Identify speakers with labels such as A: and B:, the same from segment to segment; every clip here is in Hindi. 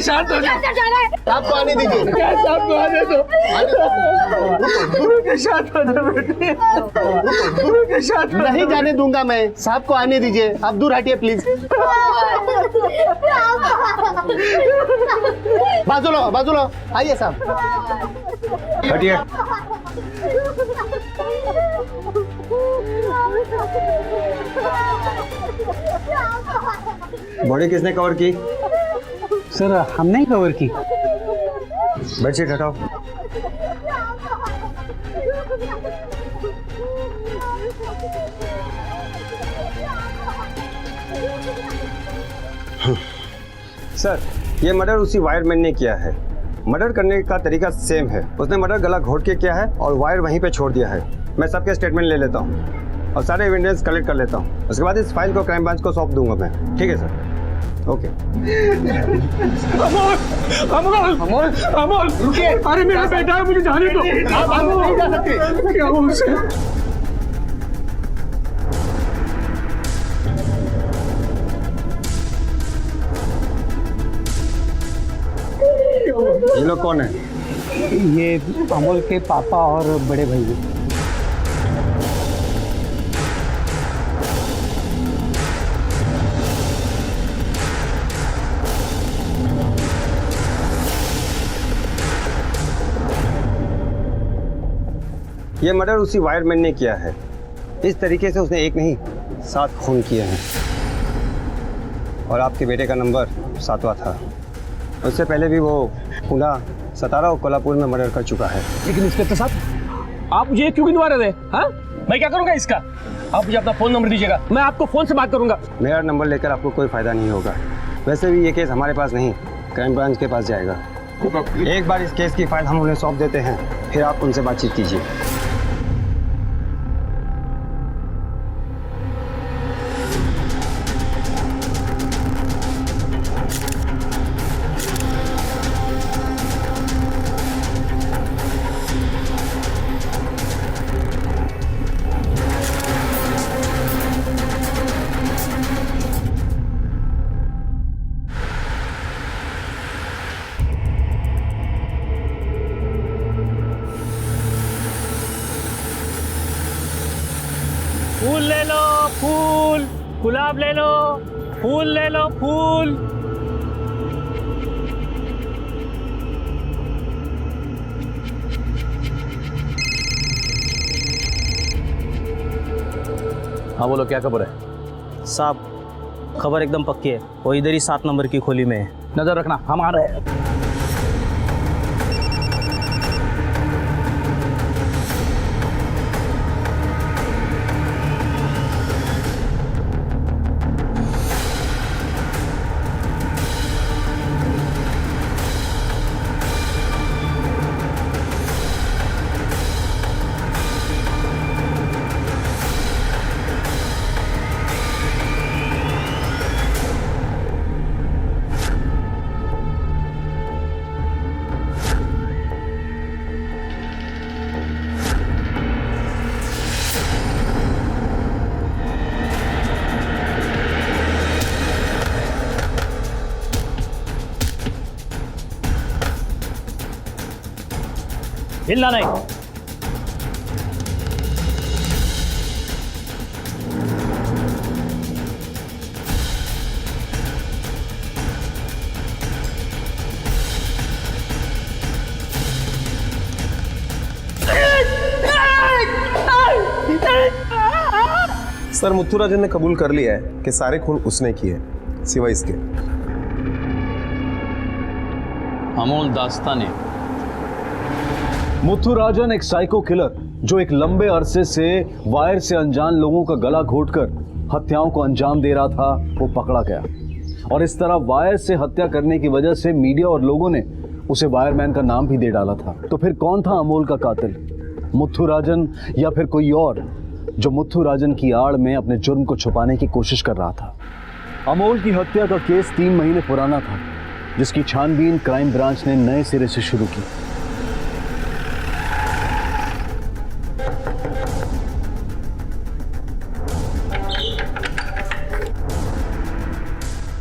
A: शांत हो जाओ।
B: साहब को आने दीजिए।
A: क्या साहब को आने दो। शांत हो जाओ बेटे। शांत हो
B: नहीं जाने दूंगा मैं। साहब को आने दीजिए। आप दूर हटिए प्लीज। बाजूला आइए साहब।
C: हटिए। बॉडी किसने कवर की?
A: सर हमने ही कवर की।
C: बेडशीट हटाओ। सर, ये मर्डर उसी वायरमैन ने किया है। मर्डर करने का तरीका सेम है। उसने मर्डर गला घोट के किया है और वायर वहीं पे छोड़ दिया है। मैं सबके स्टेटमेंट ले लेता हूँ और सारे एविडेंस कलेक्ट कर लेता हूँ। उसके बाद इस फाइल को क्राइम ब्रांच को सौंप दूंगा मैं। ठीक है सर? ओके।
A: अमोल रुकिए। अरे मेरा बेटा है, मुझे जाने दो।
B: आप नहीं जा सकते।
A: क्या हुआ उसे?
C: ये लोग कौन है?
A: ये अमोल के पापा और बड़े भाई हैं।
C: ये मर्डर उसी वायरमैन ने किया है। इस तरीके से उसने एक नहीं 7 खून किए हैं और आपके बेटे का नंबर 7वां था। उससे पहले भी वो पुणे, सतारा और कोल्हापुर में मर्डर कर चुका है।
D: लेकिन इंस्पेक्टर साहब, आप मुझे क्यों गिनवा रहे थे? हाँ, मैं क्या करूंगा इसका? आप मुझे अपना फोन नंबर दीजिएगा, मैं आपको फोन से बात करूंगा।
C: मेरा नंबर लेकर आपको कोई फायदा नहीं होगा। वैसे भी ये केस हमारे पास नहीं, क्राइम ब्रांच के पास जाएगा। एक बार इस केस की फाइल हम उन्हें सौंप देते हैं, फिर आप उनसे बातचीत कीजिए।
D: फूल ले लो, फूल, गुलाब ले लो, फूल ले लो, फूल।
E: हाँ बोलो, क्या खबर है?
F: साहब, खबर एकदम पक्की है। वो इधर ही 7 नंबर की खोली में है।
E: नजर रखना, हम आ रहे हैं।
D: हिलना नहीं।
G: सर, मुथुराजन ने कबूल कर लिया है कि सारे खून उसने किए, सिवाय इसके।
E: अमोल दास्ताने। मुथुराजन एक साइको किलर जो एक लंबे अरसे से वायर से अनजान लोगों का गला घोटकर हत्याओं को अंजाम दे रहा था, वो पकड़ा गया। और इस तरह वायर से हत्या करने की वजह से मीडिया और लोगों ने उसे वायरमैन का नाम भी दे डाला था। तो फिर कौन था अमोल का कातिल? मुथुराजन या फिर कोई और जो मुथुराजन की आड़ में अपने जुर्म को छुपाने की कोशिश कर रहा था? अमोल की हत्या का केस 3 महीने पुराना था, जिसकी छानबीन क्राइम ब्रांच ने नए सिरे से शुरू की।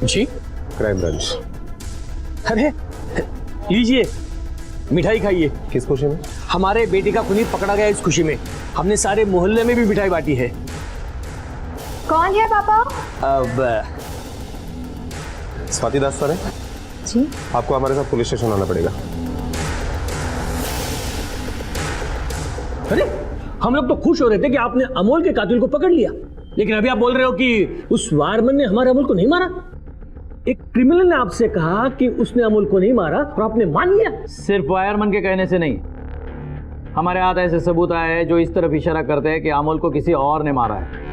E: जी,
G: क्राइम ब्रांच।
D: अरे लीजिए, मिठाई खाइए।
G: किस खुशी में?
D: हमारे बेटे का खूनी पकड़ा गया, इस खुशी में हमने सारे मोहल्ले में भी मिठाई बांटी है।
H: कौन है पापा?
D: अब
G: स्वाति दास सर है
H: जी।
G: आपको हमारे साथ पुलिस स्टेशन आना पड़ेगा।
D: अरे हम लोग तो खुश हो रहे थे कि आपने अमोल के कातिल को पकड़ लिया, लेकिन अभी आप बोल रहे हो कि उस वायरमैन ने हमारे अमोल को नहीं मारा। एक क्रिमिनल ने आपसे कहा कि उसने अमोल को नहीं मारा और आपने मान लिया।
I: सिर्फ वायरमैन के कहने से नहीं, हमारे हाथ ऐसे सबूत आए हैं जो इस तरफ इशारा करते हैं कि अमोल को किसी और ने मारा है।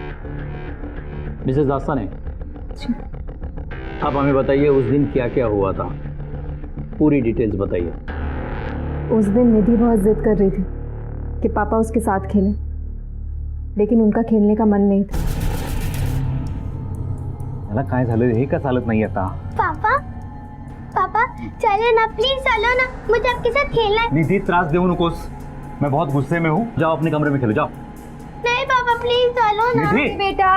I: मिसेस दास्तान है, आप हमें बताइए उस दिन क्या क्या हुआ था, पूरी डिटेल्स बताइए।
H: उस दिन निधि बहुत जिद कर रही थी कि पापा उसके साथ खेलें, लेकिन उनका खेलने का मन नहीं था।
E: याला काय झालं हे का चालत नाही आता?
J: पापा पापा चलो ना प्लीज, चलो ना, मुझे आपके साथ खेलना है।
E: निधि त्रास देऊ नकोस, मैं बहुत गुस्से में हूँ। जाओ अपने कमरे में खेलो, जाओ।
J: नहीं पापा प्लीज चलो ना।
E: निधि
H: बेटा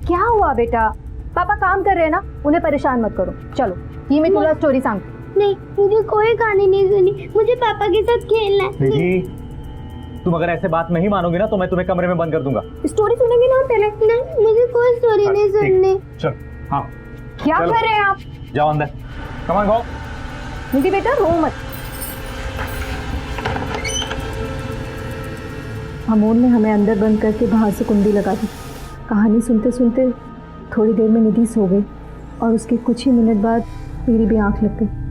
H: क्या हुआ बेटा? पापा काम कर रहे हैं ना, उन्हें परेशान मत करो। चलो ये मैं तुला स्टोरी सांग।
J: नहीं, मुझे कोई कहानी नहीं सुनी, मुझे पापा के साथ खेलना है।
E: निधि तुम अगर ऐसे बात नहीं मानोगे ना तो मैं तुम्हें कमरे में बंद कर दूंगा।
H: स्टोरी सुनेंगे ना पहले?
J: नहीं, मुझे कोई स्टोरी नहीं सुननी।
E: चल हाँ
H: क्या
E: चलो।
H: कर रहे हैं आप?
E: जाओ अंदर, कम ऑन गो।
H: निधि बेटा रो मत। अमोल ने हमें अंदर बंद करके बाहर से कुंडी लगा दी। कहानी सुनते सुनते थोड़ी देर में निधि सो गई और उसके कुछ ही मिनट बाद मेरी भी आंख लग गई।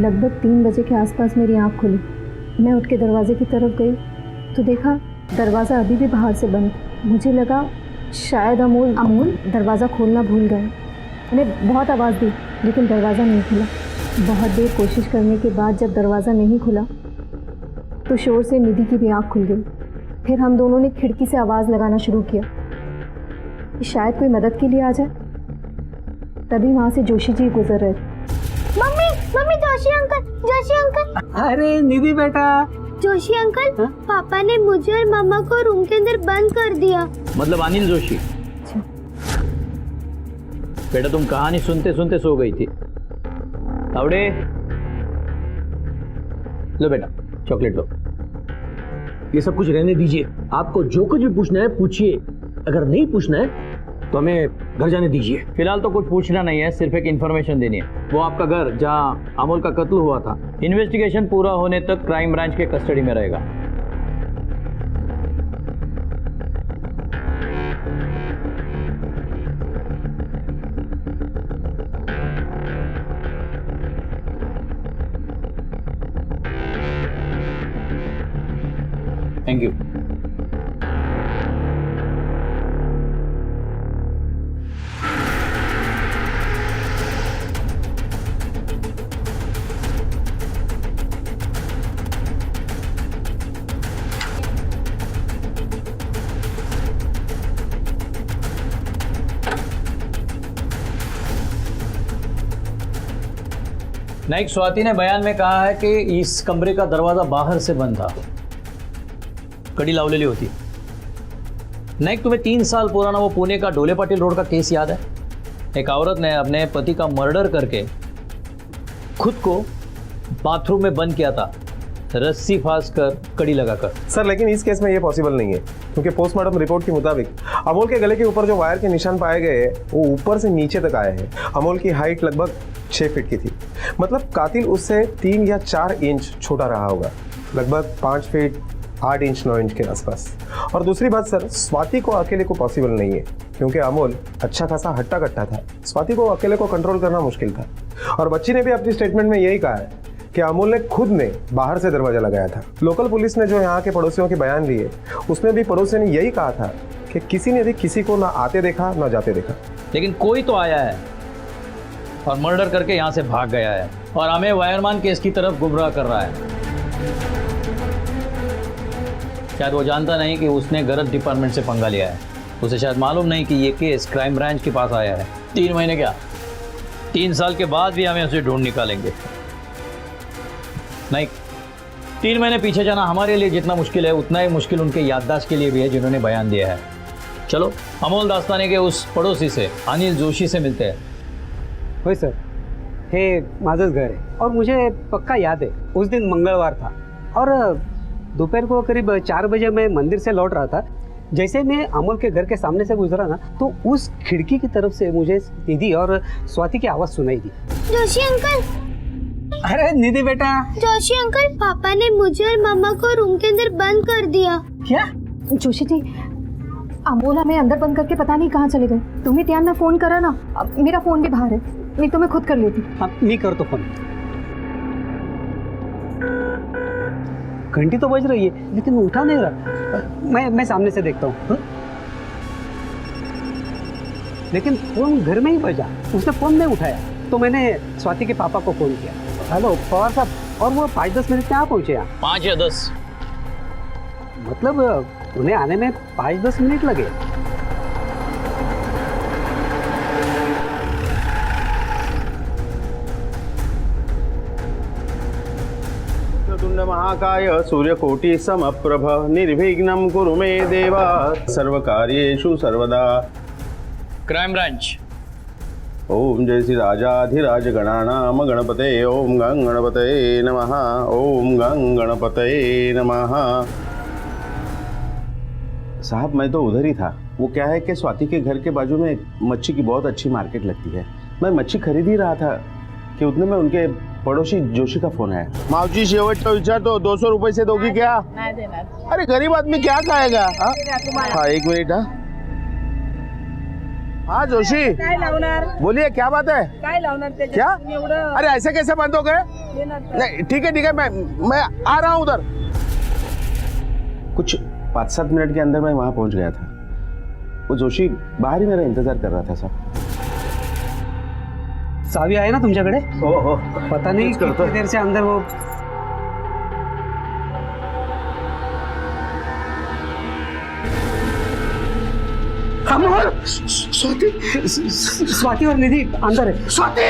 H: लगभग 3 बजे के आसपास मेरी आंख खुली। मैं उठ के दरवाजे की तरफ गई तो देखा दरवाज़ा अभी भी बाहर से बंद। मुझे लगा शायद अमोल दरवाज़ा खोलना भूल गए। मैंने बहुत आवाज़ दी लेकिन दरवाज़ा नहीं खुला। बहुत देर कोशिश करने के बाद जब दरवाज़ा नहीं खुला तो शोर से निधि की भी आँख खुल गई। फिर हम दोनों ने खिड़की से आवाज़ लगाना शुरू किया कि शायद कोई मदद के लिए आ जाए। तभी वहाँ से जोशी जी गुजर रहे थे।
J: Mummy mummy, Joshi uncle.
A: अरे निधि बेटा,
J: जोशी अंकल, पापा ने मुझे और मम्मा को रूम के अंदर बंद कर दिया।
I: मतलब अनिल जोशी। बेटा तुम कहानी सुनते सुनते सो गई थी। तावड़े लो बेटा, चॉकलेट लो।
D: ये सब कुछ रहने दीजिए, आपको जो कुछ भी पूछना है पूछिए, अगर नहीं पूछना है तो हमें घर जाने दीजिए।
I: फिलहाल तो कुछ पूछना नहीं है, सिर्फ एक इन्फॉर्मेशन देनी है। वो आपका घर जहां अमोल का कत्ल हुआ था, इन्वेस्टिगेशन पूरा होने तक क्राइम ब्रांच के कस्टडी में रहेगा। Thank you. नाइक स्वाति ने बयान में कहा है कि इस कमरे का दरवाजा बाहर से बंद था, कड़ी लावलेली होती। नाइक तुम्हें 3 साल पुराना वो पुणे का ढोले पाटिल रोड का केस याद है? एक औरत ने अपने पति का मर्डर करके खुद को बाथरूम में बंद किया था, रस्सी फांस कर, कड़ी लगाकर।
G: सर लेकिन इस केस में ये पॉसिबल नहीं है, क्योंकि पोस्टमार्टम रिपोर्ट के मुताबिक अमोल के गले के ऊपर जो वायर के निशान पाए गए हैं वो ऊपर से नीचे तक आए हैं। अमोल की हाइट लगभग 6 फीट की थी, मतलब कातिल उससे 3 या 4 इंच छोटा रहा होगा, लगभग 5 फीट 8 इंच 9 इंच के आसपास। और दूसरी बात सर, स्वाति को अकेले को पॉसिबल नहीं है, क्योंकि अमोल अच्छा खासा हट्टा कट्टा था। स्वाति को अकेले को कंट्रोल करना मुश्किल था। और बच्ची ने भी अपनी स्टेटमेंट में यही कहा है कि अमोल ने खुद ने बाहर से दरवाजा लगाया था। लोकल पुलिस ने जो यहाँ के पड़ोसियों के बयान लिए, उसमें भी पड़ोसियों ने यही कहा था कि किसी ने भी किसी को ना आते देखा ना जाते देखा।
I: लेकिन कोई तो आया है और मर्डर करके यहाँ से भाग गया है और हमें वायरमैन केस की तरफ गुमराह कर रहा है। शायद वो जानता नहीं कि उसने गलत डिपार्टमेंट से पंगा लिया है। उसे शायद मालूम नहीं कि ये केस क्राइम ब्रांच के पास आया है। 3 महीने क्या, 3 साल के बाद भी हमें उसे ढूंढ निकालेंगे। नहीं, 3 महीने पीछे जाना हमारे लिए जितना मुश्किल है उतना ही मुश्किल उनके याददाश्त के लिए भी है जिन्होंने बयान दिया है। चलो अमोल दास्ताने के उस पड़ोसी से अनिल जोशी से मिलते हैं।
A: होय सर, हे माझंच घर आहे और मुझे पक्का याद है उस दिन मंगलवार था और दोपहर को करीब 4 बजे मैं मंदिर से लौट रहा था। जैसे मैं अमोल के घर के सामने से गुजरा ना तो उस खिड़की की तरफ से मुझे निधि और स्वाति की आवाज़ सुनाई दी।
J: जोशी अंकल,
A: अरे निधि बेटा।
J: जोशी अंकल, पापा ने मुझे और मम्मा को रूम के अंदर बंद कर दिया।
A: क्या?
H: जोशी जी, अमोल हमें अंदर बंद करके पता नहीं कहाँ चले गए। तुम्ही त्यांना फोन करा ना, मेरा फोन भी बाहर है, नहीं तो मैं खुद कर लेती।
A: हाँ, मी करतो फोन। घंटी तो बज रही है लेकिन वो उठा नहीं रहा। मैं सामने से देखता हूँ। लेकिन फोन घर में ही बजा, उसने फोन नहीं उठाया तो मैंने स्वाति के पापा को फोन किया। हेलो पवार साहब, और वो 5-10 मिनट में आ पहुंचे यहाँ।
I: 5 या 10?
A: मतलब उन्हें आने में 5-10 मिनट लगे।
B: तुंड महाकाय सूर्यकोटि समप्रभ निर्विघ्नं कुरु मे देवा सर्वकार्येषु सर्वदा।
I: Crime branch.
B: ओम जय श्री राजाधिराज गणानाम गणपते ओम गं गणपते नमः ओम गं गणपते नमः। साहब मैं तो उधर ही था। वो क्या है कि स्वाति के घर के बाजू में मच्छी की बहुत अच्छी मार्केट लगती है। मैं मच्छी खरीद ही रहा था कि उतने में उनके पड़ोसी जोशी का फोन आया। मावजी शेवटचा विचार तो 200 रुपए से दोगी क्या? नहीं देना। अरे गरीब आदमी क्या खाएगा? हाँ 1 मिनट। हाँ जोशी बोलिए, क्या बात है? क्या? अरे ऐसे कैसे बंद हो गए? नहीं ठीक है मैं आ रहा हूँ उधर। कुछ 5-7 मिनट के अंदर मैं वहां पहुंच गया था। वो जोशी बाहर ही मेरा इंतजार कर रहा था साहब।
A: सावी आहे ना तुमच्याकडे?
B: हो
A: पता नहीं कितनी देर से अंदर वो। अमोल, स्वाति और निधि अंदर है।
B: स्वाति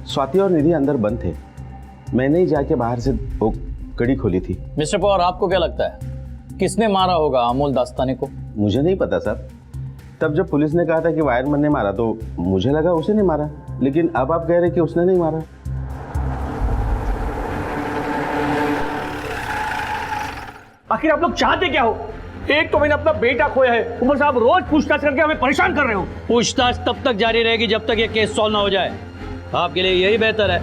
B: स्वाति और निधि अंदर बंद थे। मैंने ही जाके बाहर से वो कड़ी खोली थी।
I: मिस्टर पवार, आपको क्या लगता है किसने मारा होगा अमोल दास्ताने को?
B: मुझे नहीं पता साहब। तब जब पुलिस ने कहा था कि वायरमैन ने मारा तो मुझे लगा उसे नहीं मारा, लेकिन अब आप कह रहे कि उसने नहीं मारा।
D: आखिर आप लोग चाहते क्या हो? एक तो मैंने अपना बेटा खोया है, ऊपर से आप रोज पूछताछ करके हमें परेशान कर रहे हो।
I: पूछताछ तब तक जारी रहेगी जब तक ये केस सॉल्व ना हो जाए। आपके लिए यही बेहतर है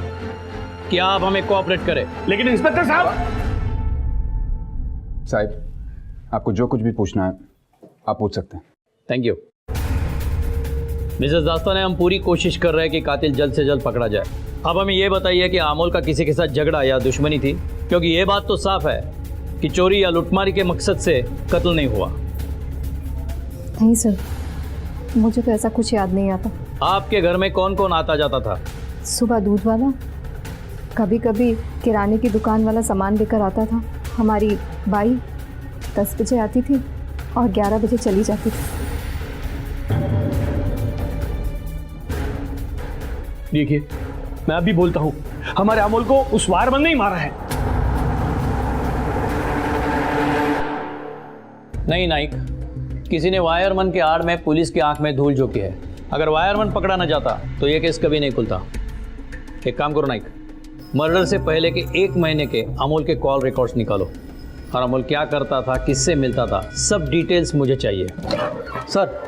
I: कि आप हमें कोऑपरेट करें।
D: लेकिन इंस्पेक्टर
E: साहब, आपको जो कुछ भी पूछना है आप पूछ सकते हैं।
I: थैंक यू मिसेस दास्ताने, हम पूरी कोशिश कर रहे हैं कि कातिल जल्द से जल्द पकड़ा जाए। अब हमें यह बताइए कि अमोल का किसी के साथ झगड़ा या दुश्मनी थी, क्योंकि ये बात तो साफ है कि चोरी या लुटमारी के मकसद से कत्ल नहीं हुआ।
H: नहीं सर, मुझे तो ऐसा कुछ याद नहीं आता।
I: आपके घर में कौन कौन आता जाता था?
H: सुबह दूध वाला, कभी कभी किराने की दुकान वाला सामान लेकर आता था। हमारी बाई 10 बजे आती थी और 11 बजे चली जाती थी।
D: देखिए, मैं अभी बोलता हूं, हमारे अमोल को उस वायरमैन ने ही मारा है।
I: नहीं नाइक, किसी ने वायरमैन के आड़ में पुलिस की आंख में धूल झोंकी है। अगर वायरमैन पकड़ा ना जाता तो ये केस कभी नहीं खुलता। एक काम करो नाइक, मर्डर से पहले के 1 महीने के अमोल के कॉल रिकॉर्ड्स निकालो और अमोल क्या करता था, किससे मिलता था, सब डिटेल्स मुझे चाहिए।
A: सर,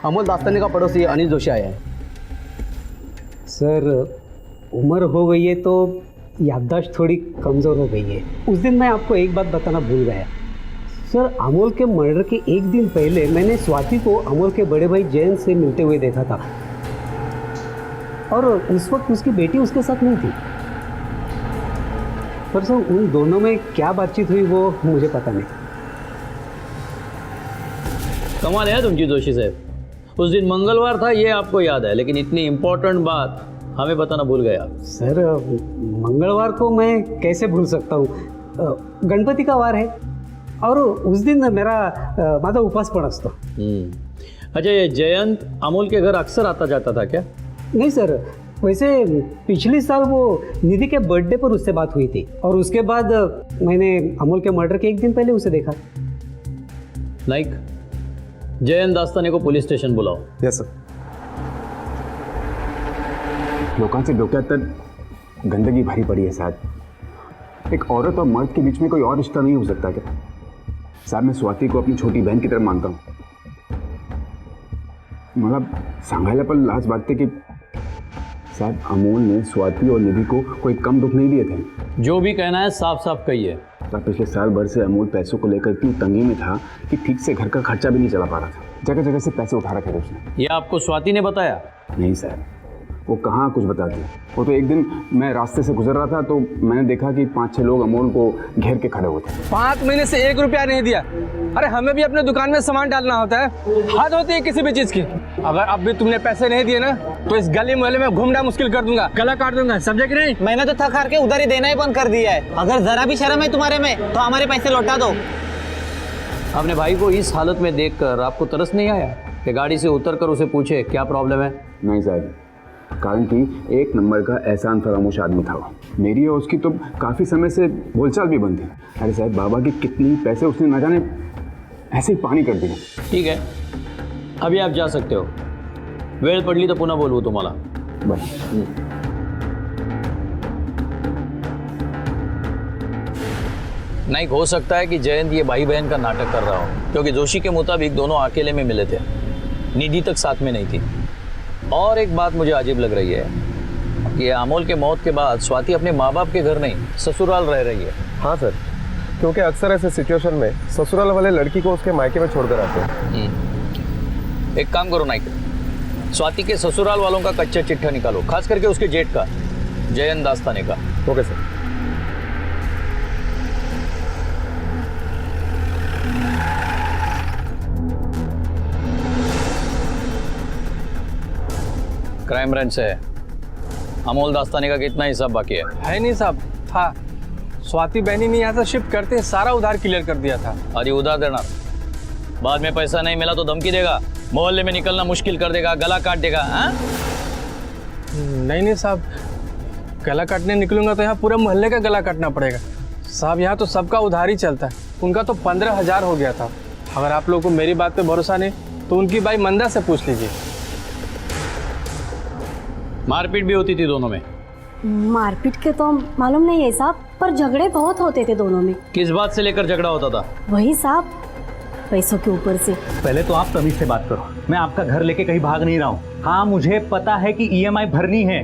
A: अमोल दास्ताने का पड़ोसी अनिल जोशी आया है। सर, उम्र हो गई है तो याददाश्त थोड़ी कमज़ोर हो गई है। उस दिन मैं आपको एक बात बताना भूल गया। सर, अमोल के मर्डर के 1 दिन पहले मैंने स्वाति को अमोल के बड़े भाई जयंत से मिलते हुए देखा था और उस वक्त उसकी बेटी उसके साथ नहीं थी। पर सर, उन दोनों में क्या बातचीत हुई वो मुझे पता नहीं।
I: कमाल है तुमची जोशी साहब, उस दिन मंगलवार था ये आपको याद है, लेकिन इतनी इंपॉर्टेंट बात हमें बताना भूल गया।
A: सर, मंगलवार को मैं कैसे भूल सकता हूँ? गणपति का वार है और उस दिन माझा उपवास पण असतो।
I: अच्छा, ये जयंत अमोल के घर अक्सर आता जाता था क्या?
A: नहीं सर, वैसे पिछले साल वो निधि के बर्थडे पर उससे बात हुई थी और उसके बाद मैंने अमोल के मर्डर के एक दिन पहले उसे देखा।
I: नाइक, जयंत दास्ताने को पुलिस स्टेशन बुलाओ।
G: Yes sir.
K: लोकांचे डोक्यात तर गंदगी भरी पड़ी है साहब। एक औरत और मर्द के बीच में कोई और रिश्ता नहीं हो सकता क्या? साहब मैं स्वाति को अपनी छोटी बहन की तरह मानता हूँ। मतलब सांगायला पण लाज वाटते कि साहब अमोल ने स्वाति और निधि को कोई कम दुख नहीं दिए थे।
I: जो भी कहना है साफ साफ कहिए।
K: साहब पिछले साल भर से अमोल पैसों को लेकर इतनी तंगी में था कि ठीक से घर का खर्चा भी नहीं चला पा रहा था। जगह जगह से पैसे उठा रखे थे उसने।
I: ये आपको स्वाति ने बताया?
K: नहीं साहब, वो कहाँ कुछ बताती। वो तो एक दिन मैं रास्ते से गुजर रहा था तो मैंने देखा कि 5-6 लोग अमोल को घेर के खड़े होते।
L: 5 महीने से 1 रुपया नहीं दिया। अरे हमें भी अपने दुकान में सामान डालना होता है, हद होती है किसी भी चीज की। अगर अब भी तुमने पैसे नहीं दिए ना तो इस गली मोहल्ले में घूमना मुश्किल कर दूंगा, गला काट दूंगा, समझे कि नहीं?
F: मैंने तो थक हार के उधारी देना ही बंद कर दिया है। अगर जरा भी शर्म है तुम्हारे में तो हमारे पैसे लौटा दो।
I: अपने भाई को इस हालत में देखकर आपको तरस नहीं आया कि गाड़ी से उतरकर उसे पूछे क्या प्रॉब्लम है?
K: नहीं साहब, कारण कि एक नंबर का एहसान फरामोश आदमी था वो। मेरी और उसकी तो काफ़ी समय से बोलचाल भी बंद थी। अरे साहब बाबा के कितने पैसे उसने न जाने ऐसे ही पानी कर दिए।
I: ठीक है, अभी आप जा सकते हो। वेळ पडली तो पुन्हा बोलवू तुम्हाला।
K: बस
I: नहीं हो सकता है कि जयंत ये भाई बहन का नाटक कर रहा हो, क्योंकि जोशी के मुताबिक दोनों अकेले में मिले थे, निधि तक साथ में नहीं थी। और एक बात मुझे अजीब लग रही है कि अमोल के मौत के बाद स्वाति अपने माँ बाप के घर नहीं ससुराल रह रही है।
G: हाँ सर, क्योंकि अक्सर ऐसे सिचुएशन में ससुराल वाले लड़की को उसके मायके में छोड़कर आते हैं।
I: एक काम करो नाइक, स्वाति के ससुराल वालों का कच्चा चिट्ठा निकालो, खास करके उसके जेठ का, जयंत दास्ताने का।
G: Okay sir.
I: क्राइम ब्रांच से है। अमोल दास्ताने का कितना हिसाब बाकी है?
L: नहीं साहब, हाँ स्वाति बहनी ने यहाँ से शिफ्ट करते सारा उधार क्लियर कर दिया था।
I: अरे उधार देना, बाद में पैसा नहीं मिला तो धमकी देगा, मोहल्ले में निकलना मुश्किल कर देगा, गला काट देगा। हाँ
L: नहीं साहब, गला काटने निकलूंगा तो यहाँ पूरे मोहल्ले का गला काटना पड़ेगा साहब। यहाँ तो सबका उधार ही चलता है। उनका तो 15,000 हो गया था। अगर आप लोगों को मेरी बात पे भरोसा नहीं तो उनकी भाई मंदा से पूछ लीजिए।
I: मारपीट भी होती थी दोनों में?
M: मारपीट के तो मालूम नहीं है साहब, पर झगड़े बहुत होते थे दोनों में।
I: किस बात से लेकर झगड़ा होता था?
M: वही साहब, पैसों के ऊपर से।
F: पहले तो आप तमीज से बात करो। मैं आपका घर लेके कहीं भाग नहीं रहा हूँ। हाँ मुझे पता है कि EMI भरनी है।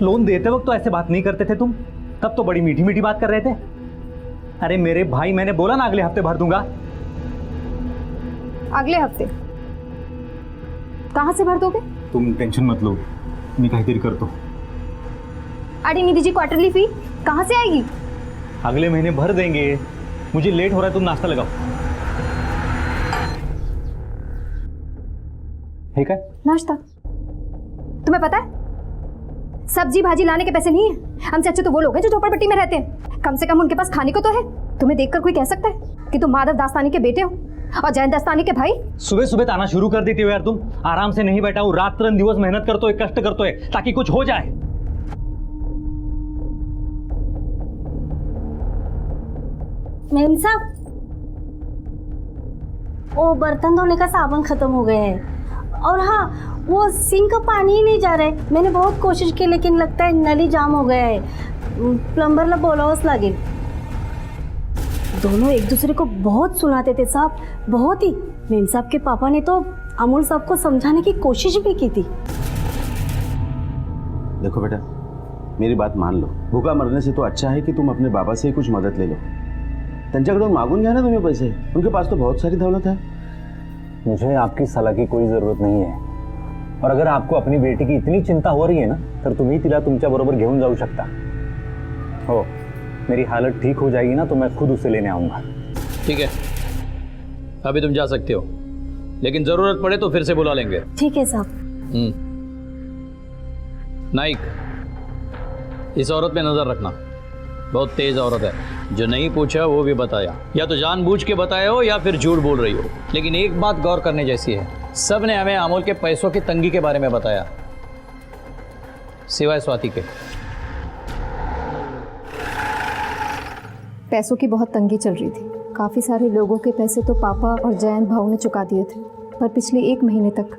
F: लोन देते वक्त तो ऐसे बात नहीं करते थे तुम, तब तो बड़ी मीठी मीठी बात कर रहे थे। अरे मेरे भाई, मैंने बोला ना अगले हफ्ते भर दूंगा।
H: अगले हफ्ते कहाँ से भर दोगे?
F: तुम टेंशन मत लो, मैं काहीतरी करतो।
H: अरे निधि जी, क्वार्टरली फी कहाँ से आएगी?
F: अगले महीने भर देंगे। मुझे लेट हो रहा है, तुम नाश्ता लगाओ। ठीक है?
H: नाश्ता? तुम्हें पता है सब्जी भाजी लाने के पैसे नहीं है। हमसे अच्छे तो वो लोग हैं जो झोपड़पट्टी में रहते हैं। कम से कम उनके पास खाने को तो है। तुम्हें देखकर कोई कह सकता है कि तुम माधव दास्तानी के बेटे हो और जयंत दास्तानी के भाई?
F: सुबह सुबह ताना शुरू कर देती हो यार तुम। आराम से नहीं बैठा हूँ, रात दिवस मेहनत करते हो, कष्ट करते हो ताकि कुछ हो जाए।
M: मेम साहब, वो बर्तन धोने का साबुन खत्म हो गया है। और हाँ, वो सिंक का पानी ही नहीं जा रहा है। मैंने बहुत कोशिश की लेकिन लगता है नल ही जाम हो गया है। प्लम्बरला बोलावंच लागेल। दोनों एक दूसरे को बहुत सुनाते थे साहब, बहुत ही। मेम साहब के पापा ने तो अमोल साहब को समझाने की कोशिश भी की थी।
B: देखो बेटा, मेरी बात मान लो। भूखा मरने से तो अच्छा है कि तुम अपने बाबा से ही कुछ मदद ले लो। त्यांच्याकडून मागून घ्या ना तुम्ही पैसे, उनके पास तो बहुत सारी दौलत है।
F: मुझे आपकी सलाह की कोई जरूरत नहीं है। और अगर आपको अपनी बेटी की इतनी चिंता हो रही है ना, तर तुम्ही तिला तुमच्या बरोबर घेऊन जाऊ शकता हो। मेरी हालत ठीक हो जाएगी ना तो मैं खुद उसे लेने आऊंगा।
I: ठीक है, अभी तुम जा सकते हो, लेकिन जरूरत पड़े तो फिर से बुला लेंगे।
M: ठीक है साहब।
I: नाइक, इस औरत पे नजर रखना, बहुत तेज औरत है। जो नहीं पूछा वो भी बताया, या तो जानबूझ के बताया हो या फिर झूठ बोल रही हो। लेकिन एक बात गौर करने जैसी है, सब ने हमें अमोल के पैसों की तंगी के बारे में बताया। सिवाय स्वाति के।
H: पैसों की बहुत तंगी चल रही थी। काफ़ी सारे लोगों के पैसे तो पापा और जयंत भाऊ ने चुका दिए थे, पर पिछले 1 महीने तक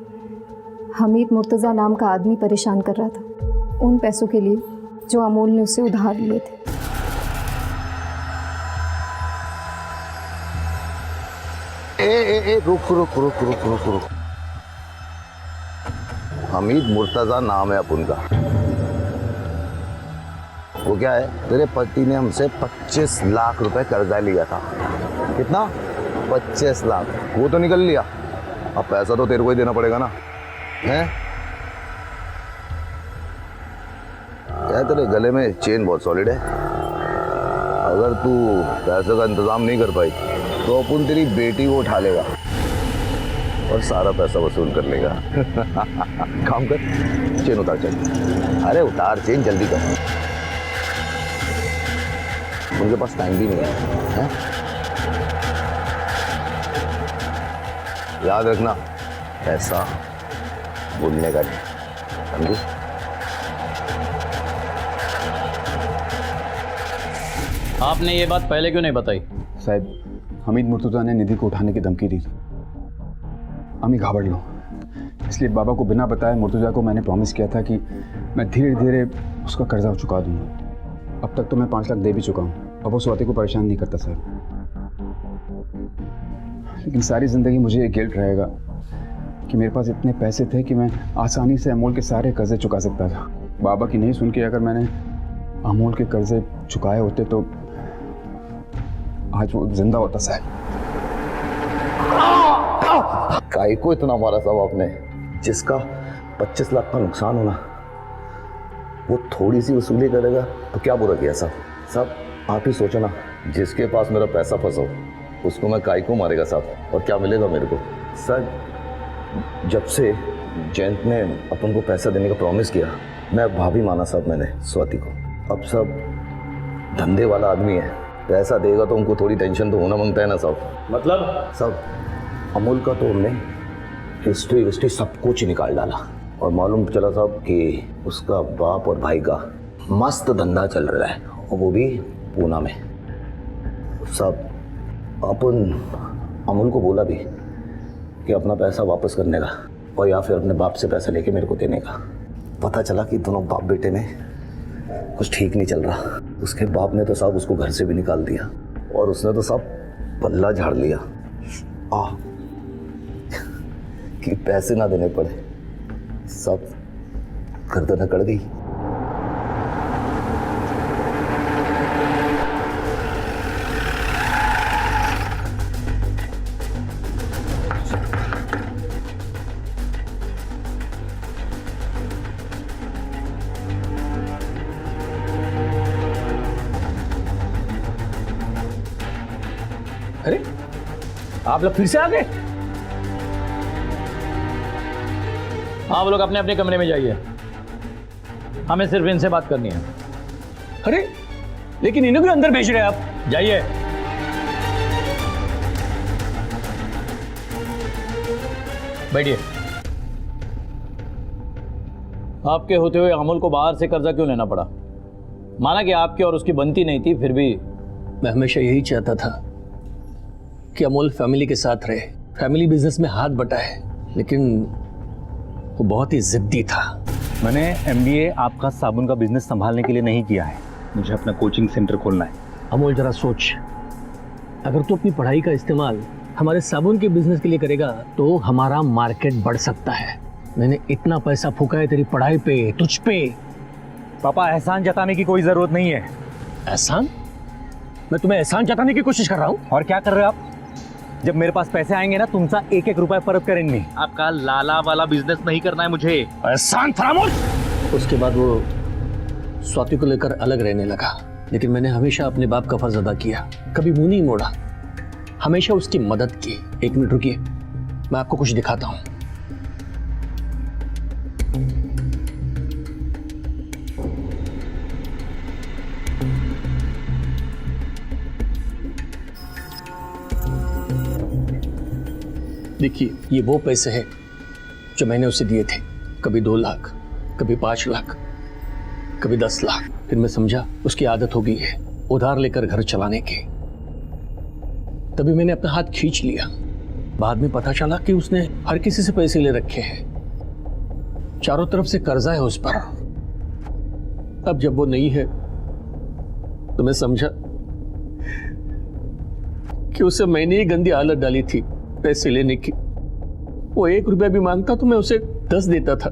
H: हमीद मुर्तज़ा नाम का आदमी परेशान कर रहा था उन पैसों के लिए जो अमोल ने उससे उधार लिए थे।
B: रुक। हमीद मुर्तजा नाम है अपन का। वो क्या है, तेरे पति ने हमसे 25 लाख रुपए कर्जा लिया था। कितना? 25 लाख। वो तो निकल लिया, अब पैसा तो तेरे को ही देना पड़ेगा ना। हैं? क्या तेरे गले में चेन बहुत सॉलिड है। अगर तू पैसे का इंतजाम नहीं कर पाई तो अपन तेरी बेटी को उठा लेगा और सारा पैसा वसूल कर लेगा। काम कर, चेन उतार चल। अरे उतार चेन, जल्दी कर। उनके पास टाइम भी नहीं है? याद रखना, पैसा भूलने का नहीं, समझी?
I: आपने ये बात पहले क्यों नहीं बताई?
K: साहब, हमीद मुर्तज़ा ने निधि को उठाने की धमकी दी थी। अम्मी घाबड़ लो, इसलिए बाबा को बिना बताए मुर्तज़ा को मैंने प्रॉमिस किया था कि मैं धीरे धीरे उसका कर्जा चुका दूंगा। अब तक तो मैं 5 लाख दे भी चुका हूँ। अब वो स्वाति को परेशान नहीं करता साहब, लेकिन सारी ज़िंदगी मुझे ये गिल्ट रहेगा कि मेरे पास इतने पैसे थे कि मैं आसानी से अमोल के सारे कर्जे चुका सकता था। बाबा की नहीं सुन के अगर मैंने अमोल के कर्जे चुकाए होते तो आज वो जिंदा होता साहब।
B: काहे को इतना मारा साहब आपने? जिसका 25 लाख का नुकसान होना, वो थोड़ी सी वसूली करेगा तो क्या बुरा किया साहब? साहब आप ही सोचो ना, जिसके पास मेरा पैसा फंसा हो उसको मैं काहे को मारेगा साहब, और क्या मिलेगा मेरे को? सर, जब से जयंत ने अपन को पैसा देने का प्रॉमिस किया, मैं भाभी माना साहब मैंने स्वाति को। अब सब धंधे वाला आदमी है, पैसा देगा तो उनको थोड़ी टेंशन तो होना मांगता है ना साहब।
I: मतलब?
B: साहब, अमूल का तो हमने हिस्ट्री सब कुछ निकाल डाला और मालूम चला साहब कि उसका बाप और भाई का मस्त धंधा चल रहा है, और वो भी पूना में। साहब, अपन अमूल को बोला भी कि अपना पैसा वापस करने का, और या फिर अपने बाप से पैसा लेके मेरे को देने का। पता चला कि दोनों बाप बेटे में कुछ ठीक नहीं चल रहा। उसके बाप ने तो साहब उसको घर से भी निकाल दिया, और उसने तो साहब पल्ला झाड़ लिया कि पैसे ना देने पड़े। सब गर्दन अकड़ गई।
D: अरे आप लोग फिर से आ गए?
I: आप लोग अपने अपने कमरे में जाइए, हमें सिर्फ इनसे बात करनी है।
D: अरे लेकिन इन्हें भी अंदर भेज रहे हैं आप।
I: जाइए। बैठिए। आपके होते हुए अमोल को बाहर से कर्जा क्यों लेना पड़ा? माना कि आपकी और उसकी बनती नहीं थी, फिर भी
D: मैं हमेशा यही चाहता था कि अमोल फैमिली के साथ रहे, फैमिली बिजनेस में हाथ बटाए, लेकिन वो बहुत ही जिद्दी था।
F: मैंने MBA आपका साबुन का बिजनेस संभालने के लिए नहीं किया है, मुझे अपना कोचिंग सेंटर खोलना है।
D: अमोल जरा सोच, अगर तू अपनी पढ़ाई का इस्तेमाल हमारे साबुन के बिजनेस के लिए करेगा तो हमारा मार्केट बढ़ सकता है। मैंने इतना पैसा फूका है तेरी पढ़ाई पे, तुझ पे।
F: पापा, एहसान जताने की कोई जरूरत नहीं है।
D: एहसान? मैं तुम्हें एहसान जताने की कोशिश कर रहा हूँ?
F: और क्या कर रहे हो आप? जब मेरे पास पैसे आएंगे ना, तुमसा 1-1 रुपया परत करेंगे।
I: आपका लाला वाला बिजनेस नहीं करना है मुझे।
D: एहसान फरामोश। उसके बाद वो स्वाति को लेकर अलग रहने लगा, लेकिन मैंने हमेशा अपने बाप का फर्ज अदा किया, कभी मुंह नहीं मोड़ा, हमेशा उसकी मदद की। 1 मिनट रुकिए, मैं आपको कुछ दिखाता हूँ। देखिए, ये वो पैसे हैं जो मैंने उसे दिए थे। कभी 2 लाख, कभी 5 लाख,
I: कभी 10 लाख। फिर मैं समझा उसकी आदत हो गई है उधार लेकर घर चलाने की। तभी मैंने अपना हाथ खींच लिया। बाद में पता चला कि उसने हर किसी से पैसे ले रखे हैं, चारों तरफ से कर्जा है उस पर। अब जब वो नहीं है तो मैं समझा कि उसे मैंने ही गंदी आदत डाली थी पैसे लेने की। वो 1 रुपया भी मांगता तो मैं उसे 10 देता था।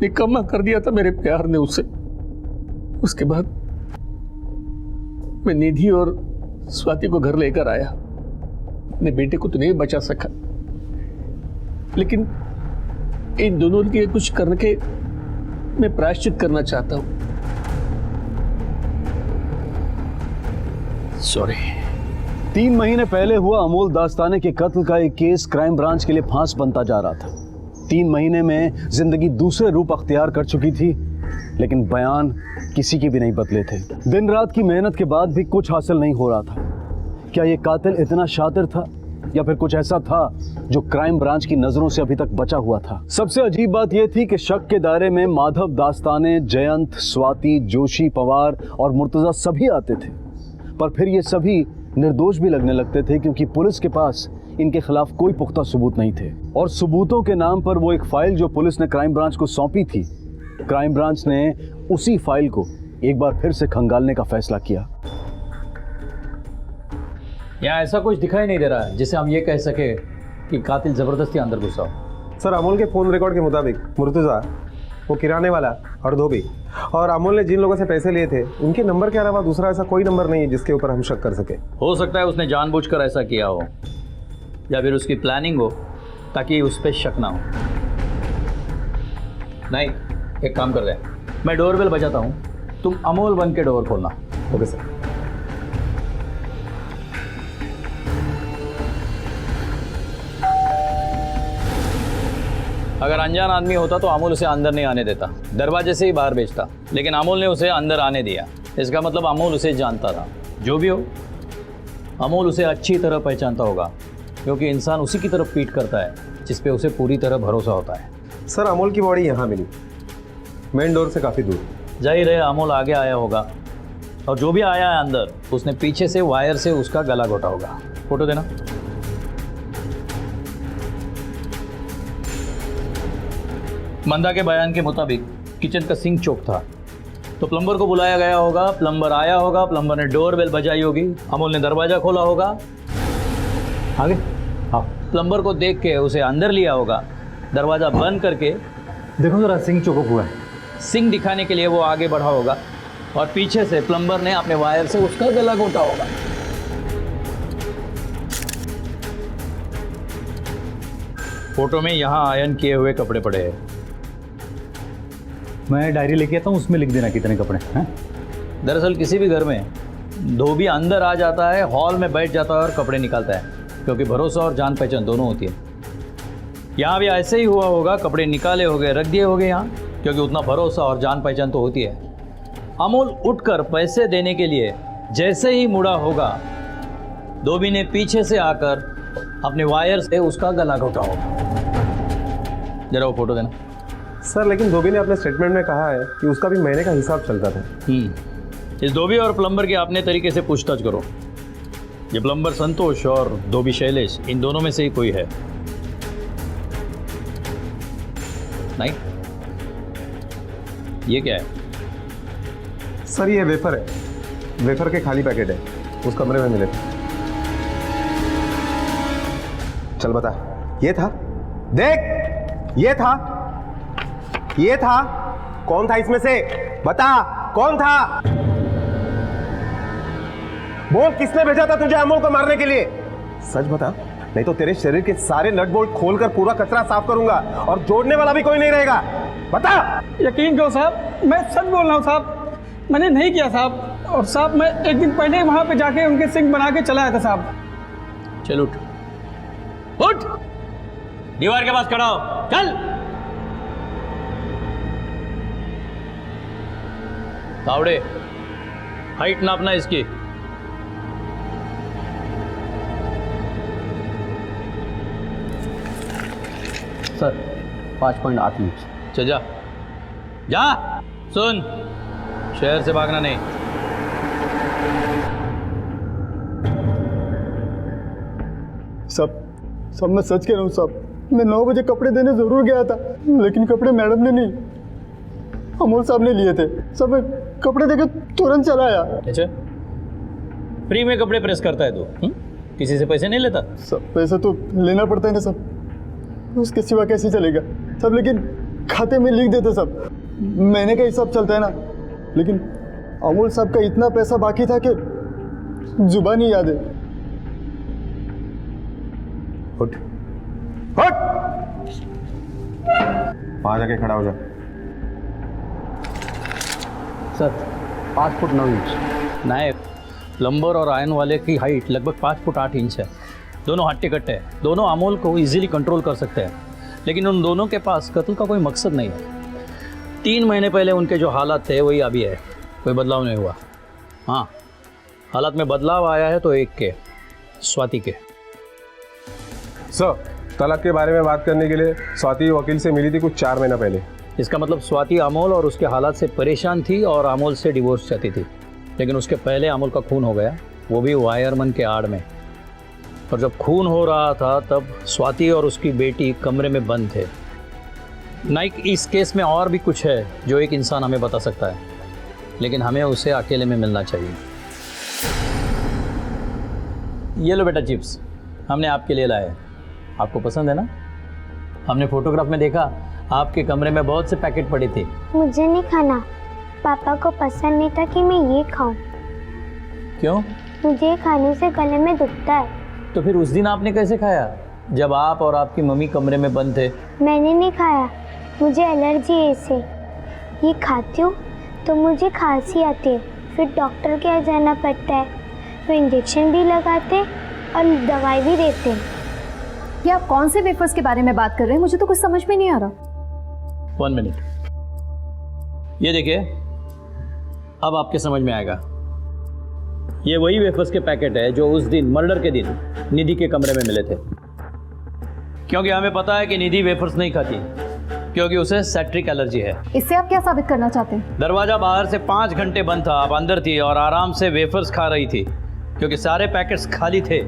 I: निकम्मा कर दिया था मेरे प्यार ने उसे। उसके बाद मैं निधि और स्वाति को घर लेकर आया। अपने बेटे को तो नहीं बचा सका, लेकिन इन दोनों के लिए कुछ करके मैं प्रायश्चित करना चाहता हूं। सॉरी।
E: 3 महीने पहले हुआ अमोल दास्ताने के कत्ल का एक केस क्राइम ब्रांच के लिए फांस बनता जा रहा था। 3 महीने में जिंदगी दूसरे रूप अख्तियार कर चुकी थी, लेकिन बयान किसी के भी नहीं बदले थे। दिन रात की मेहनत के बाद भी कुछ हासिल नहीं हो रहा था। क्या ये कातिल इतना शातिर था या फिर कुछ ऐसा था जो क्राइम ब्रांच की नजरों से अभी तक बचा हुआ था? सबसे अजीब बात यह थी कि शक के दायरे में माधव दास्ताने, जयंत, स्वाति, जोशी, पवार और मुर्तजा सभी आते थे, पर फिर ये सभी निर्दोष भी लगने लगते थे क्योंकि पुलिस के पास इनके खिलाफ कोई पुख्ता सबूत नहीं थे। और सबूतों के नाम पर वो एक फाइल जो पुलिस ने क्राइम ब्रांच को सौंपी थी, क्राइम ब्रांच ने उसी फाइल को एक बार फिर से खंगालने का फैसला किया।
I: यहाँ ऐसा कुछ दिखाई नहीं दे रहा है जिसे हम ये कह सके कि कातिल जबरदस्ती अंदर घुसा हो।
G: सर, अमोल के फोन रिकॉर्ड के मुताबिक मुर्तजा, वो किराने वाला और धोबी, और अमोल ने जिन लोगों से पैसे लिए थे उनके नंबर के अलावा दूसरा ऐसा कोई नंबर नहीं है जिसके ऊपर हम शक कर सके।
I: हो सकता है उसने जानबूझकर ऐसा किया हो या फिर उसकी प्लानिंग हो ताकि उस पर शक ना हो। नहीं, एक काम कर रहे हैं, मैं डोरबेल बजाता हूँ, तुम अमोल बन के डोर खोलना।
G: Okay sir.
I: अगर अनजान आदमी होता तो अमोल उसे अंदर नहीं आने देता, दरवाजे से ही बाहर भेजता, लेकिन अमोल ने उसे अंदर आने दिया। इसका मतलब अमोल उसे जानता था। जो भी हो, अमोल उसे अच्छी तरह पहचानता होगा क्योंकि इंसान उसी की तरफ पीट करता है जिस पे उसे पूरी तरह भरोसा होता है।
G: सर, अमोल की बॉडी यहाँ मिली, मेन डोर से काफ़ी दूर।
I: जाहिर है अमोल आगे आया होगा और जो भी आया है अंदर उसने पीछे से वायर से उसका गला घोटा होगा। फोटो देना। मंदा के बयान के मुताबिक किचन का सिंक चौक था, तो प्लम्बर को बुलाया गया होगा, प्लम्बर आया होगा, प्लम्बर ने डोर बेल बजाई होगी, अमोल ने दरवाजा खोला होगा, आगे हाँ, प्लम्बर को देख के उसे अंदर लिया होगा, दरवाजा बंद करके
F: देखो जरा सिंक चौक हुआ है।
I: सिंक दिखाने के लिए वो आगे बढ़ा होगा और पीछे से प्लम्बर ने अपने वायर से उसका गला घोटा होगा। फोटो में यहाँ आयरन किए हुए कपड़े पड़े हैं।
F: मैं डायरी लेके आता हूँ, उसमें लिख देना कितने कपड़े हैं।
I: दरअसल किसी भी घर में धोबी अंदर आ जाता है, हॉल में बैठ जाता है और कपड़े निकालता है, क्योंकि भरोसा और जान पहचान दोनों होती है। यहाँ भी ऐसे ही हुआ होगा, कपड़े निकाले हो गए, रख दिए हो गए यहाँ, क्योंकि उतना भरोसा और जान पहचान तो होती है। अमोल उठकर पैसे देने के लिए जैसे ही मुड़ा होगा, धोबी ने पीछे से आकर अपने वायर से उसका गला घोटा होगा। जरा वो फोटो देना।
G: सर, लेकिन धोबी ने अपने स्टेटमेंट में कहा है कि उसका भी महीने का हिसाब चलता था।
I: इस धोबी और प्लम्बर के अपने तरीके से पूछताछ करो। ये प्लम्बर संतोष और धोबी शैलेश, इन दोनों में से ही कोई है। नहीं, ये क्या है?
G: सर, ये वेफर है, वेफर के खाली पैकेट है, उस कमरे में मिले। चल बता, ये था? देख, ये था, ये था। कौन था इसमें से? बता, कौन था? बोल, किसने भेजा था तुझे अमोल को मारने के लिए? सच बता, नहीं तो तेरे शरीर के सारे नट बोल्ट खोलकर पूरा कचरा साफ करूंगा और जोड़ने वाला भी कोई नहीं रहेगा। बता।
L: यकीन करो साहब, मैं सच बोल रहा हूँ साहब, मैंने नहीं किया साहब। और साहब, मैं एक दिन पहले वहां पे जाके उनके सिंक बना के चला आया था साहब।
I: चल उठ, उठ, दीवार के पास खड़ा हो, चल। तावड़े, हाइट नापना इसकी।
A: Sir 5.8 inch.
I: चल जा, जा। सुन, शहर से भागना नहीं।
N: सब मैं सच कह रहा हूँ साहब। मैं 9 बजे कपड़े देने जरूर गया था, लेकिन कपड़े मैडम ने नहीं, अमोल साहब ने लिए थे। सब मैं कपड़े देकर तुरंत चला आया।
I: अच्छा, फ्री में कपड़े प्रेस करता है तू? किसी से पैसे नहीं लेता?
N: सब पैसा तो लेना पड़ता है ना सब, उसके सिवा कैसे चलेगा सब। लेकिन खाते में लिख देते सब, महीने का हिसाब चलता है ना। लेकिन अमोल साहब का इतना पैसा बाकी था कि जुबान ही याद है।
G: उठ उठ, वहां जाके खड़ा हो जा।
A: Sir 5 foot 9 inch.
I: Nayak, plumber और आयन वाले की हाइट लगभग 5 फुट 8 इंच है। दोनों हट्टे कट्टे हैं, दोनों अमोल को इजीली कंट्रोल कर सकते हैं, लेकिन उन दोनों के पास कत्ल का कोई मकसद नहीं है। 3 महीने पहले उनके जो हालात थे वही अभी है, कोई बदलाव नहीं हुआ। हाँ, हालात में बदलाव आया है तो एक के, स्वाति के।
G: सर, तलाक के बारे में बात करने के लिए स्वाति वकील से मिली थी कुछ 4 महीना पहले।
I: इसका मतलब स्वाति अमोल और उसके हालात से परेशान थी और अमोल से डिवोर्स चाहती थी, लेकिन उसके पहले अमोल का खून हो गया, वो भी वायरमैन के आड़ में। और जब खून हो रहा था तब स्वाति और उसकी बेटी कमरे में बंद थे। नाइक, इस केस में और भी कुछ है जो एक इंसान हमें बता सकता है, लेकिन हमें उसे अकेले में मिलना चाहिए। ये लो बेटा चिप्स, हमने आपके लिए लाए। आपको पसंद है ना? हमने फोटोग्राफ में देखा आपके कमरे में बहुत से पैकेट पड़े थे।
J: मुझे नहीं खाना, पापा को पसंद नहीं था कि मैं ये खाऊं।
I: क्यों?
J: मुझे खाने से गले में दुखता है।
I: तो फिर उस दिन आपने कैसे खाया जब आप और आपकी मम्मी कमरे में बंद थे?
J: मैंने नहीं खाया, मुझे एलर्जी है इससे। ये खाती हूँ तो मुझे खांसी आती है, फिर डॉक्टर के यहाँ जाना पड़ता है, फिर इंजेक्शन भी लगाते और दवाई भी देते।
H: ये आप कौन से वेफर्स के बारे में बात कर रहे हैं? मुझे तो कुछ समझ में नहीं आ रहा।
I: 1 मिनट, ये देखिए, अब आपके समझ में आएगा। ये वही वेफर्स के पैकेट है जो उस दिन, मर्डर के दिन, निधि के कमरे में मिले थे। क्योंकि हमें पता है कि निधि वेफर्स नहीं खाती, क्योंकि उसे सैट्रिक एलर्जी है।
H: इससे आप क्या साबित करना चाहते हैं?
I: दरवाजा बाहर से 5 घंटे बंद था, आप अंदर थी और आराम से वेफर्स खा रही थी, क्योंकि सारे पैकेट्स खाली थे।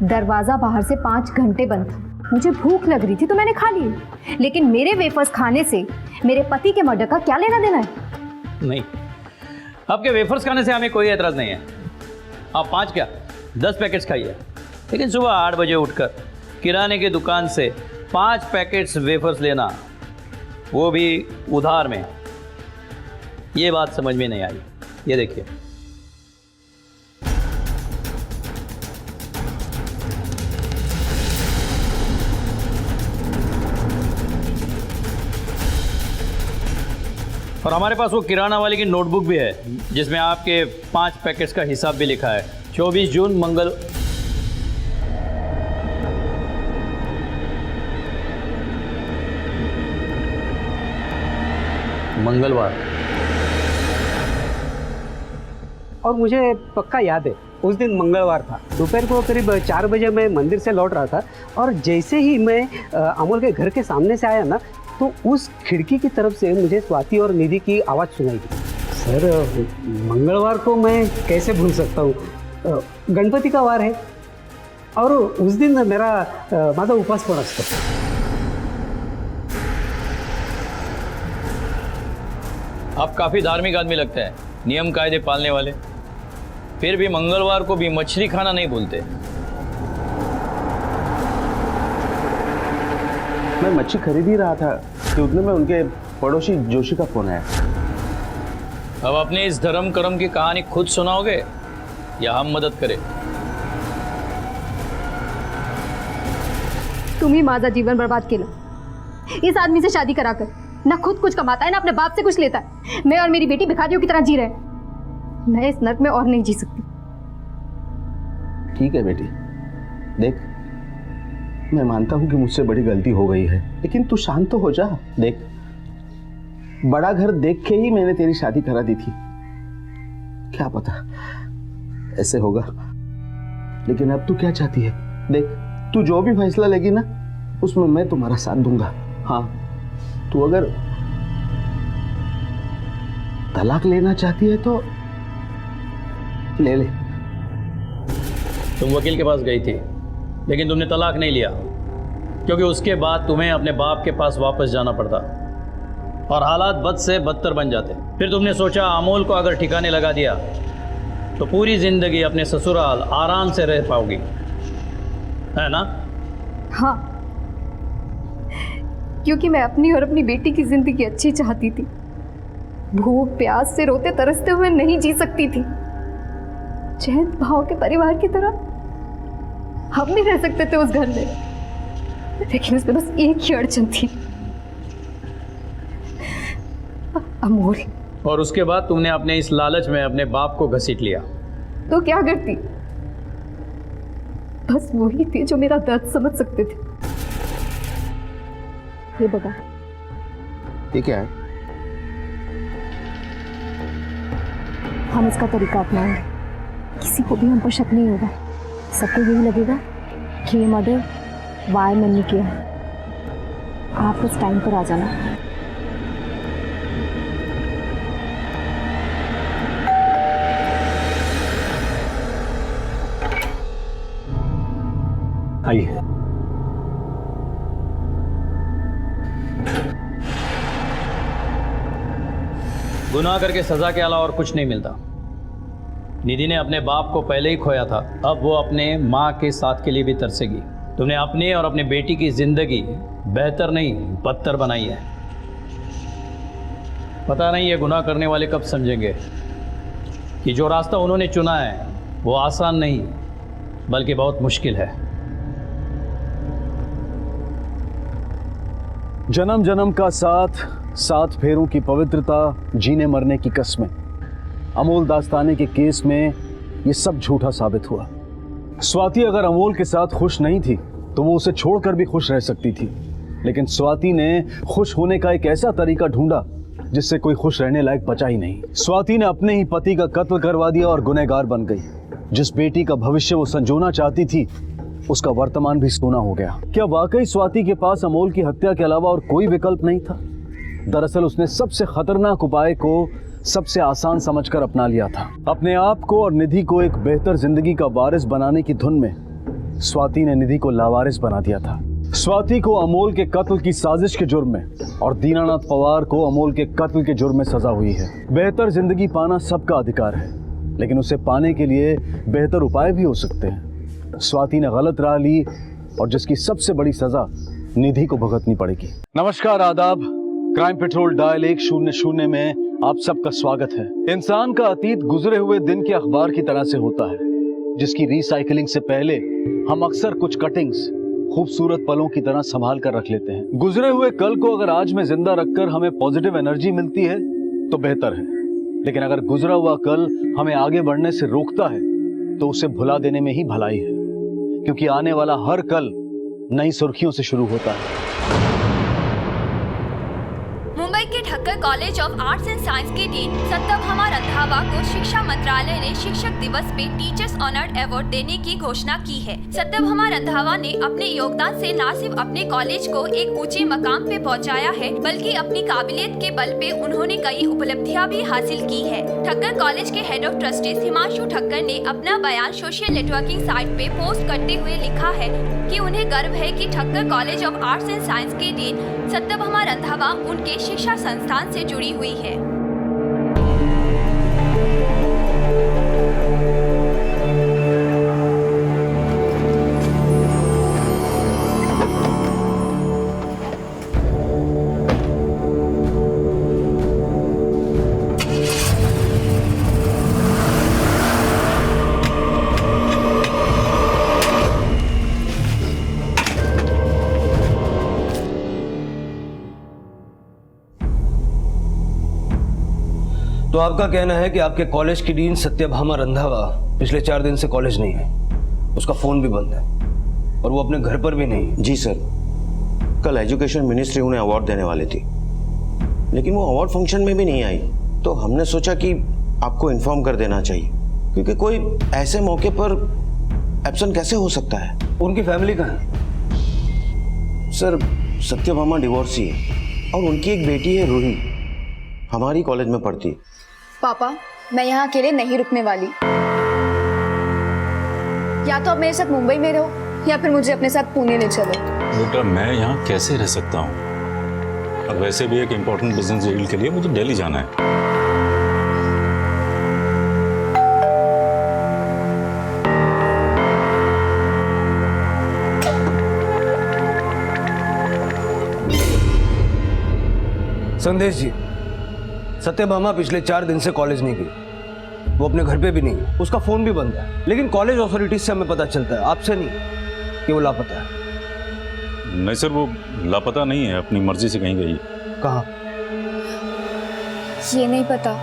H: दरवाजा बाहर से 5 घंटे बंद था, मुझे भूख लग रही थी तो मैंने खा लिए, लेकिन मेरे वेफर्स खाने से मेरे पति के मर्डर का क्या लेना देना है?
I: नहीं, आपके वेफर्स खाने से हमें कोई एतराज़ नहीं है। आप 5 क्या 10 पैकेट्स खाइए, लेकिन सुबह 8 बजे उठकर किराने की दुकान से 5 पैकेट्स वेफर्स लेना, वो भी उधार में, ये बात समझ में नहीं आई। ये देखिए, और हमारे पास वो किराना वाले की नोटबुक भी है जिसमें आपके 5 पैकेट्स का हिसाब भी लिखा है। 24 जून मंगलवार।
A: और मुझे पक्का याद है, उस दिन मंगलवार था। दोपहर को करीब 4 बजे मैं मंदिर से लौट रहा था, और जैसे ही मैं अमोल के घर के सामने से आया ना, तो उस खिड़की की तरफ से मुझे स्वाति और निधि की आवाज़ सुनाई दी। सर, मंगलवार को मैं कैसे भूल सकता हूँ, गणपति का वार है और उस दिन मेरा माझा उपास पण असतो।
I: आप काफ़ी धार्मिक आदमी लगते हैं, नियम कायदे पालने वाले, फिर भी मंगलवार को भी मछली खाना नहीं भूलते।
B: मैं मच्छी खरीद ही रहा था कि उतने में उनके पड़ोसी जोशी का फोन आया।
I: अब अपने इस धर्म कर्म की कहानी खुद सुनाओगे या हम मदद करें?
H: तुम्ही माझा जीवन बर्बाद केलं, इस आदमी से शादी कराकर। ना खुद कुछ कमाता है, ना अपने बाप से कुछ लेता है। मैं और मेरी बेटी भिखारियों की तरह जी रहे हैं। मैं इस नर्क में और नहीं जी सकती।
B: ठीक है बेटी, देख, मैं मानता हूं कि मुझसे बड़ी गलती हो गई है, लेकिन तू शांत तो हो जा। देख, बड़ा घर देख के ही मैंने तेरी शादी करा दी थी, क्या पता ऐसे होगा। लेकिन अब तू क्या चाहती है? देख, तू जो भी फैसला लेगी ना, उसमें मैं तुम्हारा साथ दूंगा। हाँ, तू अगर तलाक लेना चाहती है तो ले ले।
I: तुम वकील के पास गई थी, लेकिन तुमने तलाक नहीं लिया, क्योंकि उसके बाद तुम्हें अपने बाप के पास वापस जाना पड़ता और हालात बद से बदतर बन जाते। फिर तुमने सोचा अमोल को अगर ठिकाने लगा दिया तो पूरी जिंदगी अपने ससुराल आराम से रह पाओगी, है ना?
H: हाँ, क्योंकि मैं अपनी और अपनी बेटी की जिंदगी अच्छी चाहती थी। भूख प्यास से रोते तरसते हुए नहीं जी सकती थी। चैन भाव के परिवार की तरह हम नहीं रह सकते थे उस घर में, लेकिन उसमें बस एक ही अड़चन थी, अमोल।
I: और उसके बाद तुमने अपने इस लालच में अपने बाप को घसीट लिया।
H: तो क्या करती? बस वही थे जो मेरा दर्द समझ सकते थे। ये बता,
B: ये क्या है?
H: हम इसका तरीका अपनाएंगे, किसी को भी हम पर शक नहीं होगा। सबको यही लगेगा कि ये मर्डर वायरमैन ने किया है। आप इस टाइम पर आ जाना।
F: आइए।
I: गुनाह करके सजा के अलावा और कुछ नहीं मिलता। निधि ने अपने बाप को पहले ही खोया था, अब वो अपने माँ के साथ के लिए भी तरसेगी। तुमने अपने और अपनी बेटी की जिंदगी बेहतर नहीं बदतर बनाई है। पता नहीं ये गुनाह करने वाले कब समझेंगे कि जो रास्ता उन्होंने चुना है वो आसान नहीं बल्कि बहुत मुश्किल है।
E: जन्म जन्म का साथ, 7 फेरों की पवित्रता, जीने मरने की कस्में। अमोल दास्ताने के केस में ये सब झूठा साबित हुआ। स्वाति अगर अमोल के साथ खुश नहीं थी तो वो उसे छोड़कर भी खुश रह सकती थी, लेकिन स्वाति ने खुश होने का एक ऐसा तरीका ढूंढा जिससे कोई खुश रहने लायक बचा ही नहीं। स्वाति ने अपने ही पति का कत्ल करवा दिया और गुनहगार बन गई। जिस बेटी का भविष्य वो संजोना चाहती थी उसका वर्तमान भी सोना हो गया। क्या वाकई स्वाति के पास अमोल की हत्या के अलावा और कोई विकल्प नहीं था? दरअसल उसने सबसे खतरनाक उपाय को सबसे आसान समझकर अपना लिया था। अपने आप को और निधि को एक बेहतर जिंदगी का वारिस बनाने की धुन में स्वाति ने निधि को लावारिस बना दिया था। स्वाति को अमोल के कत्ल की साजिश के जुर्म में और दीनानाथ पवार को अमोल के कत्ल के जुर्म में सजा हुई है। बेहतर जिंदगी पाना सबका अधिकार है, लेकिन उसे पाने के लिए बेहतर उपाय भी हो सकते हैं। स्वाति ने गलत राह ली और जिसकी सबसे बड़ी सजा निधि को भुगतनी पड़ेगी। नमस्कार, आदाब। क्राइम पेट्रोल डायल 100 में आप सबका स्वागत है। इंसान का अतीत गुजरे हुए दिन के अखबार की तरह से होता है, जिसकी रिसाइकलिंग से पहले हम अक्सर कुछ कटिंग्स खूबसूरत पलों की तरह संभाल कर रख लेते हैं। गुजरे हुए कल को अगर आज में जिंदा रखकर हमें पॉजिटिव एनर्जी मिलती है तो बेहतर है, लेकिन अगर गुजरा हुआ कल हमें आगे बढ़ने से रोकता है तो उसे भुला देने में ही भलाई है, क्योंकि आने वाला हर कल नई सुर्खियों से शुरू होता है।
O: मुंबई के Thakkar college of arts and science के डीन सत्यभामा रंधावा को शिक्षा मंत्रालय ने शिक्षक दिवस पे टीचर्स ऑनर्ड अवार्ड देने की घोषणा की है। सत्यभामा रंधावा ने अपने योगदान से न सिर्फ अपने कॉलेज को एक ऊंचे मकाम पे पहुंचाया है, बल्कि अपनी काबिलियत के बल पे उन्होंने कई उपलब्धियां भी हासिल की है। ठक्कर कॉलेज के head of trustees Himanshu Thakkar ने अपना बयान सोशल नेटवर्किंग साइट पे पोस्ट करते हुए लिखा है कि उन्हें गर्व है कि Thakkar college of arts and science के डीन सत्यभामा रंधावा उनके शिक्षा संस्थान से जुड़ी हुई है।
P: तो आपका कहना है कि आपके कॉलेज की डीन सत्यभामा रंधावा पिछले 4 दिन से कॉलेज नहीं है, उसका फोन भी बंद है और वो अपने घर पर भी नहीं है।
B: जी सर, कल एजुकेशन मिनिस्ट्री उन्हें अवार्ड देने वाली थी, लेकिन वो अवार्ड फंक्शन में भी नहीं आई, तो हमने सोचा कि आपको इन्फॉर्म कर देना चाहिए, क्योंकि कोई ऐसे मौके पर एब्सेंट कैसे हो सकता है।
P: उनकी फैमिली कहाँ है?
B: सर, सत्यभामा डिवोर्सी है और उनकी एक बेटी है रूही, हमारी कॉलेज में पढ़ती।
Q: पापा, मैं यहाँ अकेले नहीं रुकने वाली। या तो आप मेरे साथ मुंबई में रहो या फिर मुझे अपने साथ पुणे ले चलो।
R: बेटा मैं यहाँ कैसे रह सकता हूँ? अब वैसे भी एक इम्पोर्टेंट बिजनेस डील के लिए मुझे दिल्ली जाना है।
P: संदेश जी, सत्यभामा पिछले 4 दिन से कॉलेज नहीं गई। वो अपने घर पे भी नहीं है, उसका फोन भी बंद है। लेकिन कॉलेज अथॉरिटीज से हमें पता चलता है, आपसे नहीं, कि वो लापता है।
R: नहीं सर, वो लापता नहीं है, अपनी मर्जी से कहीं गई।
P: कहाँ?
Q: ये नहीं पता,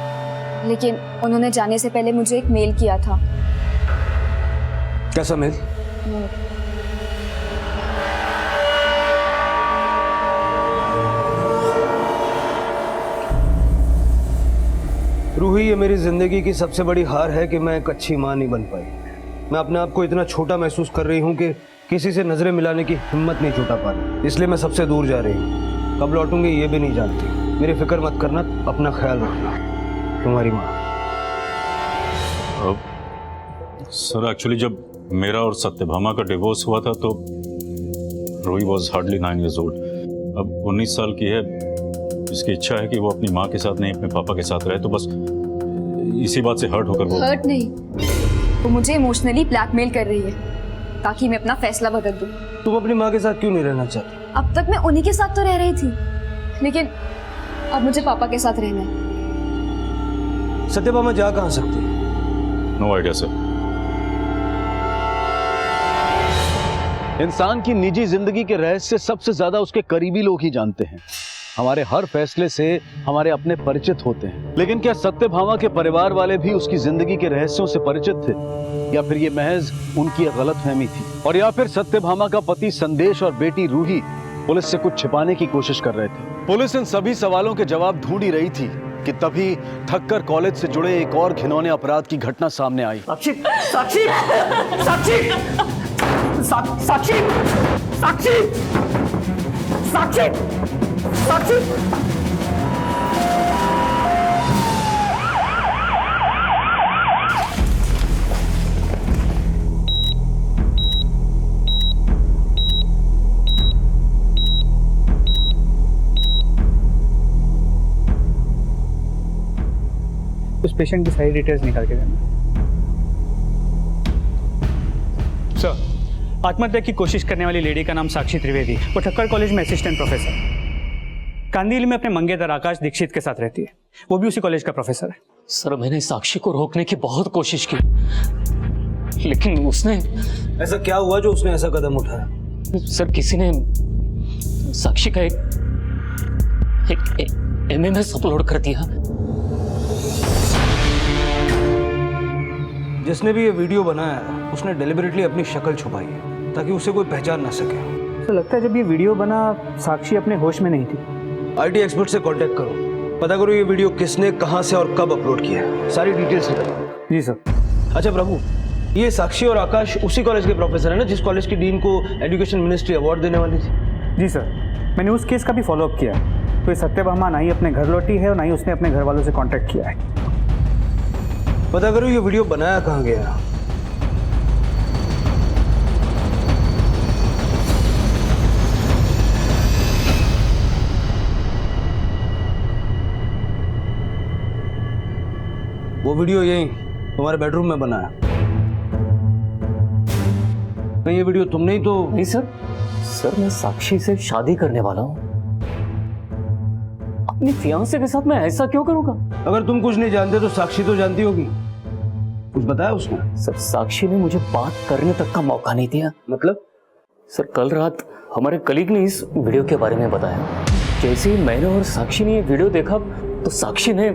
Q: लेकिन उन्होंने जाने से पहले मुझे एक मेल किया था।
P: कैसा मेल? रूही, ये मेरी जिंदगी की सबसे बड़ी हार है कि मैं एक अच्छी माँ नहीं बन पाई। मैं अपने आप को इतना छोटा महसूस कर रही हूँ कि किसी से नजरें मिलाने की हिम्मत नहीं जुटा पा रही। इसलिए मैं सबसे दूर जा रही हूँ। कब लौटूंगी ये भी नहीं जानती। मेरी फिक्र मत करना, अपना ख्याल रखना। तुम्हारी माँ।
R: सर एक्चुअली जब मेरा और सत्यभामा का डिवोर्स हुआ था तो Roohi was hardly 9 years old। अब 19 साल की है। इसकी इच्छा है कि वो अपनी माँ के साथ नहीं अपने पापा के साथ रहे, तो बस इसी बात से हर्ट होकर वो
Q: हर्ट नहीं, वो मुझे इमोशनली ब्लैकमेल कर रही है ताकि मैं अपना फैसला बदल दूं।
P: तुम अपनी माँ के साथ क्यों नहीं रहना चाहती?
Q: अब तक मैं उन्हीं के साथ तो रह रही थी, लेकिन अब मुझे पापा के साथ रहना है।
P: सत्यभामा जा कहाँ सकती है?
R: No idea sir.
E: इंसान की निजी जिंदगी के रहस्य सबसे ज्यादा उसके करीबी लोग ही जानते हैं। हमारे हर फैसले से हमारे अपने परिचित होते हैं। लेकिन क्या सत्यभामा के परिवार वाले भी उसकी जिंदगी के रहस्यों से परिचित थे, या फिर ये महज उनकी गलतफहमी थी? और या फिर सत्यभामा का पति संदेश और बेटी रूही पुलिस से कुछ छिपाने की कोशिश कर रहे थे? पुलिस इन सभी सवालों के जवाब ढूंढ ही रही थी कि तभी ठक्कर कॉलेज से जुड़े एक और घिनौने अपराध की घटना सामने आई।
D: साक्षी, साक्षी, साक्षी, साक्षी, साक्षी, साक्षी, साक्षी।
F: उस पेशेंट की सारी डिटेल्स निकाल के देना। सर, आत्महत्या की कोशिश करने वाली लेडी का नाम साक्षी त्रिवेदी, वो ठक्कर कॉलेज में असिस्टेंट प्रोफेसर, कांदिवली में अपने मंगेतर आकाश दीक्षित के साथ रहती है। वो भी उसी कॉलेज का प्रोफेसर है।
I: सर, मैंने साक्षी को रोकने की बहुत कोशिश की, लेकिन उसने...
P: ऐसा क्या हुआ जो उसने ऐसा कदम उठाया?
I: सर, किसी ने साक्षी का एक MMS अपलोड कर दिया।
P: जिसने भी ये वीडियो बनाया उसने डेलिबरेटली अपनी शक्ल छुपाई है ताकि उसे कोई पहचान ना सके।
F: तो लगता है जब ये वीडियो बना साक्षी अपने होश में नहीं थी।
P: IT एक्सपर्ट से कांटेक्ट करो, पता करो ये वीडियो किसने, कहां से और कब अपलोड किया है। सारी डिटेल्स निकालो।
F: जी सर।
P: अच्छा प्रभु, ये साक्षी और आकाश उसी कॉलेज के प्रोफेसर है ना जिस कॉलेज की डीन को एजुकेशन मिनिस्ट्री अवार्ड देने वाली थी?
F: जी सर, मैंने उस केस का भी फॉलोअप किया। तो ये सत्यभामा ना ही अपने घर लौटी है और ना ही उसने अपने घर वालों से कांटेक्ट किया है।
P: पता करो ये वीडियो बनाया कहाँ गया। वो वीडियो यही तुम्हारे बेडरूम में बना है। ये वीडियो तुमने ही तो...
I: नहीं सर, सर मैं साक्षी से शादी करने वाला हूँ। अपनी फियांसे के साथ मैं ऐसा क्यों करूंगा?
P: अगर तुम कुछ नहीं जानते तो साक्षी तो जानती होगी। कुछ बताया उसने?
I: सर, साक्षी ने मुझे बात करने तक का मौका नहीं दिया।
P: मतलब?
I: सर, कल रात हमारे कलीग ने इस वीडियो के बारे में बताया। जैसे ही मैंने और साक्षी ने ये वीडियो देखा तो साक्षी ने...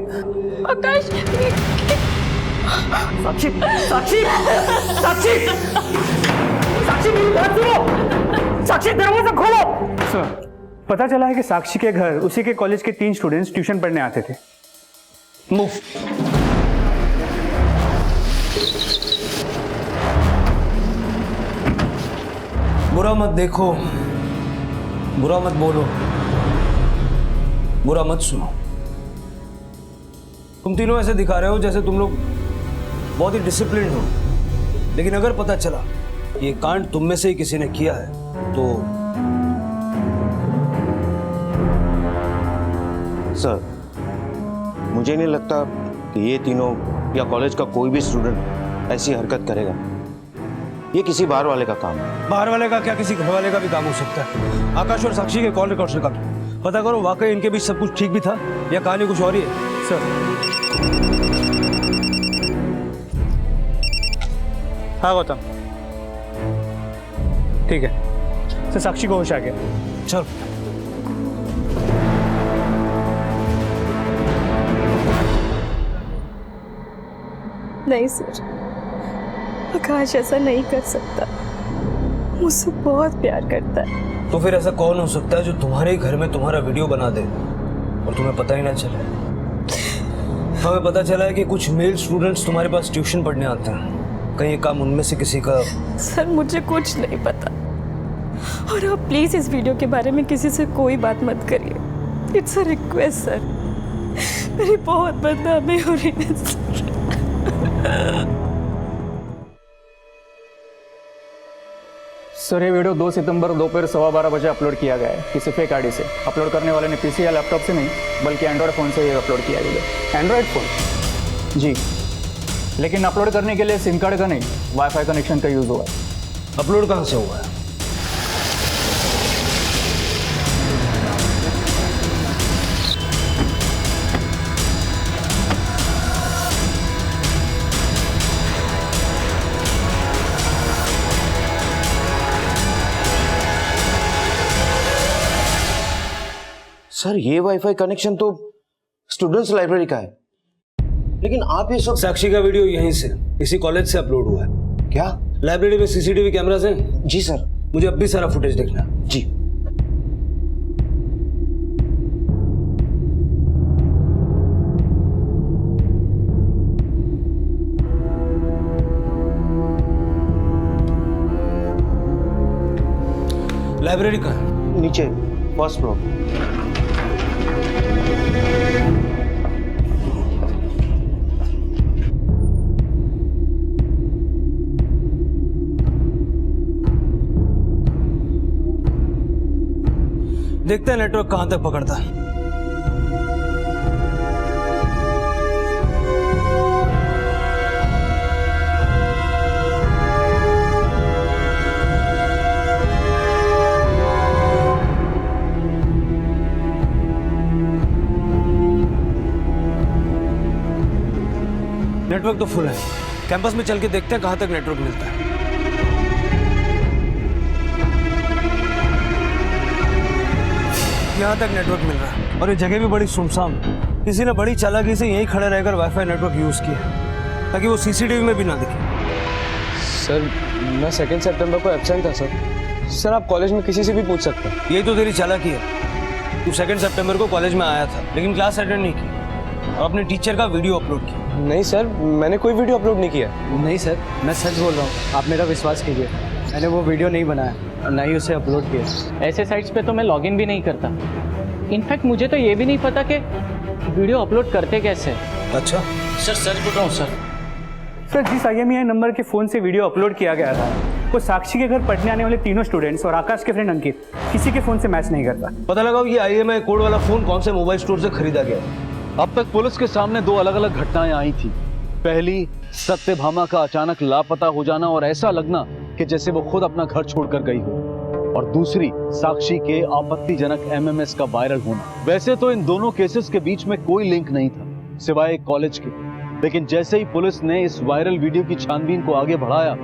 Q: आकाश!
D: साक्षी, साक्षी, साक्षी, साक्षी मेरी बात सुनो। साक्षी, दरवाजा खोलो।
F: सर, पता चला है कि साक्षी के घर उसी के कॉलेज के 3 स्टूडेंट्स ट्यूशन पढ़ने आते थे।
P: मूव। बुरा मत देखो, बुरा मत बोलो, बुरा मत सुनो। तुम तीनों ऐसे दिखा रहे हो जैसे तुम लोग बहुत ही डिसिप्लिन हो, लेकिन अगर पता चला ये कांड तुम में से ही किसी ने किया है तो
S: सर, मुझे नहीं लगता कि ये तीनों या कॉलेज का कोई भी स्टूडेंट ऐसी हरकत करेगा। ये किसी बाहर वाले का काम है।
P: बाहर वाले का क्या, किसी घर वाले का भी काम हो सकता है। आकाश और साक्षी के कॉल रिकॉर्ड्स निकालो, पता करो वाकई इनके बीच सब कुछ ठीक भी था या कहानी कुछ और ही है।
F: सर हाँ गौतम, ठीक है सर, साक्षी को होश आ गया।
P: चल
T: नहीं सर, आकाश ऐसा नहीं कर सकता, मुझसे बहुत प्यार करता है।
P: तो फिर ऐसा कौन हो सकता है जो तुम्हारे ही घर में तुम्हारा वीडियो बना दे और तुम्हें पता ही ना चले? हमें पता चला है कि कुछ मेल स्टूडेंट्स तुम्हारे पास ट्यूशन पढ़ने आते हैं, कहीं ये काम उनमें से किसी का?
T: सर मुझे कुछ नहीं पता, और आप प्लीज इस वीडियो के बारे में किसी से कोई बात मत करिए। इट्स अ रिक्वेस्ट सर, मेरी बहुत बदनामी हो रही है सर।
U: सर ये वीडियो 2 सितंबर दोपहर 12:15 बजे अपलोड किया गया है किसी फेक आईडी से। अपलोड करने वाले ने पीसी या लैपटॉप से नहीं बल्कि एंड्रॉयड फ़ोन से ये अपलोड किया गया। एंड्रॉयड फ़ोन जी, लेकिन अपलोड करने के लिए सिम कार्ड का नहीं वाईफाई कनेक्शन का यूज़ हुआ है।
P: अपलोड कहाँ से हुआ है?
S: सर ये वाईफाई कनेक्शन तो स्टूडेंट्स लाइब्रेरी का है, लेकिन आप ये सब।
P: साक्षी का वीडियो यहीं से, इसी कॉलेज से अपलोड हुआ है।
S: क्या
P: लाइब्रेरी में सीसीटीवी कैमरास हैं?
S: जी सर।
P: मुझे अब भी सारा फुटेज देखना।
S: जी।
P: लाइब्रेरी का
S: नीचे फर्स्ट फ्लोर।
P: देखते हैं नेटवर्क कहां तक पकड़ता है। नेटवर्क तो फुल है, कैंपस में चल के देखते हैं कहां तक नेटवर्क मिलता है। यहाँ तक नेटवर्क मिल रहा है और ये जगह भी बड़ी सुनसान। किसी ने बड़ी चालाकी से यहीं खड़े रहकर वाईफाई नेटवर्क यूज़ किया ताकि वो सीसीटीवी में भी ना दिखे।
L: सर मैं 2 सितंबर को एब्सेंट था सर। सर आप कॉलेज में किसी से भी पूछ सकते हैं।
P: यही तो तेरी चालाकी है। तू 2 सितंबर को कॉलेज में आया था लेकिन क्लास अटेंड नहीं की और अपने टीचर का वीडियो अपलोड किया।
L: नहीं सर, मैंने कोई वीडियो अपलोड नहीं किया।
A: नहीं सर, मैं सच बोल रहा हूँ, आप मेरा विश्वास कीजिए। मैंने वो वीडियो नहीं बनाया और ना ही उसे अपलोड किया।
U: ऐसे साइट्स पे तो मैं लॉगिन भी नहीं करता। इनफैक्ट मुझे तो ये भी नहीं पता कि वीडियो अपलोड करते कैसे।
P: अच्छा
U: सर सच बोल रहा हूँ सर।
F: सर जिस IMEI नंबर के फ़ोन से वीडियो अपलोड किया गया था वो साक्षी के घर पढ़ने आने वाले तीनों स्टूडेंट्स और आकाश के फ्रेंड अंकित किसी के फ़ोन से मैच नहीं करता।
P: पता लगा ये IMEI कोड वाला फ़ोन कौन से मोबाइल स्टोर से खरीदा गया।
E: अब तक पुलिस के सामने 2 अलग अलग घटनाएं आई थी। पहली, सत्यभामा का अचानक लापता हो जाना और ऐसा लगना कि जैसे वो खुद अपना घर छोड़कर गई हो, और दूसरी साक्षी के आपत्तिजनक MMS का वायरल होना। वैसे तो इन दोनों केसेस के बीच में कोई लिंक नहीं था सिवाय कॉलेज के, लेकिन जैसे ही पुलिस ने इस वायरल वीडियो की छानबीन को आगे बढ़ाया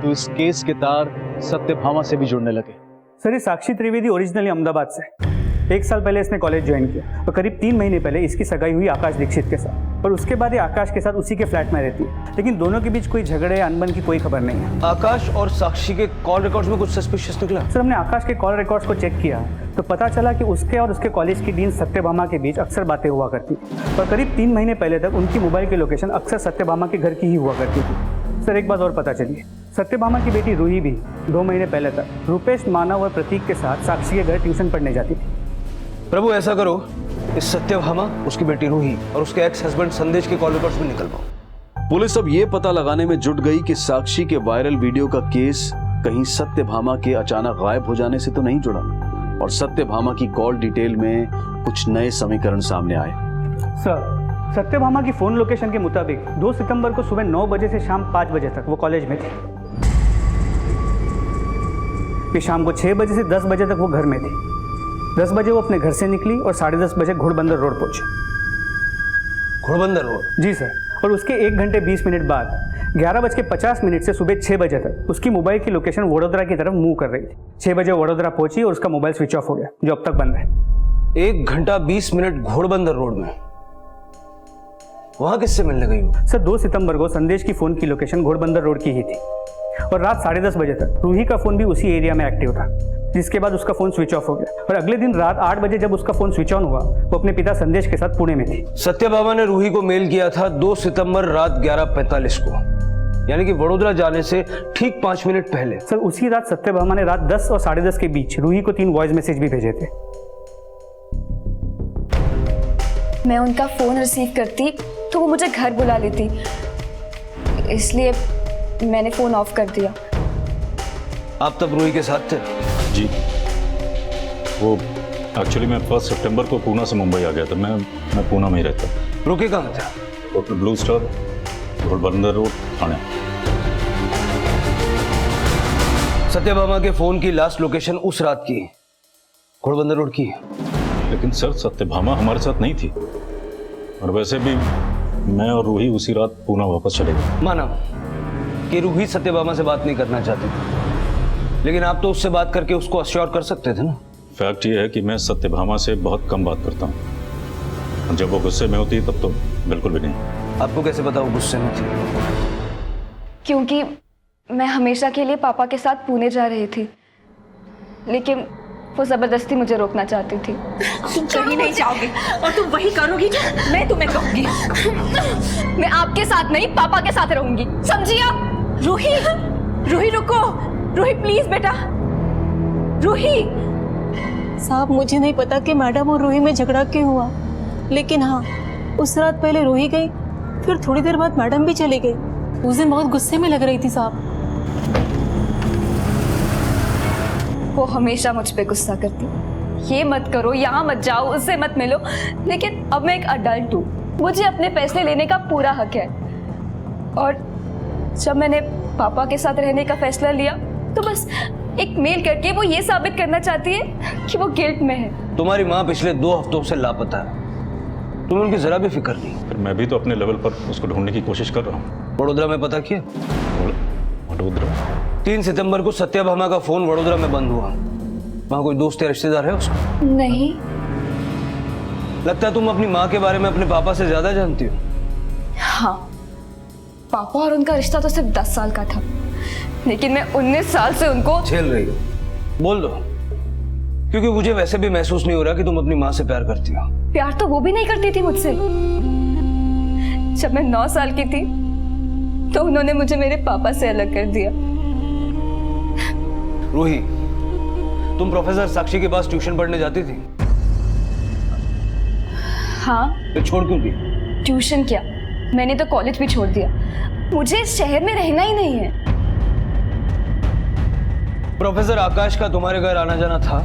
E: तो इस केस के तार सत्यभामा से भी जुड़ने लगे।
F: सर ये साक्षी त्रिवेदी ओरिजिनली अहमदाबाद से 1 साल पहले इसने कॉलेज ज्वाइन किया और करीब 3 महीने पहले इसकी सगाई हुई आकाश दीक्षित के साथ, और उसके बाद ये आकाश के साथ उसी के फ्लैट में रहती है, लेकिन दोनों के बीच कोई झगड़े या अनबन की कोई खबर नहीं है।
P: आकाश और साक्षी के कॉल रिकॉर्ड्स में कुछ सस्पिशियस निकला?
F: सर हमने आकाश के कॉल रिकॉर्ड्स को चेक किया तो पता चला कि उसके और उसके कॉलेज की डीन सत्यभामा के बीच अक्सर बातें हुआ करती, और करीब 3 महीने पहले तक उनकी मोबाइल की लोकेशन अक्सर सत्यभामा के घर की ही हुआ करती थी। सर एक बात और पता चली, सत्यभामा की बेटी रूही भी 2 महीने पहले तक रुपेश, मानव और प्रतीक के साथ साक्षी के घर ट्यूशन पढ़ने जाती थी।
P: प्रभु ऐसा करो, इस सत्यभामा, उसकी बेटी रूही और उसके एक्स हस्बैंड संदेश के कॉल रिकॉर्ड्स में निकलवाओ।
E: पुलिस अब ये पता लगाने में जुट गई कि साक्षी के वायरल वीडियो का केस कहीं सत्यभामा के अचानक गायब हो जाने से तो नहीं जुड़ा, और सत्यभामा की कॉल डिटेल में कुछ नए समीकरण सामने आए।
U: सर, सत्यभामा की फोन लोकेशन के मुताबिक 2 सितंबर को सुबह 9 बजे से शाम 5 बजे तक वो कॉलेज में थी। फिर शाम को 6 बजे से 10 बजे तक वो घर में थी। 10 बजे वो अपने घर से निकली और 10:30 बजे घोड़बंदर रोड पहुंची।
P: घोड़बंदर रोड?
U: जी सर। और उसके 1 घंटे 20 मिनट बाद 11:50 से सुबह 6 बजे तक उसकी मोबाइल की लोकेशन वडोदरा की तरफ मूव कर रही थी। 6 बजे वडोदरा पहुंची और उसका मोबाइल स्विच ऑफ हो गया, जो अब तक बंद है।
P: 1 घंटा 20 मिनट घोड़बंदर रोड में? वहां किससे मिलने गई हो?
U: सर, 2 सितंबर को संदेश की फोन की लोकेशन घोड़बंदर रोड की ही थी और रात 10:30 बजे तक रूही का फोन भी उसी एरिया में एक्टिव था, जिसके बाद उसका फोन स्विच ऑफ हो गया। और अगले दिन रात 8 बजे जब उसका फोन स्विच ऑन हुआ, वो अपने पिता संदेश के साथ पुणे में थी।
P: सत्यभामा ने रूही को मेल किया था 2 सितंबर रात 11:45 को, यानी कि वडोदरा जाने से ठीक 5 मिनट पहले।
U: सर, उसी रात सत्यभामा ने रात 10 और 10:30 के बीच रूही को 3 वॉइस मैसेज भी भेजे थे।
Q: मैं उनका फोन रिसीव करती तो वो मुझे घर बुला लेती, इसलिए मैंने फोन ऑफ कर दिया।
P: आप तब रूही के साथ थे?
R: जी, वो एक्चुअली मैं 1 सितंबर को पूना से मुंबई आ गया था। मैं पूना में ही रहता।
P: रुके कहाँ थे?
R: Hotel Blue Star, Ghodbunder road, Thane.
P: Satyabhama के फोन की लास्ट लोकेशन उस रात की घोड़बंदर रोड की है।
R: लेकिन सर, सत्यभामा हमारे साथ नहीं थी, और वैसे भी मैं और रूही उसी रात पूना वापस चले गए।
P: माना कि रूही सत्यभामा से बात नहीं करना चाहती थी, लेकिन आप तो उससे बात करके उसको अश्योर कर सकते थे ना।
R: फैक्ट ये है कि मैं सत्यभामा से बहुत कम बात करता हूँ। जब वो गुस्से में होती है तब तो बिल्कुल भी नहीं।
P: आपको कैसे पता वो गुस्से में थी?
Q: क्योंकि मैं हमेशा के लिए पापा के साथ पुणे जा रही थी, लेकिन वो जबरदस्ती मुझे रोकना चाहती थी।
T: तुम कहीं नहीं जाओगी और तुम वही करोगी जो मैं तुम्हें कहूंगी।
Q: मैं आपके साथ नहीं, पापा के साथ रहूंगी, समझी आप?
T: रूही, रूही रुको, रूही प्लीज बेटा, रूही।
M: साहब, मुझे नहीं पता कि मैडम और रूही में झगड़ा क्यों हुआ, लेकिन हाँ, उस रात पहले रूही गई, फिर थोड़ी देर बाद मैडम भी चली गई। उस दिन बहुत गुस्से में लग रही थी साहब।
Q: वो हमेशा मुझ पे गुस्सा करती, ये मत करो, यहाँ मत जाओ, उससे मत मिलो। लेकिन अब मैं एक अडल्ट हूँ, मुझे अपने फैसले लेने का पूरा हक है। और जब मैंने पापा के साथ रहने का फैसला लिया तो बस एक मेल करके वो ये साबित करना चाहती है कि वो गिल्ट में है।
P: तुम्हारी माँ पिछले 2 हफ्तों से लापता है, तुम्हें उनकी जरा भी फिक्र नहीं।
R: फिर मैं भी तो अपने लेवल पर उसको ढूंढने की कोशिश कर रहा हूँ।
P: वडोदरा में पता किया?
R: वडोदरा?
P: 3 सितंबर को सत्यभामा का फोन वडोदरा में बंद हुआ। वहाँ कोई दोस्त या रिश्तेदार है उसका?
Q: नहीं।
P: लगता है तुम अपनी माँ के बारे में अपने पापा से ज्यादा जानती हो।
Q: हाँ, पापा और उनका रिश्ता तो सिर्फ 10 साल का था, लेकिन मैं 19 साल से उनको
P: झेल रही हो। बोल दो, क्योंकि मुझे वैसे भी महसूस नहीं हो रहा कि तुम अपनी माँ से प्यार करती हो।
Q: प्यार तो वो भी नहीं करती थी मुझसे। जब मैं 9 साल की थी तो उन्होंने मुझे मेरे पापा से अलग कर दिया।
P: रूही, तुम प्रोफेसर साक्षी के पास ट्यूशन पढ़ने जाती थी?
Q: हाँ।
P: तो छोड़ क्यों दी?
Q: ट्यूशन क्या, मैंने तो कॉलेज भी छोड़ दिया। मुझे इस शहर में रहना ही नहीं है।
P: प्रोफेसर आकाश का तुम्हारे घर आना जाना था?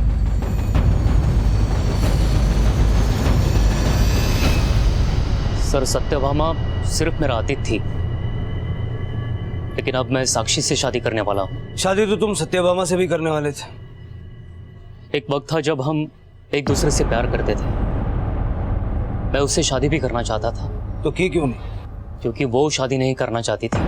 C: सर, सत्यभामा सिर्फ मेरा अतीत थी, लेकिन अब मैं साक्षी से शादी करने वाला हूँ।
P: शादी तो तुम सत्यभामा से भी करने वाले थे।
C: एक वक्त था जब हम एक दूसरे से प्यार करते थे। मैं उससे शादी भी करना चाहता था।
P: तो की क्यों नहीं?
C: क्योंकि वो शादी नहीं करना चाहती थी।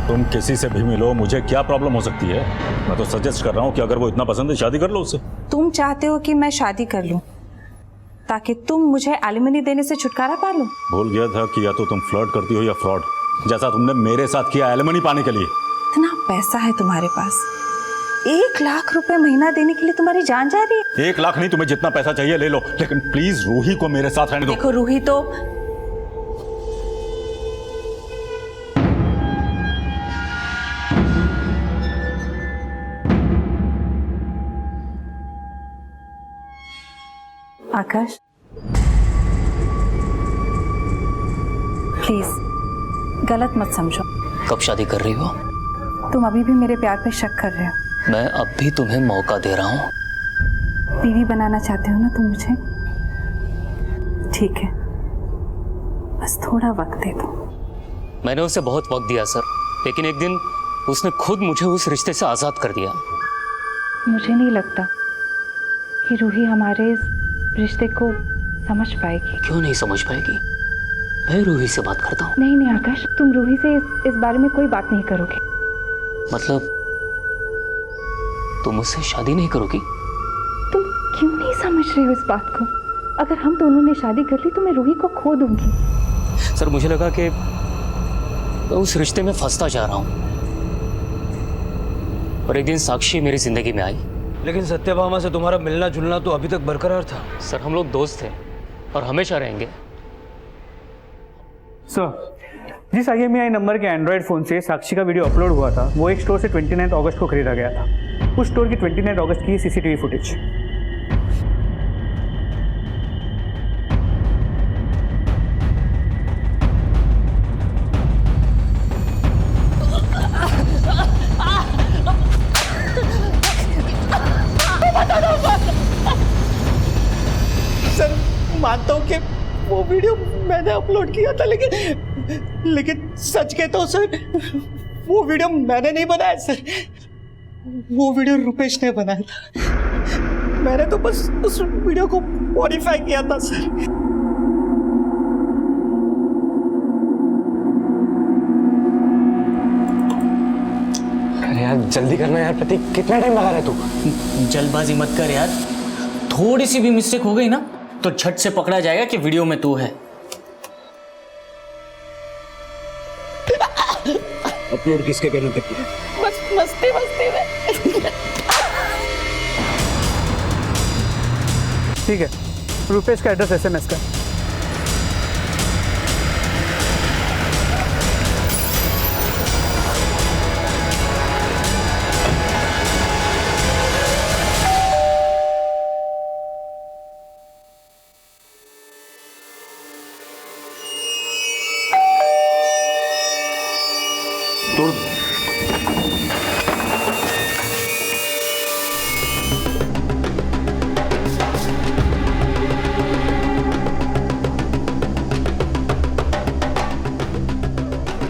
R: तुम किसी से भी मिलो, मुझे क्या प्रॉब्लम हो सकती है? मैं तो सजेस्ट कर रहा हूँ कि अगर वो इतना पसंद है, शादी कर लो उससे।
T: तुम चाहते हो कि मैं शादी कर लूं ताकि तुम मुझे एलिमनी देने से छुटकारा पा लो?
R: भूल गया था कि या तो तुम फ्लर्ट करती हो या फ्रॉड, जैसा तुमने मेरे साथ किया एलिमनी पाने के लिए।
T: इतना पैसा है तुम्हारे पास, 1 लाख रुपए महीना देने के लिए तुम्हारी जान जा रही है?
R: 1 लाख नहीं, तुम्हें जितना पैसा चाहिए ले लो, लेकिन प्लीज रूही को मेरे साथ रहने दो।
T: देखो रूही तो आकाश प्लीज गलत मत समझो।
C: कब शादी कर रही हो?
T: तुम अभी भी मेरे प्यार पे शक कर रहे हो।
C: मैं अब भी तुम्हें मौका दे रहा हूँ।
T: बीवी बनाना चाहते हो ना तुम मुझे? ठीक है, बस थोड़ा वक्त दे दो।
C: मैंने उसे बहुत वक्त दिया सर, लेकिन एक दिन उसने खुद मुझे उस रिश्ते से आज़ाद कर दिया।
T: मुझे नहीं लगता कि रूही हमारे इस रिश्ते को समझ पाएगी।
C: क्यों नहीं समझ पाएगी? मैं रूही से बात करता हूँ।
T: नहीं आकाश, तुम रूही से इस बारे में कोई बात नहीं करोगे।
C: मतलब तुम मुझसे शादी नहीं करोगी?
T: तुम क्यों नहीं समझ रहे हो इस बात को? अगर हम दोनों ने शादी कर ली तो मैं रूही को खो दूंगी।
C: सर मुझे लगा कि मैं उस रिश्ते में फंसता जा रहा हूँ, और एक दिन साक्षी मेरी जिंदगी में आई।
P: लेकिन सत्यभामा से तुम्हारा मिलना जुलना तो अभी तक बरकरार था।
C: सर हम लोग दोस्त थे और हमेशा रहेंगे।
F: सर, जिस IMEI नंबर के एंड्रॉयड फ़ोन से साक्षी का वीडियो अपलोड हुआ था, वो एक स्टोर से 29 अगस्त को खरीदा गया था। उस स्टोर की 29 अगस्त की CCTV फुटेज।
K: सर मानता हूँ कि वो वीडियो मैंने अपलोड किया था, लेकिन सच कहता हूँ सर, वो वीडियो मैंने नहीं बनाया सर, वो वीडियो रुपेश ने बनाया था। मैंने तो बस उस वीडियो को मॉडिफाई किया था सर। अरे यार जल्दी करना यार प्रतीक, कितना टाइम लगा रहा है तू?
I: जल्दबाजी मत कर यार, थोड़ी सी भी मिस्टेक हो गई ना तो झट से पकड़ा जाएगा कि वीडियो में तू है।
P: अपलोड किसके कहने तक किया?
K: बस मस्ती में।
F: ठीक है, रुपेश का एड्रेस SMS का।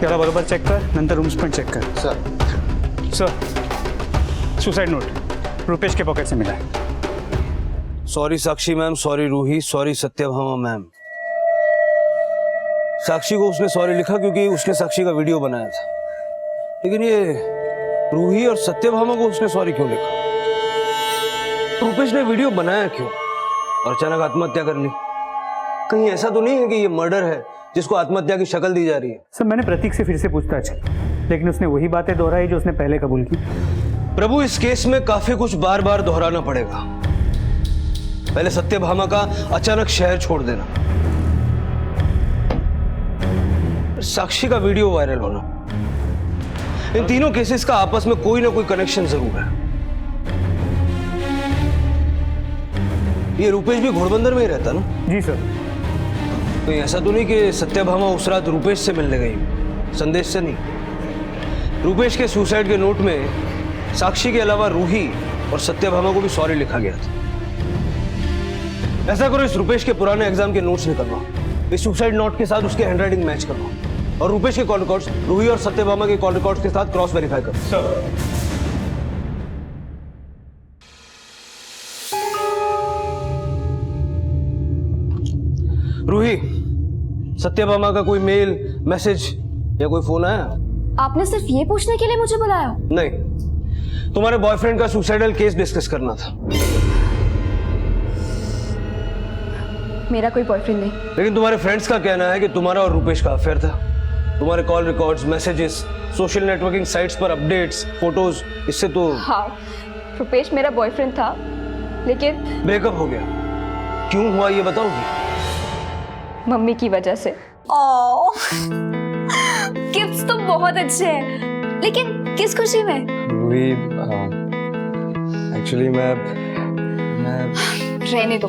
F: याला बरोबर चेक कर, नंतर रूम्स पण चेक कर। सर, सुसाइड नोट रुपेश के पॉकेट से मिला है।
P: Sorry Sakshi ma'am, sorry Roohi, sorry Satyabhama ma'am. Sakshi को उसने सॉरी लिखा क्योंकि उसने साक्षी का वीडियो बनाया था, लेकिन ये रूही और सत्यभामा को उसने सॉरी क्यों लिखा? रुपेश ने वीडियो बनाया क्यों और अचानक आत्महत्या कर ली? कहीं ऐसा तो नहीं है कि ये मर्डर है जिसको आत्महत्या की शक्ल दी जा रही है?
F: सर मैंने प्रतीक से फिर से पूछताछ की, लेकिन उसने वही बातें दोहराई जो उसने पहले कबूल की।
P: प्रभु, इस केस में काफी कुछ बार बार दोहराना पड़ेगा। पहले सत्यभामा का अचानक शहर छोड़ देना, साक्षी का वीडियो वायरल होना, इन तीनों केसेस का आपस में कोई ना कोई कनेक्शन जरूर है। ये रुपेश भी घोड़बंदर में ही रहता ना?
F: जी सर।
P: कहीं ऐसा तो नहीं कि सत्यभामा उस रात रुपेश से मिलने गई, संदेश से नहीं? रुपेश के सुसाइड के नोट में साक्षी के अलावा रूही और सत्यभामा को भी सॉरी लिखा गया था। ऐसा करो, इस रुपेश के पुराने एग्जाम के नोट्स निकलवाओ, इस सुसाइड नोट के साथ उसके हैंडराइटिंग मैच करवाओ, और रुपेश के कॉल रिकॉर्ड्स रूही और सत्यभामा के कॉल रिकॉर्ड्स के साथ क्रॉस वेरीफाई करो। सर। रूही, सत्यभामा का कोई मेल, मैसेज या कोई फोन आया?
Q: आपने सिर्फ ये पूछने के लिए मुझे बुलाया?
P: नहीं, तुम्हारे बॉयफ्रेंड का सुसाइडल केस डिस्कस करना था।
Q: मेरा कोई बॉयफ्रेंड नहीं।
P: लेकिन तुम्हारे फ्रेंड्स का कहना है कि तुम्हारा और रुपेश का अफेयर था। तुम्हारे call records, messages social networking sites पर अपडेट्स, फोटोज, इससे तो
Q: हाँ, रुपेश मेरा बॉयफ्रेंड था, लेकिन
P: ब्रेकअप हो गया। क्यों हुआ ये बताओगी?
Q: मम्मी की वजह से। ओह, गिफ्ट्स तो बहुत अच्छे हैं, लेकिन किस खुशी में?
G: रूही, एक्चुअली मैं
Q: रहने दो,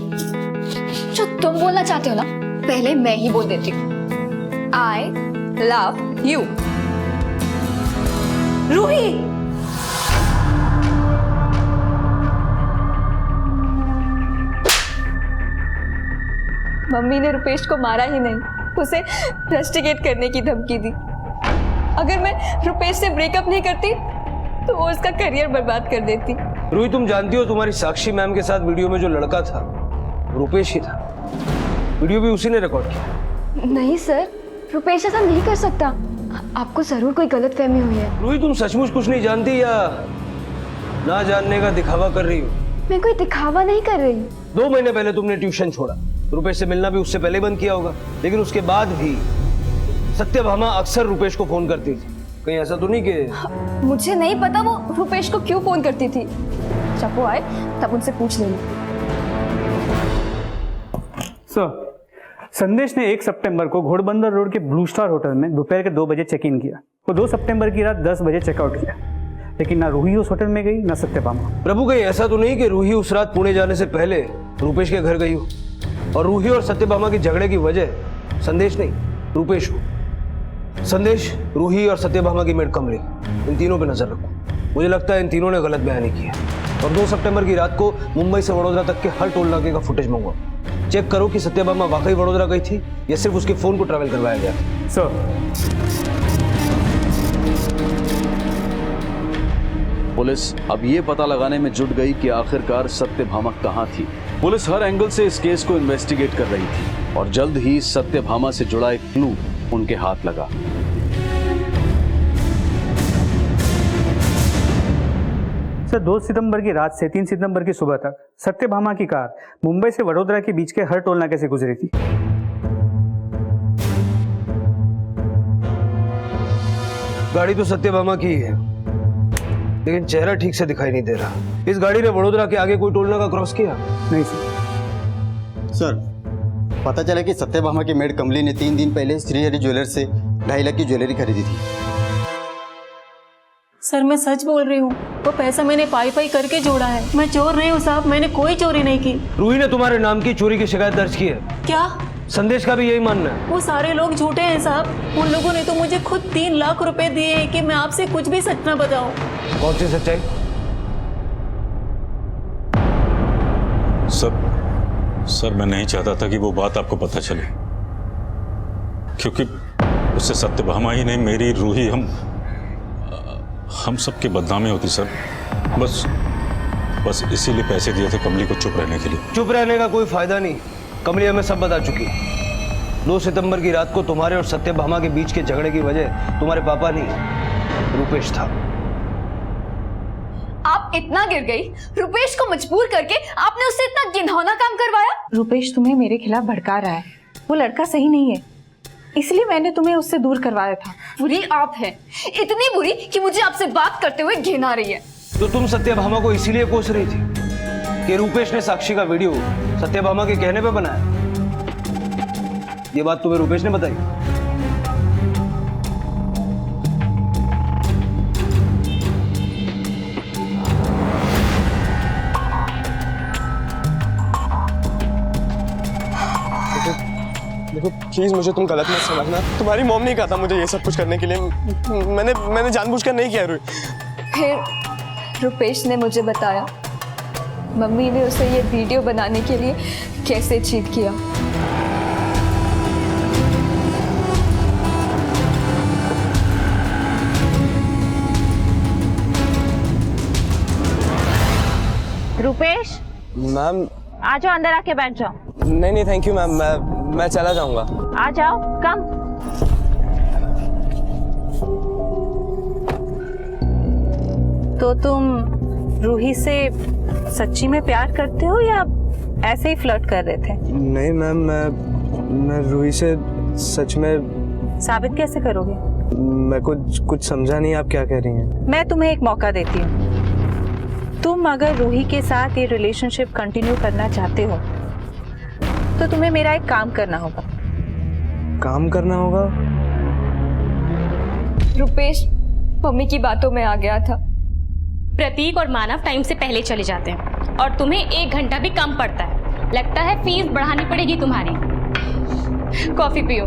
Q: जो तुम बोलना चाहते हो ना पहले मैं ही बोल देती हूँ। I love you, Roohi. Mummy ने रुपेश को मारा ही नहीं, उसे रस्टिकेट करने की धमकी दी। अगर मैं रुपेश से ब्रेकअप नहीं करती तो वो उसका करियर बर्बाद कर देती।
P: रूही, तुम जानती हो तुम्हारी साक्षी मैम के साथ वीडियो में जो लड़का था रुपेश ही था। वीडियो भी उसी ने रिकॉर्ड किया।
Q: नहीं सर, रुपेश ऐसा नहीं कर सकता। आपको जरूर कोई गलतफहमी हुई है।
P: रूही, तुम सचमुच कुछ नहीं जानती या ना जानने का दिखावा कर रही हो?
Q: मैं कोई दिखावा नहीं कर रही।
P: 2 महीने पहले तुमने ट्यूशन छोड़ा, रुपेश से मिलना भी उससे पहले बंद किया होगा, लेकिन उसके बाद भी सत्यभामा अक्सर रुपेश को फोन करती थी। कहीं ऐसा तो नहीं कि?
Q: मुझे नहीं पता वो रुपेश को क्यों फोन करती थी। जब वो आए तब उनसे पूछ लेना।
U: सर, संदेश ने 1 सितंबर को घोड़बंदर रोड के ब्लू स्टार होटल में दोपहर के 2 बजे चेक इन किया। वो 2 सितंबर की रात 10 बजे चेकआउट किया, लेकिन ना रूही उस होटल में गई ना सत्यभामा।
P: प्रभु, कहीं ऐसा तो नहीं कि रूही उस रात पुणे जाने से पहले रुपेश के घर गई हो और रूही और सत्यभामा के झगड़े की वजह संदेश नहीं रुपेश हो? संदेश, रूही और सत्यभामा की मेड कमली, इन तीनों पे नजर रखो। मुझे लगता है इन तीनों ने गलत बयानी की है। और 2 सितंबर की रात को मुंबई से वडोदरा तक के हर टोल नाके का फुटेज मंगवाओ। चेक करो कि सत्यभामा वाकई वडोदरा गई थी या सिर्फ उसके फोन को ट्रैवल करवाया गया।
U: सर,
E: पुलिस अब ये पता लगाने में जुट गई कि आखिरकार सत्यभामा कहाँ थी। पुलिस हर एंगल से इस केस को इन्वेस्टिगेट कर रही थी और जल्द ही सत्यभामा से जुड़ा एक क्लू उनके हाथ लगा।
U: सर, 2 सितंबर की रात से 3 सितंबर की सुबह तक सत्यभामा की कार मुंबई से वडोदरा के बीच के हर टोल नाके से गुजरी थी।
P: गाड़ी तो सत्यभामा की है, लेकिन चेहरा ठीक से दिखाई नहीं दे रहा। इस गाड़ी ने वडोदरा के आगे कोई टोल नाका क्रॉस किया?
U: नहीं सर।
N: सर, पता चला कि सत्यभामा की मेड कमली ने 3 दिन पहले श्रीहरि ज्वेलर्स से 2.5 लाख की ज्वेलरी खरीदी थी।
T: सर, मैं सच बोल रही हूँ, वो पैसा मैंने पाई करके जोड़ा है। मैं चोर नहीं हूँ साहब, मैंने कोई चोरी नहीं की।
P: रूही ने तुम्हारे नाम की चोरी की शिकायत दर्ज की है।
T: क्या?
P: संदेश का भी यही मानना है।
T: वो सारे लोग झूठे हैं साहब। उन लोगों ने तो मुझे खुद 3 लाख रुपए दिए हैं कि मैं आपसे कुछ भी सच ना बताऊं।
P: कौन सी सच्चाई?
R: सर, मैं नहीं चाहता था कि वो बात आपको पता चले, क्योंकि उससे सत्यभामा ही नहीं, मेरी रूही, हम सबकी बदनामी होती सर। बस इसीलिए पैसे दिए थे कमली को चुप रहने के लिए।
P: चुप रहने का कोई फायदा नहीं, कमली हमें सब बता चुकी है। 2 सितंबर की रात को तुम्हारे और सत्यभामा के बीच के झगड़े की वजह तुम्हारे पापा नहीं, रुपेश था।
Q: आप इतना गिर गई, रुपेश को मजबूर करके आपने उससे इतना घिनौना काम करवाया।
V: रुपेश तुम्हें मेरे खिलाफ भड़का रहा है। वो लड़का सही नहीं है, इसलिए मैंने तुम्हें उससे दूर करवाया था।
Q: बुरी आप हैं, इतनी बुरी कि मुझे आपसे बात करते हुए घिन आ रही है।
P: तो तुम सत्यभामा को इसीलिए कोस रही थी कि रुपेश ने साक्षी का वीडियो सत्यभामा के कहने पे बनाया? ये बात तुम्हें रुपेश ने बताई?
G: देखो प्लीज, मुझे तुम गलत मत समझना। तुम्हारी मॉम नहीं कहा था मुझे ये सब कुछ करने के लिए। मैंने जानबूझकर नहीं किया।
Q: फिर रुपेश ने मुझे बताया मम्मी ने उसे ये वीडियो बनाने के लिए कैसे चीट किया।
V: रुपेश,
G: मैम
V: आ जाओ, अंदर आके बैठ जाओ।
G: नहीं थैंक यू मैम, मैं चला जाऊंगा।
V: आ जाओ, कम। तो तुम रूही से सच्ची में प्यार करते हो या ऐसे ही फ्लर्ट कर रहे थे?
G: नहीं मैम, मैं रूही से सच में।
V: साबित कैसे करोगे?
G: मैं कुछ समझा नहीं, आप क्या कह रही हैं?
V: मैं तुम्हें एक मौका देती हूँ। तुम अगर रूही के साथ ये रिलेशनशिप कंटिन्यू करना चाहते हो तो तुम्हें मेरा एक काम करना होगा।
G: काम करना होगा?
Q: रुपेश मम्मी की बातों में आ गया था।
H: प्रतीक और मानव टाइम से पहले चले जाते हैं और तुम्हें 1 घंटा भी कम पड़ता है। लगता है फीस बढ़ानी पड़ेगी तुम्हारी। कॉफी पियो।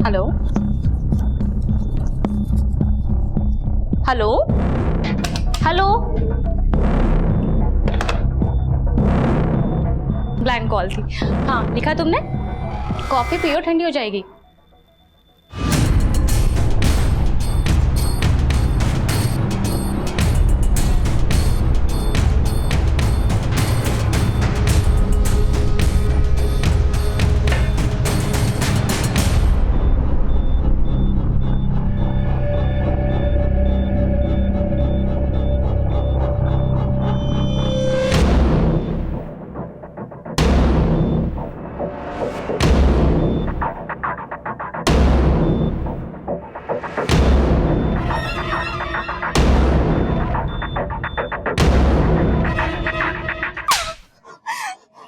H: Hello hello hello, blank call थी। हाँ लिखा तुमने? कॉफी पियो, ठंडी हो जाएगी।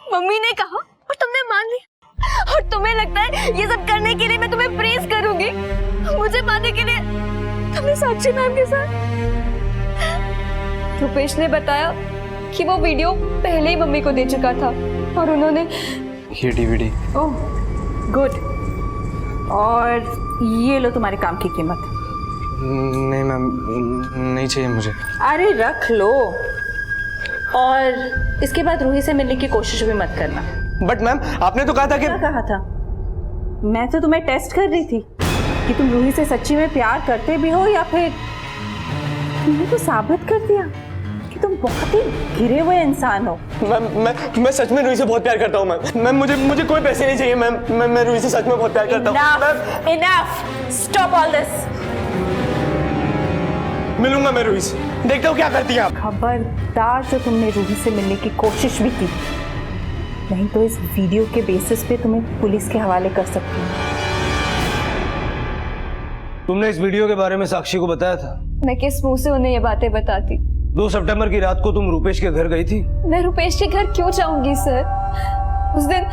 Q: मम्मी ने कहा और तुमने मान लिया, और तुम्हें लगता है ये सब करने के लिए मैं तुम्हें प्रेज करूंगी? मुझे पाने के लिए तुमने साक्षी मैम के साथ। रुपेश ने बताया कि वो वीडियो पहले ही मम्मी को दे चुका था और उन्होंने
G: ये डीवीडी।
V: Oh good. और ये लो तुम्हारे काम की कीमत।
G: नहीं मैम, नहीं चाहिए मुझे।
V: अरे रख लो, और इसके बाद रूही से मिलने की कोशिश भी मत करना।
G: बट मैम आपने तो कहा था कि...
V: क्या कहा था? मैं तो तुम्हें टेस्ट कर रही थी कि तुम रूही से सच्ची में प्यार करते भी हो या फिर... तुमने तो साबित कर दिया कि तुम बहुत ही गिरे हुए इंसान हो।
G: मैं सच में रूही से बहुत प्यार करता हूँ मैम। मैम मुझे कोई पैसे नहीं चाहिए मैम। मैं रूही से सच में बहुत प्यार करता हूँ।
V: Enough! Stop all this!
G: मिलूंगा मैं रूही से, देखता हूँ क्या करती है आप।
V: खबरदार जो तुमने रूही से मिलने की कोशिश भी की, नहीं तो इस वीडियो के बेसिस पे तुम्हें पुलिस के हवाले कर सकती हूँ।
P: तुमने इस वीडियो के बारे में साक्षी को बताया था?
Q: मैं किस मुंह से उन्हें ये बातें बताती?
P: 2 सितंबर की रात को तुम रुपेश के घर गई थी?
Q: मैं रुपेश के घर क्यों जाऊंगी सर? उस दिन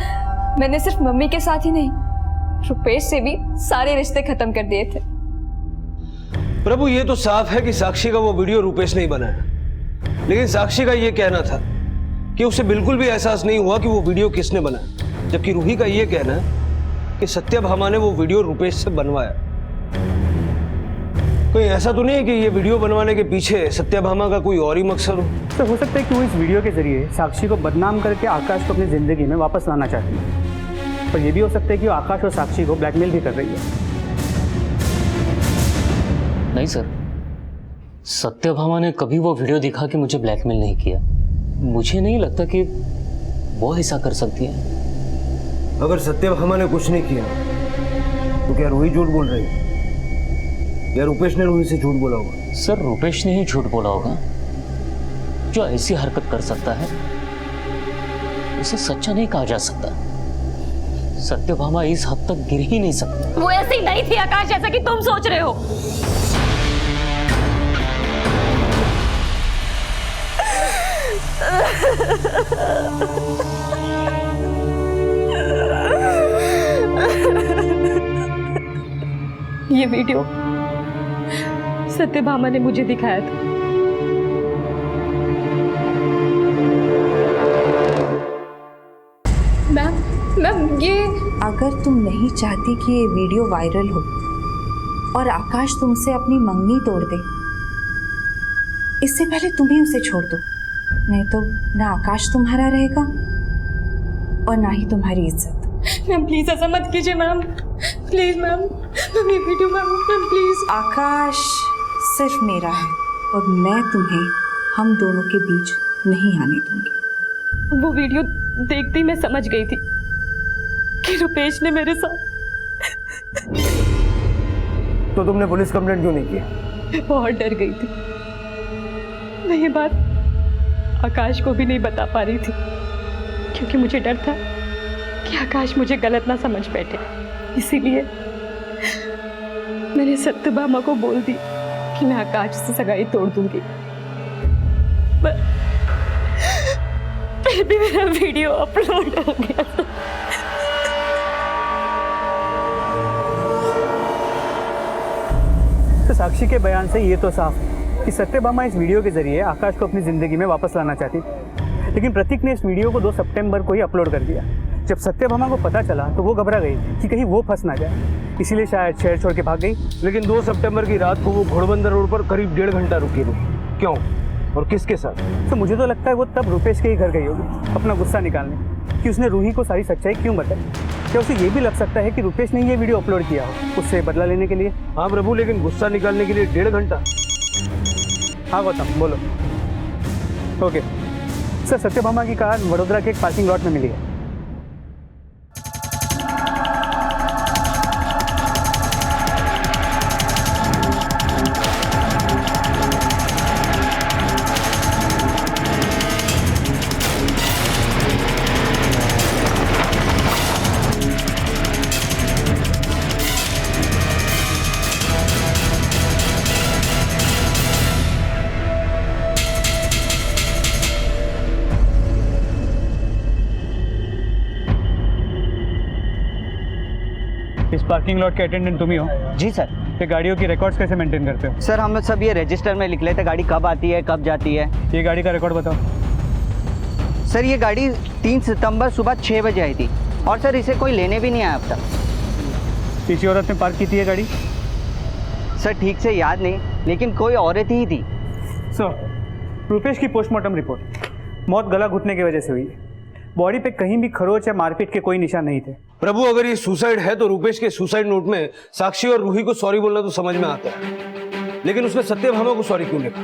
Q: मैंने सिर्फ मम्मी के साथ ही नहीं, रुपेश से भी सारे रिश्ते खत्म कर दिए थे।
P: प्रभु ये तो साफ है कि साक्षी का वो वीडियो रुपेश ने ही बनाया, लेकिन साक्षी का ये कहना था कि उसे बिल्कुल भी एहसास नहीं हुआ कि वो वीडियो किसने बनाया, जबकि रूही का ये कहना है कि सत्यभामा ने वो वीडियो रुपेश से बनवाया। कोई ऐसा तो नहीं है कि ये वीडियो बनवाने के पीछे सत्यभामा का कोई और ही मकसद हो?
U: तो हो सकता है कि वो इस वीडियो के जरिए साक्षी को बदनाम करके आकाश को अपनी जिंदगी में वापस लाना चाहती है, पर यह भी हो सकता है कि वो आकाश और साक्षी को ब्लैकमेल भी कर रही है।
C: नहीं सर, सत्यभामा ने कभी वो वीडियो दिखा कि मुझे ब्लैकमेल नहीं किया। मुझे नहीं लगता कि वो ऐसा कर सकती है।
P: अगर सत्यभामा ने कुछ नहीं किया तो क्या रूही झूठ बोल रही है या रुपेश ने रूही से झूठ बोला होगा?
C: सर रुपेश ने ही झूठ बोला होगा। जो ऐसी हरकत कर सकता है उसे सच्चा नहीं कहा जा सकता। सत्यभामा इस हद तक गिर ही नहीं सकती।
H: वो ऐसी नहीं थी आकाश जैसा कि तुम सोच रहे हो।
T: ये वीडियो सत्यभामा ने मुझे दिखाया था। मैम ये...
V: अगर तुम नहीं चाहती कि ये वीडियो वायरल हो और आकाश तुमसे अपनी मंगनी तोड़ दे, इससे पहले तुम ही उसे छोड़ दो, नहीं तो ना आकाश तुम्हारा रहेगा और ना ही तुम्हारी इज्जत।
T: मैम प्लीज ऐसा मत कीजिए मैम, प्लीज मैम। मैम ये वीडियो मैम प्लीज।
V: आकाश सिर्फ मेरा है और मैं तुम्हें हम दोनों के बीच नहीं आने दूंगी।
T: वो वीडियो देखते ही मैं समझ गई थी कि रुपेश ने मेरे साथ...
G: तो तुमने पुलिस कंप्लेंट क्यों नहीं की?
T: मैं बहुत डर गई थी। मैं ये बात आकाश को भी नहीं बता पा रही थी, क्योंकि मुझे डर था कि आकाश मुझे गलत ना समझ बैठे। इसीलिए मैंने सत्यभामा को बोल दी कि मैं आकाश से सगाई तोड़ दूंगी। फिर भी मेरा वीडियो अपलोड हो गया।
U: तो साक्षी के बयान से ये तो साफ है कि सत्यभामा इस वीडियो के जरिए आकाश को अपनी ज़िंदगी में वापस लाना चाहती थी, लेकिन प्रतीक ने इस वीडियो को 2 सितंबर को ही अपलोड कर दिया। जब सत्यभामा को पता चला तो वो घबरा गई कि कहीं वो फंस ना जाए, इसीलिए शायद शहर छोड़ के भाग गई।
P: लेकिन 2 सितंबर की रात को वो घोड़बंदर रोड पर करीब 1.5 घंटा रुकी थी। क्यों और किसके साथ?
U: तो मुझे तो लगता है वो तब रुपेश के ही घर गई होगी अपना गुस्सा निकालने, कि उसने रूही को सारी सच्चाई क्यों बताई। क्या उसे ये भी लग सकता है कि रुपेश ने ये वीडियो अपलोड किया हो उससे बदला लेने के लिए?
P: हाँ प्रभु, लेकिन गुस्सा निकालने के लिए 1.5 घंटा?
U: हाँ गौतम बोलो। ओके सर, सत्यभामा की कार वडोदरा के एक पार्किंग लॉट में मिली है। इस पार्किंग लॉट के अटेंडेंट तुम ही हो?
J: जी सर।
U: ये गाड़ियों की रिकॉर्ड्स कैसे मेंटेन करते हो?
J: सर हम सब ये रजिस्टर में लिख लेते, गाड़ी कब आती है कब जाती है।
U: ये गाड़ी का रिकॉर्ड बताओ।
J: सर ये गाड़ी 3 सितंबर सुबह 6 बजे आई थी और सर इसे कोई लेने भी नहीं आया अब तक।
U: किसी औरत ने पार्क की थी ये गाड़ी?
J: सर ठीक से याद नहीं, लेकिन कोई औरत ही थी।
U: सर रुपेश की पोस्टमार्टम रिपोर्ट, मौत गला घुटने की वजह से हुई है। बॉडी पे कहीं भी खरोच या मारपीट के कोई निशान नहीं थे।
P: प्रभु अगर ये सुसाइड है तो रुपेश के सुसाइड नोट में साक्षी और रूही को सॉरी बोलना तो समझ में आता है, लेकिन उसने सत्यभामा को सॉरी क्यों लिखा?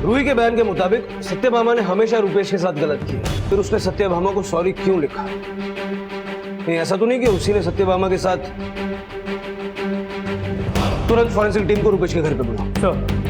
P: रूही के बयान के मुताबिक सत्यभामा ने हमेशा रुपेश के साथ गलत किया, फिर उसने सत्यभामा को सॉरी क्यों लिखा? नहीं ऐसा तो नहीं कि उसी ने सत्यभामा के साथ? तुरंत फॉरेंसिक टीम को रुपेश के घर पे बुलाओ।
U: सर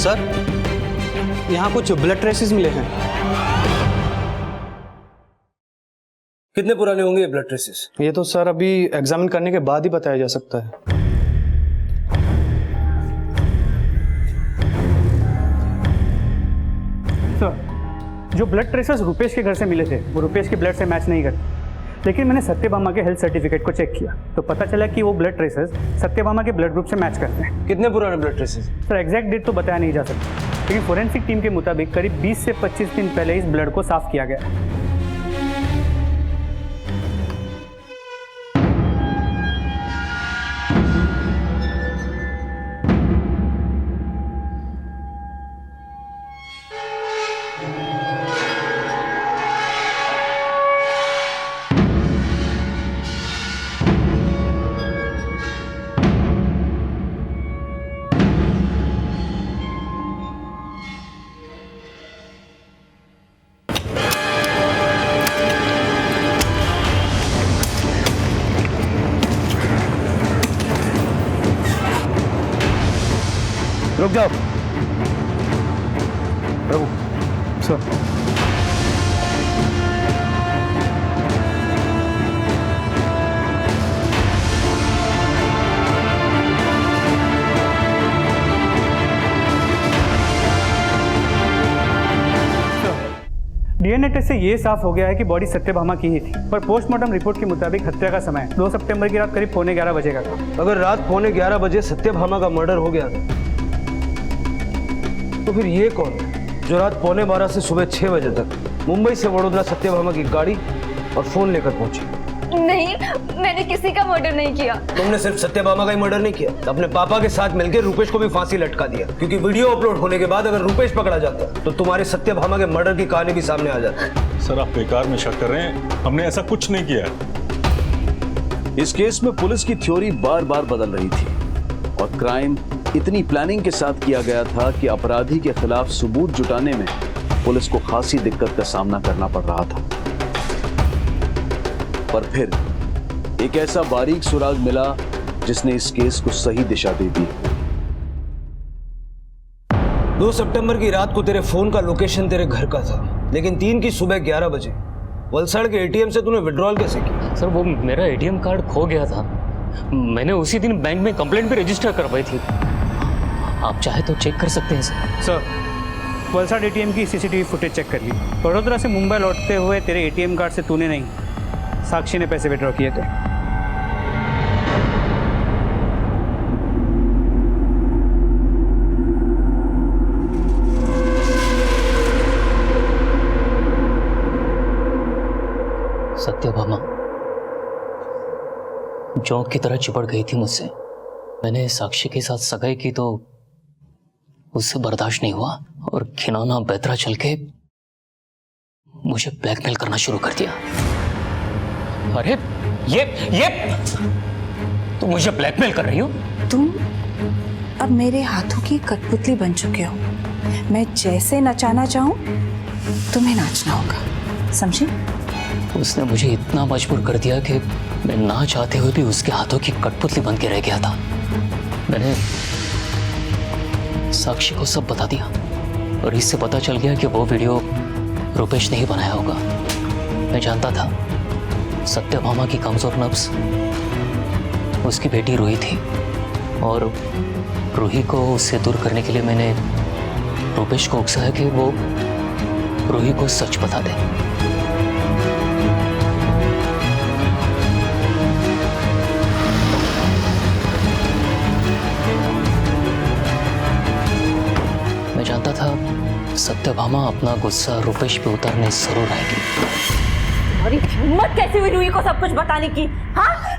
A: सर यहाँ कुछ ब्लड ट्रेसेस मिले हैं।
P: कितने पुराने होंगे ये ब्लड ट्रेसेस?
A: ये तो सर अभी एग्जामिन करने के बाद ही बताया जा सकता है।
U: सर जो ब्लड ट्रेसेस रुपेश के घर से मिले थे वो रुपेश के ब्लड से मैच नहीं करते, लेकिन मैंने सत्यभामा के हेल्थ सर्टिफिकेट को चेक किया तो पता चला कि वो ब्लड ट्रेसेस सत्यभामा के ब्लड ग्रुप से मैच करते हैं।
P: कितने पुराने blood traces?
U: Sir exact date तो बताया नहीं जा सकता, लेकिन फोरेंसिक टीम के मुताबिक करीब 20 से 25 दिन पहले इस ब्लड को साफ किया गया।
P: रुक जाओ। प्रभु
U: सर डीएनए टेस्ट से ये साफ हो गया है कि बॉडी सत्यभामा की ही थी, पर पोस्टमार्टम रिपोर्ट के मुताबिक हत्या का समय 2 सितंबर की रात करीब 11:15 बजे का था।
P: अगर रात 11:15 बजे सत्यभामा का मर्डर हो गया तो फिर ये कौन है जो रात 11:15 से सुबह 6 बजे तक मुंबई से वडोदरा सत्यभामा की गाड़ी और फोन लेकर पहुंची?
Q: नहीं, मैंने किसी का मर्डर नहीं किया।
P: तुमने सिर्फ सत्यभामा का ही मर्डर नहीं किया, अपने पापा के साथ मिलकर रुपेश को भी फांसी लटका दिया, क्योंकि वीडियो अपलोड होने के बाद अगर रुपेश पकड़ा जाता तो तुम्हारे सत्यभामा के मर्डर की कहानी भी सामने आ जाती।
R: सर आप बेकार में शक कर रहे हैं, हमने ऐसा कुछ नहीं किया है।
E: इस केस में पुलिस की थ्योरी बार बार बदल रही थी और क्राइम इतनी प्लानिंग के साथ किया गया था कि अपराधी के खिलाफ सबूत जुटाने में पुलिस को खासी दिक्कत का सामना करना पड़ रहा था। पर फिर एक ऐसा बारीक सुराग मिला जिसने इस केस को सही दिशा दे दी।
P: 2 सितंबर की रात को तेरे फोन का लोकेशन तेरे घर का था, लेकिन 3 की सुबह 11 बजे वलसाड़ के एटीएम से तूने विड्रॉल कैसे किया?
C: सर वो मेरा एटीएम कार्ड खो गया था, मैंने उसी दिन बैंक में कंप्लेंट भी रजिस्टर करवाई थी। आप चाहे तो चेक कर सकते हैं सर।
U: वलसाड़ एटीएम की सीसीटीवी फुटेज चेक कर ली। वडोदरा से मुंबई लौटते हुए तेरे एटीएम कार्ड से तूने नहीं, साक्षी ने पैसे विड्रॉ किए थे।
C: सत्यभामा जोंक की तरह चिपट गई थी मुझसे। मैंने साक्षी के साथ सगाई की तो उससे बर्दाश्त नहीं हुआ और खिनौना बेतरा चल के मुझे ब्लैकमेल करना शुरू कर दिया। अरे ये तुम मुझे ब्लैकमेल कर रही हो?
V: तुम अब मेरे हाथों की कठपुतली बन चुके हो। मैं जैसे नचाना चाहूं तुम्हें नाचना होगा, समझे?
C: उसने मुझे इतना मजबूर कर दिया कि मैं ना चाहते हुए भी उसके हाथों की कठपुतली बन के रह गया था। मैंने साक्षी को सब बता दिया और इससे पता चल गया कि वो वीडियो रुपेश ने ही बनाया होगा। मैं जानता था सत्यभामा की कमजोर नब्ज उसकी बेटी रूही थी और रूही को उससे दूर करने के लिए मैंने रुपेश को उकसाया कि वो रूही को सच बता दे। मैं जानता था सत्यभामा अपना गुस्सा रुपेश पे उतारने जरूर आएगी।
V: तुम्हारी हिम्मत कैसे हुई रूही को सब कुछ बताने की? हाँ?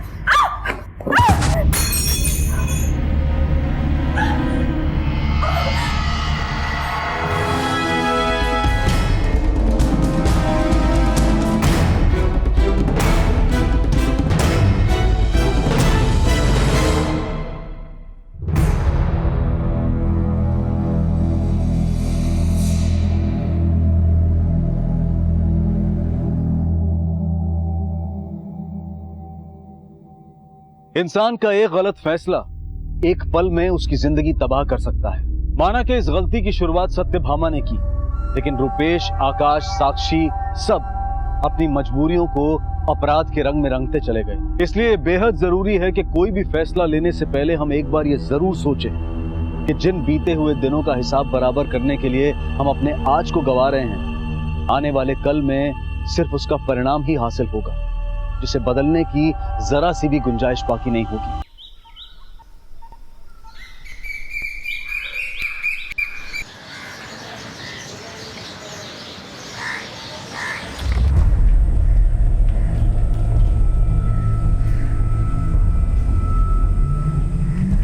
E: इंसान का एक गलत फैसला एक पल में उसकी जिंदगी तबाह कर सकता है। माना कि इस गलती की शुरुआत सत्यभामा ने की, लेकिन रुपेश, आकाश, साक्षी सब अपनी मजबूरियों को अपराध के रंग में रंगते चले गए। इसलिए बेहद जरूरी है कि कोई भी फैसला लेने से पहले हम एक बार ये जरूर सोचें कि जिन बीते हुए दिनों का हिसाब बराबर करने के लिए हम अपने आज को गवा रहे हैं, आने वाले कल में सिर्फ उसका परिणाम ही हासिल होगा, जिसे बदलने की जरा सी भी गुंजाइश बाकी नहीं होगी।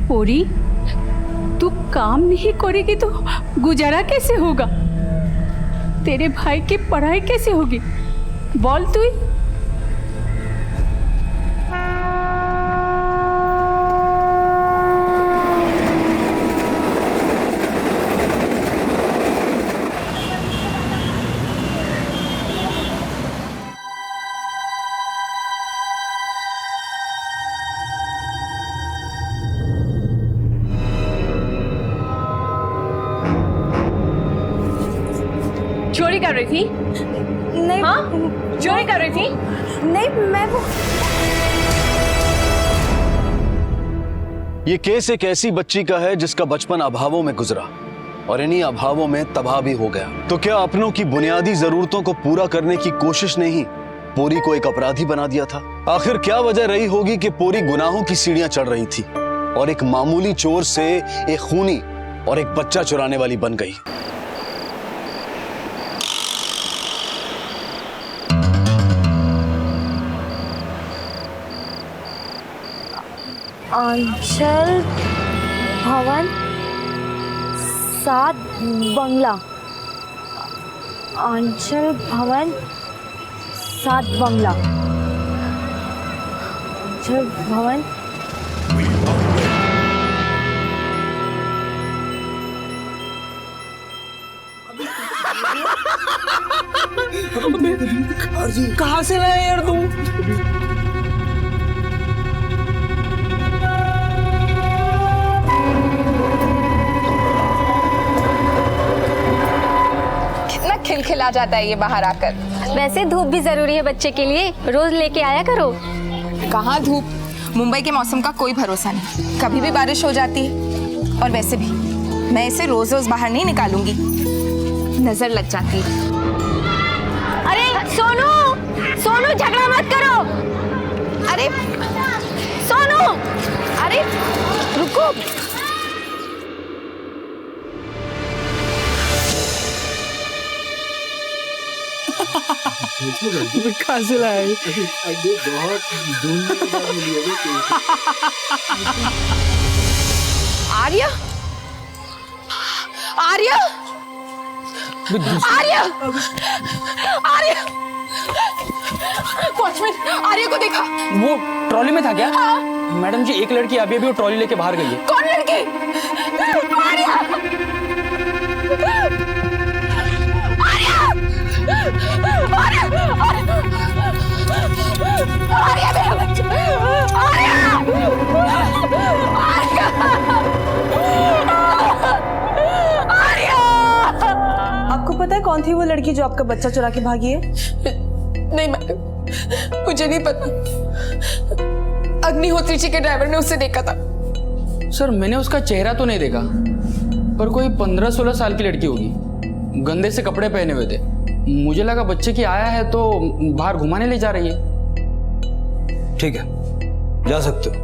T: पोरी, तू काम नहीं करेगी तो गुजारा कैसे होगा? तेरे भाई की पढ़ाई कैसे होगी? बोल तू ही।
Q: चोरी कर रही थी?
V: नहीं।
Q: हाँ? चोरी कर रही थी?
V: नहीं, मैं वो
E: ये केस एक ऐसी बच्ची का है जिसका बचपन अभावों में गुजरा और इन्हीं अभावों में तबाह भी हो गया। तो क्या अपनों की बुनियादी जरूरतों को पूरा करने की कोशिश ने ही पोरी को एक अपराधी बना दिया था? आखिर क्या वजह रही होगी कि पोरी गुनाहों की सीढ़ियां चढ़ रही थी और एक मामूली चोर से एक खूनी और एक बच्चा चुराने वाली बन गई?
V: आंचल भवन 7 बंगला। आंचल भवन 7 बंगला।
M: आंचल भवन।
L: कहाँ से लाया यार तुम?
Q: कितना खिलखिला जाता है ये बाहर आकर।
H: वैसे धूप भी जरूरी है बच्चे के लिए, रोज लेके आया करो।
Q: कहाँ धूप, मुंबई के मौसम का कोई भरोसा नहीं, कभी भी बारिश हो जाती है। और वैसे भी मैं इसे रोज रोज बाहर नहीं निकालूंगी, नजर लग जाती है।
H: अरे सोनू, सोनू झगड़ा मत करो।
Q: अरे सोनू, अरे रुको।
L: कहाँ से लाया?
Q: आर्या, आर्या, आर्या, आर्या, वॉचमैन आर्या को देखा।
U: वो ट्रॉली में था क्या? मैडम जी, एक लड़की अभी अभी वो ट्रॉली लेके बाहर गई है।
Q: कौन लड़की? आर्या, आर्या, आर्या, आर्या, मेरा बच्चा, आर्या, आर्या।
T: आपको पता है कौन थी वो लड़की जो आपका बच्चा चुरा के भागी है?
Q: नहीं मैडम, मुझे नहीं पता। अग्निहोत्री जी के ड्राइवर ने उसे देखा था।
U: सर, मैंने उसका चेहरा तो नहीं देखा, पर कोई 15-16 साल की लड़की होगी। गंदे से कपड़े पहने हुए थे। मुझे लगा बच्चे की आया है तो बाहर घुमाने ले जा रही है।
P: ठीक है, जा सकते हो।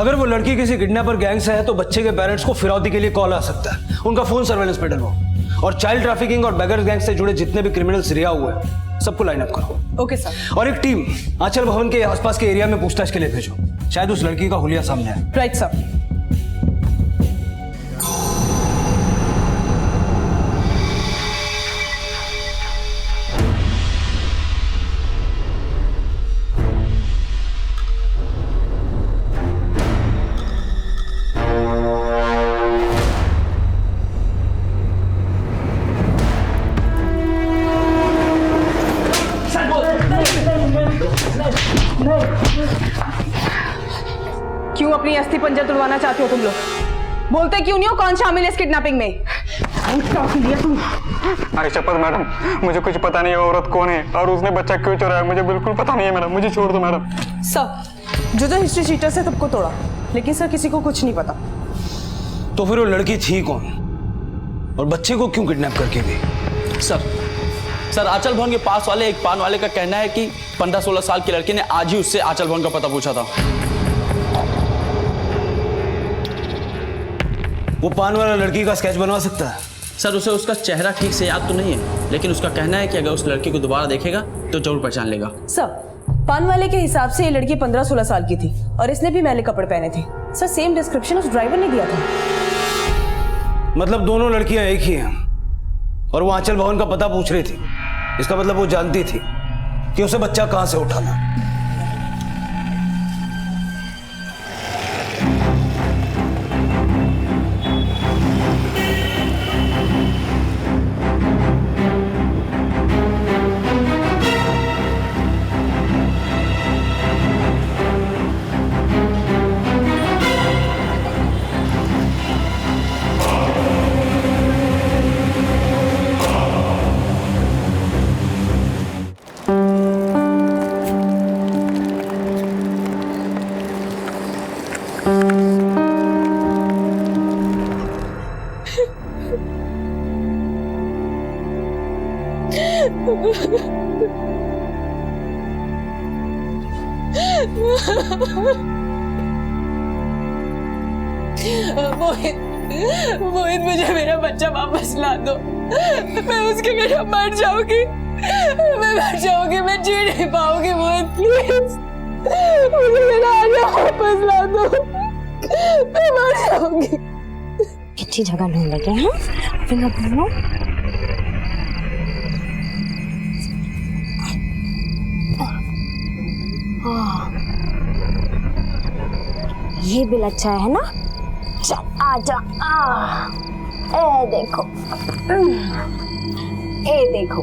P: अगर वो लड़की किसी किडनैपर गैंग से है तो बच्चे के पेरेंट्स को फिरौती के लिए कॉल आ सकता है। उनका फोन सर्वेलेंस पे डलवाओ और चाइल्ड ट्रैफिकिंग और बेगर गैंग से जुड़े जितने भी क्रिमिनल्स रिहा हुए हैं सबको लाइन अप करो।
T: Okay sir.
P: और एक टीम आंचल भवन के आसपास के एरिया में पूछताछ के लिए भेजो, शायद उस लड़की का हुलिया सामने आए।
T: Right sir. क्यों अपनी अस्थि पंजर तुड़वाना चाहते हो तुम लोग? बोलते क्यों नहीं हो? कौन शामिल है इस किडनैपिंग में?
U: अरे शपथ मैडम, मुझे कुछ पता नहीं है औरत कौन है और उसने बच्चा क्यों चुराया, मुझे बिल्कुल पता नहीं है मैडम, मुझे छोड़ दो मैडम।
T: सर, जो हिस्ट्री शीटर से सबको तोड़ा, लेकिन सर किसी को कुछ नहीं पता।
P: तो फिर वो लड़की थी कौन और बच्चे को क्यों किडनैप करके गई?
U: सर आंचल भवन के पास वाले एक पान वाले का कहना है कि 15-16 साल की लड़की ने आज ही उससे आंचल भवन का पता पूछा था।
P: वो पान वाला लड़की का स्केच बनवा सकता है?
U: सर, उसे उसका चेहरा ठीक से याद तो नहीं है, लेकिन उसका कहना है कि अगर उस लड़की को दोबारा देखेगा तो जरूर पहचान लेगा।
T: सर, पान वाले के हिसाब से ये लड़की 15-16 साल की थी और इसने भी मैले कपड़े पहने थे। सर, सेम डिस्क्रिप्शन उस ड्राइवर ने दिया था।
P: मतलब दोनों लड़कियां एक ही हैं और वो आंचल भवन का पता पूछ रही थी। इसका मतलब वो जानती थी कि उसे बच्चा कहां से उठाना।
T: मोहित, मुझे मेरा बच्चा वापस ला दो। मैं उसके बिना मर जाऊंगी, मैं मर जाऊंगी, मैं जी नहीं पाऊंगी। मोहित प्लीज, मुझे मेरा आर्या वापस ला दो, मैं मर जाऊंगी।
M: अच्छी जगह ढूंढ लगे हैं फिंगर बोलो। ये बिल अच्छा है ना? चल आजा। ए देखो,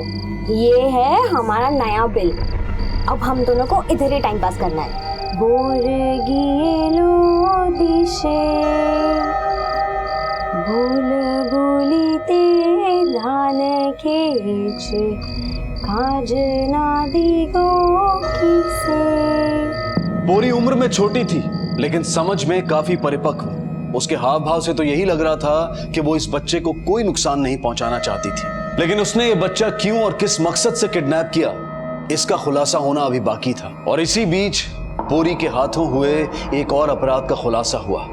M: ये है हमारा नया बिल। अब हम दोनों को इधर ही टाइम पास करना है। बोरगिएलो दिशे भूल भूलिते ध्यान केचे काज ना दिगो किसे।
E: पूरी उम्र में छोटी थी लेकिन समझ में काफी परिपक्व। उसके हाव भाव से तो यही लग रहा था कि वो इस बच्चे को कोई नुकसान नहीं पहुंचाना चाहती थी, लेकिन उसने ये बच्चा क्यों और किस मकसद से किडनैप किया, इसका खुलासा होना अभी बाकी था। और इसी बीच पूरी के हाथों हुए एक और अपराध का खुलासा हुआ।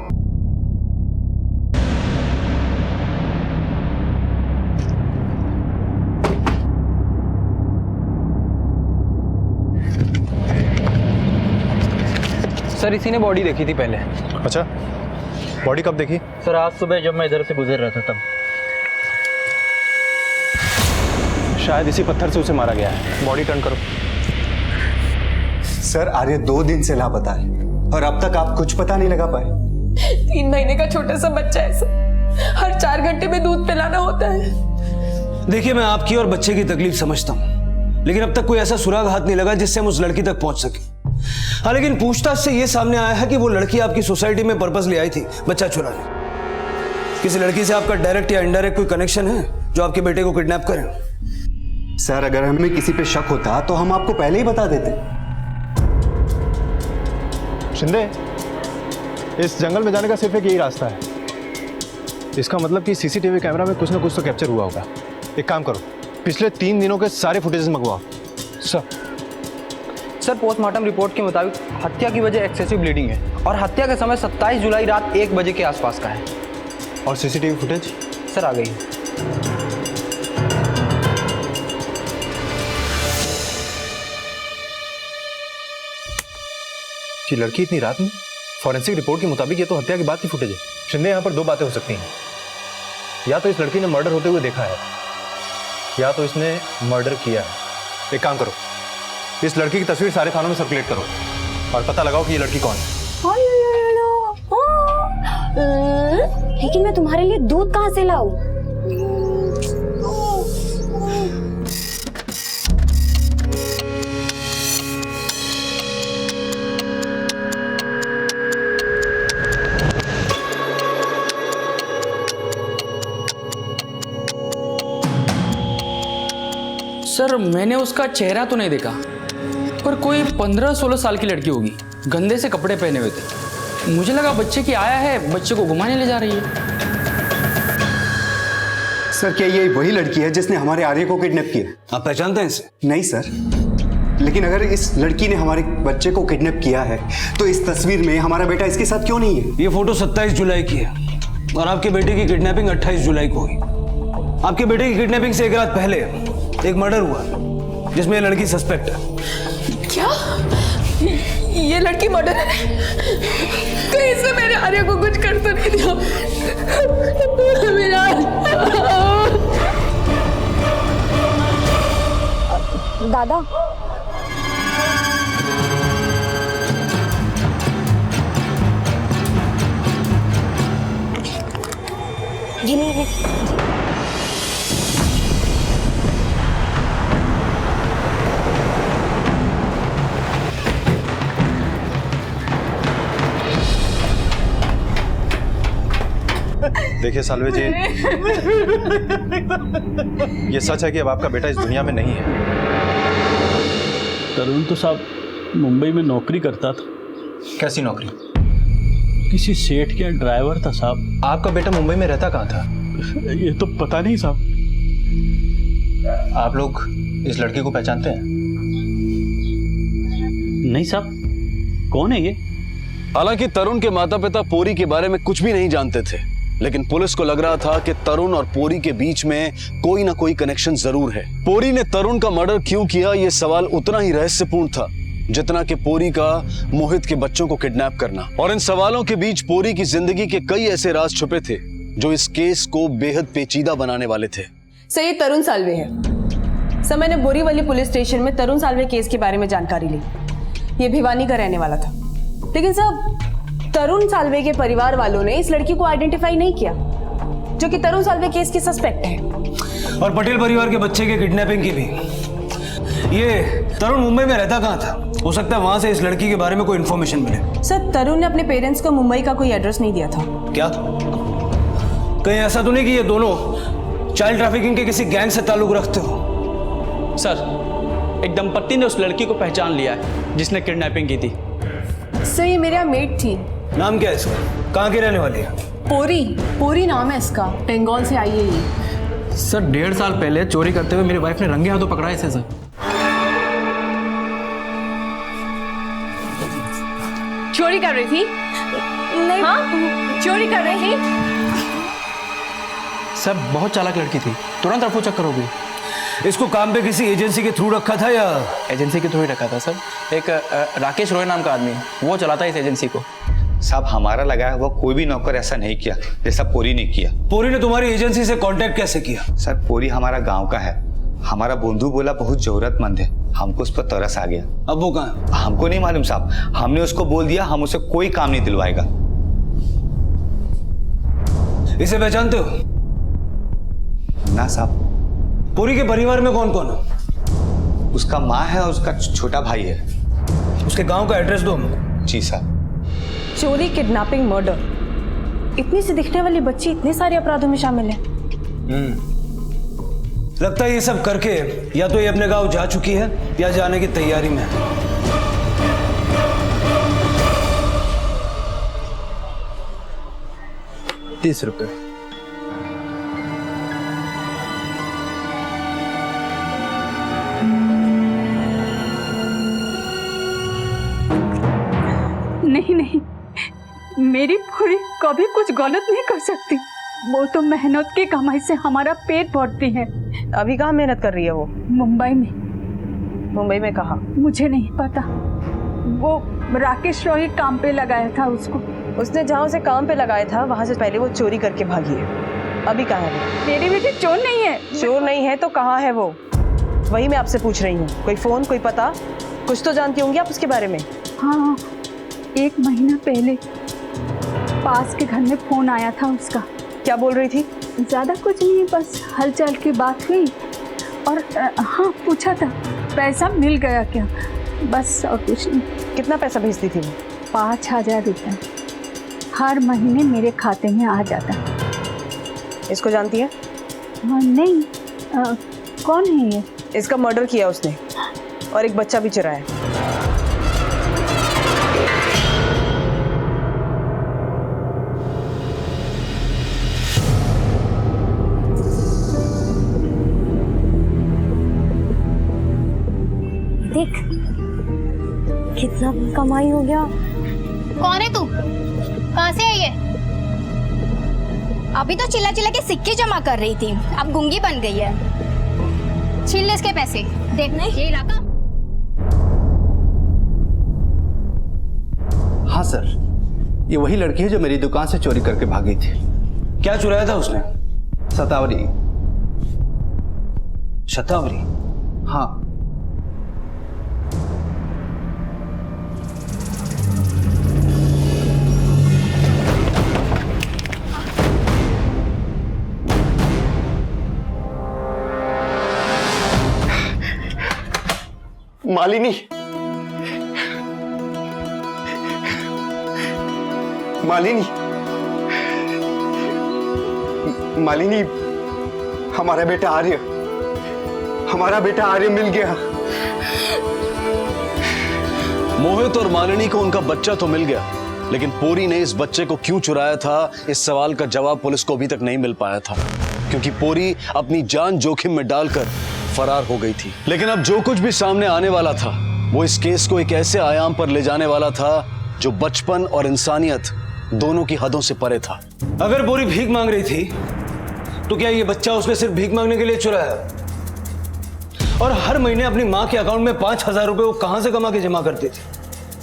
U: सर इसी ने बॉडी देखी थी पहले।
G: अच्छा, बॉडी कब देखी?
U: सर आज सुबह जब मैं इधर से गुजर रहा था तब।
G: शायद इसी पत्थर से उसे मारा गया है। बॉडी टर्न करो।
N: सर आर्य 2 दिन से लापता है और अब तक आप कुछ पता नहीं लगा पाए।
T: 3 महीने का छोटा सा बच्चा है सर, हर 4 घंटे में दूध पिलाना होता है।
P: देखिए, मैं आपकी और बच्चे की तकलीफ समझता हूँ, लेकिन अब तक कोई ऐसा सुराग हाथ नहीं लगा जिससे हम उस लड़की तक पहुंच सके। हाँ, लेकिन पूछताछ से यह सामने आया है कि वो लड़की आपकी सोसाइटी में पर्पस ले आई थी बच्चा चुराने। किसी लड़की से आपका डायरेक्ट या इनडायरेक्ट कोई कनेक्शन है जो आपके बेटे को किडनैप करे?
N: सर अगर हमें किसी पे शक होता तो हम आपको पहले ही बता देते।
G: शिंदे, इस जंगल में जाने का सिर्फ एक यही रास्ता है। इसका मतलब कि सीसीटीवी कैमरा में कुछ ना कुछ तो कैप्चर हुआ होगा। एक काम करो, पिछले 3 दिनों के सारे फुटेजेस मंगवाओ।
U: सर पोस्टमार्टम रिपोर्ट के मुताबिक हत्या की वजह एक्सेसिव ब्लीडिंग है और हत्या का समय 27 जुलाई रात 1 बजे के आसपास का है।
G: और सीसीटीवी फुटेज?
U: सर आ गई।
G: कि लड़की इतनी रात में? फॉरेंसिक रिपोर्ट के मुताबिक ये तो हत्या के बाद की फुटेज है। शिंदे, यहाँ पर 2 बातें हो सकती हैं। या तो इस लड़की ने मर्डर होते हुए देखा है या तो इसने मर्डर किया है। एक काम करो, इस लड़की की तस्वीर सारे थानों में सर्कुलेट करो और पता लगाओ कि ये लड़की कौन है।
M: लेकिन मैं तुम्हारे लिए दूध कहाँ से लाऊं?
U: सर मैंने उसका चेहरा तो नहीं देखा, पर कोई 15-16 साल की लड़की होगी, गंदे से कपड़े पहने हुए थे। मुझे लगा बच्चे की आया है, बच्चे को घुमाने ले जा रही है।
N: सर क्या ये वही लड़की है जिसने हमारे आर्य को किडनैप किया?
P: आप पहचानते हैं इसे?
N: नहीं सर, लेकिन अगर इस लड़की ने हमारे बच्चे को किडनैप किया है तो इस तस्वीर में हमारा बेटा इसके साथ क्यों नहीं है?
P: ये फोटो 27 जुलाई की है और आपके बेटे की किडनैपिंग 28 जुलाई को हुई। आपके बेटे की किडनैपिंग से 1 रात पहले एक मर्डर हुआ जिसमें ये लड़की सस्पेक्ट है।
T: क्या ये लड़की मर्डर है? कहीं से मेरे आर्य को कुछ कर तो नहीं दिया? मेरा
M: दादा, ये नहीं है।
G: देखिए सालवे जी, ये सच है कि अब आपका बेटा इस दुनिया में नहीं है।
R: तरुण तो साहब मुंबई में नौकरी करता था।
G: कैसी नौकरी?
R: किसी सेठ के ड्राइवर था साहब।
G: आपका बेटा मुंबई में रहता कहाँ था?
R: ये तो पता नहीं साहब।
G: आप लोग इस लड़की को पहचानते हैं?
R: नहीं साहब, कौन है ये?
E: हालांकि तरुण के माता पिता पूरी के बारे में कुछ भी नहीं जानते थे, लेकिन पुलिस को लग रहा था कि तरुण और पूरी के बीच में कोई ना कोई कनेक्शन जरूर है। पूरी ने तरुण का मर्डर क्यों किया, यह सवाल उतना ही रहस्यपूर्ण था जितना कि पूरी का मोहित के बच्चों को किडनैप करना। और इन सवालों के बीच पूरी की जिंदगी के कई ऐसे राज छुपे थे जो इस केस को बेहद पेचीदा बनाने वाले थे।
B: सर, ये तरुण साल्वे है। सर, मैंने बोरीवली पुलिस स्टेशन में तरुण साल्वे केस के बारे में जानकारी ली। ये भिवानी का रहने वाला था, लेकिन सर तरुण साल्वे के परिवार वालों ने इस लड़की को आइडेंटिफाई नहीं किया, जो कि तरुण साल्वे केस की सस्पेक्ट है।
P: और पटेल परिवार के बच्चे के किडनैपिंग की भी। ये तरुण मुंबई में रहता कहाँ था? हो सकता है वहां से इस लड़की के बारे में कोई इन्फॉर्मेशन मिले।
B: सर, तरुण ने अपने पेरेंट्स को मुंबई का कोई एड्रेस नहीं दिया था।
P: क्या कहीं ऐसा तो नहीं कि ये दोनों चाइल्ड ट्रैफिकिंग के किसी गैंग से ताल्लुक रखते हो?
U: सर, एक दंपत्ति ने उस लड़की को पहचान लिया है जिसने किडनैपिंग की थी।
B: सर, ये मेरे यहाँ मेट थी।
P: नाम क्या है इसका? कहाँ की रहने वाली है?
B: पोरी नाम है इसका, बंगाल से आई है ये।
L: सर 1.5 साल पहले चोरी करते हुए मेरी वाइफ ने रंगे हाथों पकड़ा है इसे। सर
B: चोरी कर रही थी? नहीं। हाँ, चोरी कर रही थी।
L: सर बहुत चालाक लड़की थी, तुरंत रफू चक्कर हो गई।
P: इसको काम पे किसी एजेंसी के थ्रू रखा था या?
U: एजेंसी के थ्रू ही रखा था सर। एक राकेश रॉय नाम का आदमी, वो चलाता है इस एजेंसी को।
D: साहब, हमारा लगाया हुआ कोई भी नौकर ऐसा नहीं किया जैसा पोरी ने किया।
P: पोरी ने तुम्हारी एजेंसी से कांटेक्ट कैसे किया?
D: सर, पोरी हमारा गांव का है। हमारा बंधु बोला बहुत जरूरतमंद है, हमको उस पर तरस आ गया।
P: अब वो कहाँ है?
D: हमको नहीं मालूम साहब, हमने उसको बोल दिया हम उसे कोई काम नहीं दिलवाएगा।
P: इसे पहचानते हो?
D: ना साहब।
P: पोरी के परिवार में कौन कौन है?
D: उसका माँ है और उसका छोटा भाई है।
P: उसके गांव का एड्रेस दो हमको।
D: जी साहब।
B: चोरी, किडनैपिंग, मर्डर, इतनी सी दिखने वाली बच्ची इतने सारे अपराधों में शामिल है।
P: लगता है ये सब करके या तो ये अपने गांव जा चुकी है या जाने की तैयारी में है। ₹30।
O: नहीं, मेरी पूरी कभी कुछ गलत नहीं कर सकती। वो तो मेहनत की कमाई से हमारा पेट भरती है।
B: अभी कहाँ मेहनत कर रही है वो?
O: मुंबई में।
B: मुंबई में कहाँ?
O: मुझे नहीं पता। वो राकेश रॉय काम पे लगाया था उसको।
B: उसने जहाँ उसे काम पे लगाया था वहाँ से पहले वो चोरी करके भागी है। अभी कहाँ है वो?
O: मेरी बेटी चोर नहीं है।
B: चोर नहीं है तो कहाँ है वो? वही मैं आपसे पूछ रही हूँ। कोई फोन, कोई पता, कुछ तो जानती होंगी आप उसके बारे में।
O: हाँ, 1 महीना पहले पास के घर में फोन आया था उसका।
B: क्या बोल रही थी?
O: ज्यादा कुछ नहीं, बस हलचल की बात हुई और हाँ, पूछा था पैसा मिल गया क्या, बस और कुछ नहीं।
B: कितना पैसा भेजती थी वो?
O: 5000 रुपये हर महीने मेरे खाते में आ जाता।
B: इसको जानती है?
O: नहीं। कौन है ये?
B: इसका मर्डर किया उसने और एक बच्चा भी चुराया।
M: देख कितना कमाई हो गया।
W: कौन है तू? कहाँ से आई है? अभी तो चिल्ला चिल्ला के सिक्के जमा कर रही थी, अब गूंगी बन गई है। छीन ले इसके पैसे। देखना ये इलाका।
P: हाँ सर, ये वही लड़की है जो मेरी दुकान से चोरी करके भागी थी। क्या चुराया था उसने?
N: शतावरी।
P: शतावरी?
N: हाँ।
S: मालिनी, मालिनी, मालिनी, हमारा बेटा आर्य, हमारा बेटा आर्य मिल गया।
E: मोहित और मालिनी को उनका बच्चा तो मिल गया, लेकिन पोरी ने इस बच्चे को क्यों चुराया था, इस सवाल का जवाब पुलिस को अभी तक नहीं मिल पाया था, क्योंकि पोरी अपनी जान जोखिम में डालकर फरार हो गई थी। लेकिन अब जो कुछ भी सामने आने वाला था वो इस केस को एक ऐसे आयाम पर ले जाने वाला था जो बचपन और इंसानियत दोनों की हदों से परे था।
P: अगर पोरी भीख मांग रही थी तो क्या ये बच्चा उसने सिर्फ भीख मांगने के लिए चुराया? और हर महीने अपनी माँ के अकाउंट में 5000 रुपए वो कहां से कमा के जमा करती थी?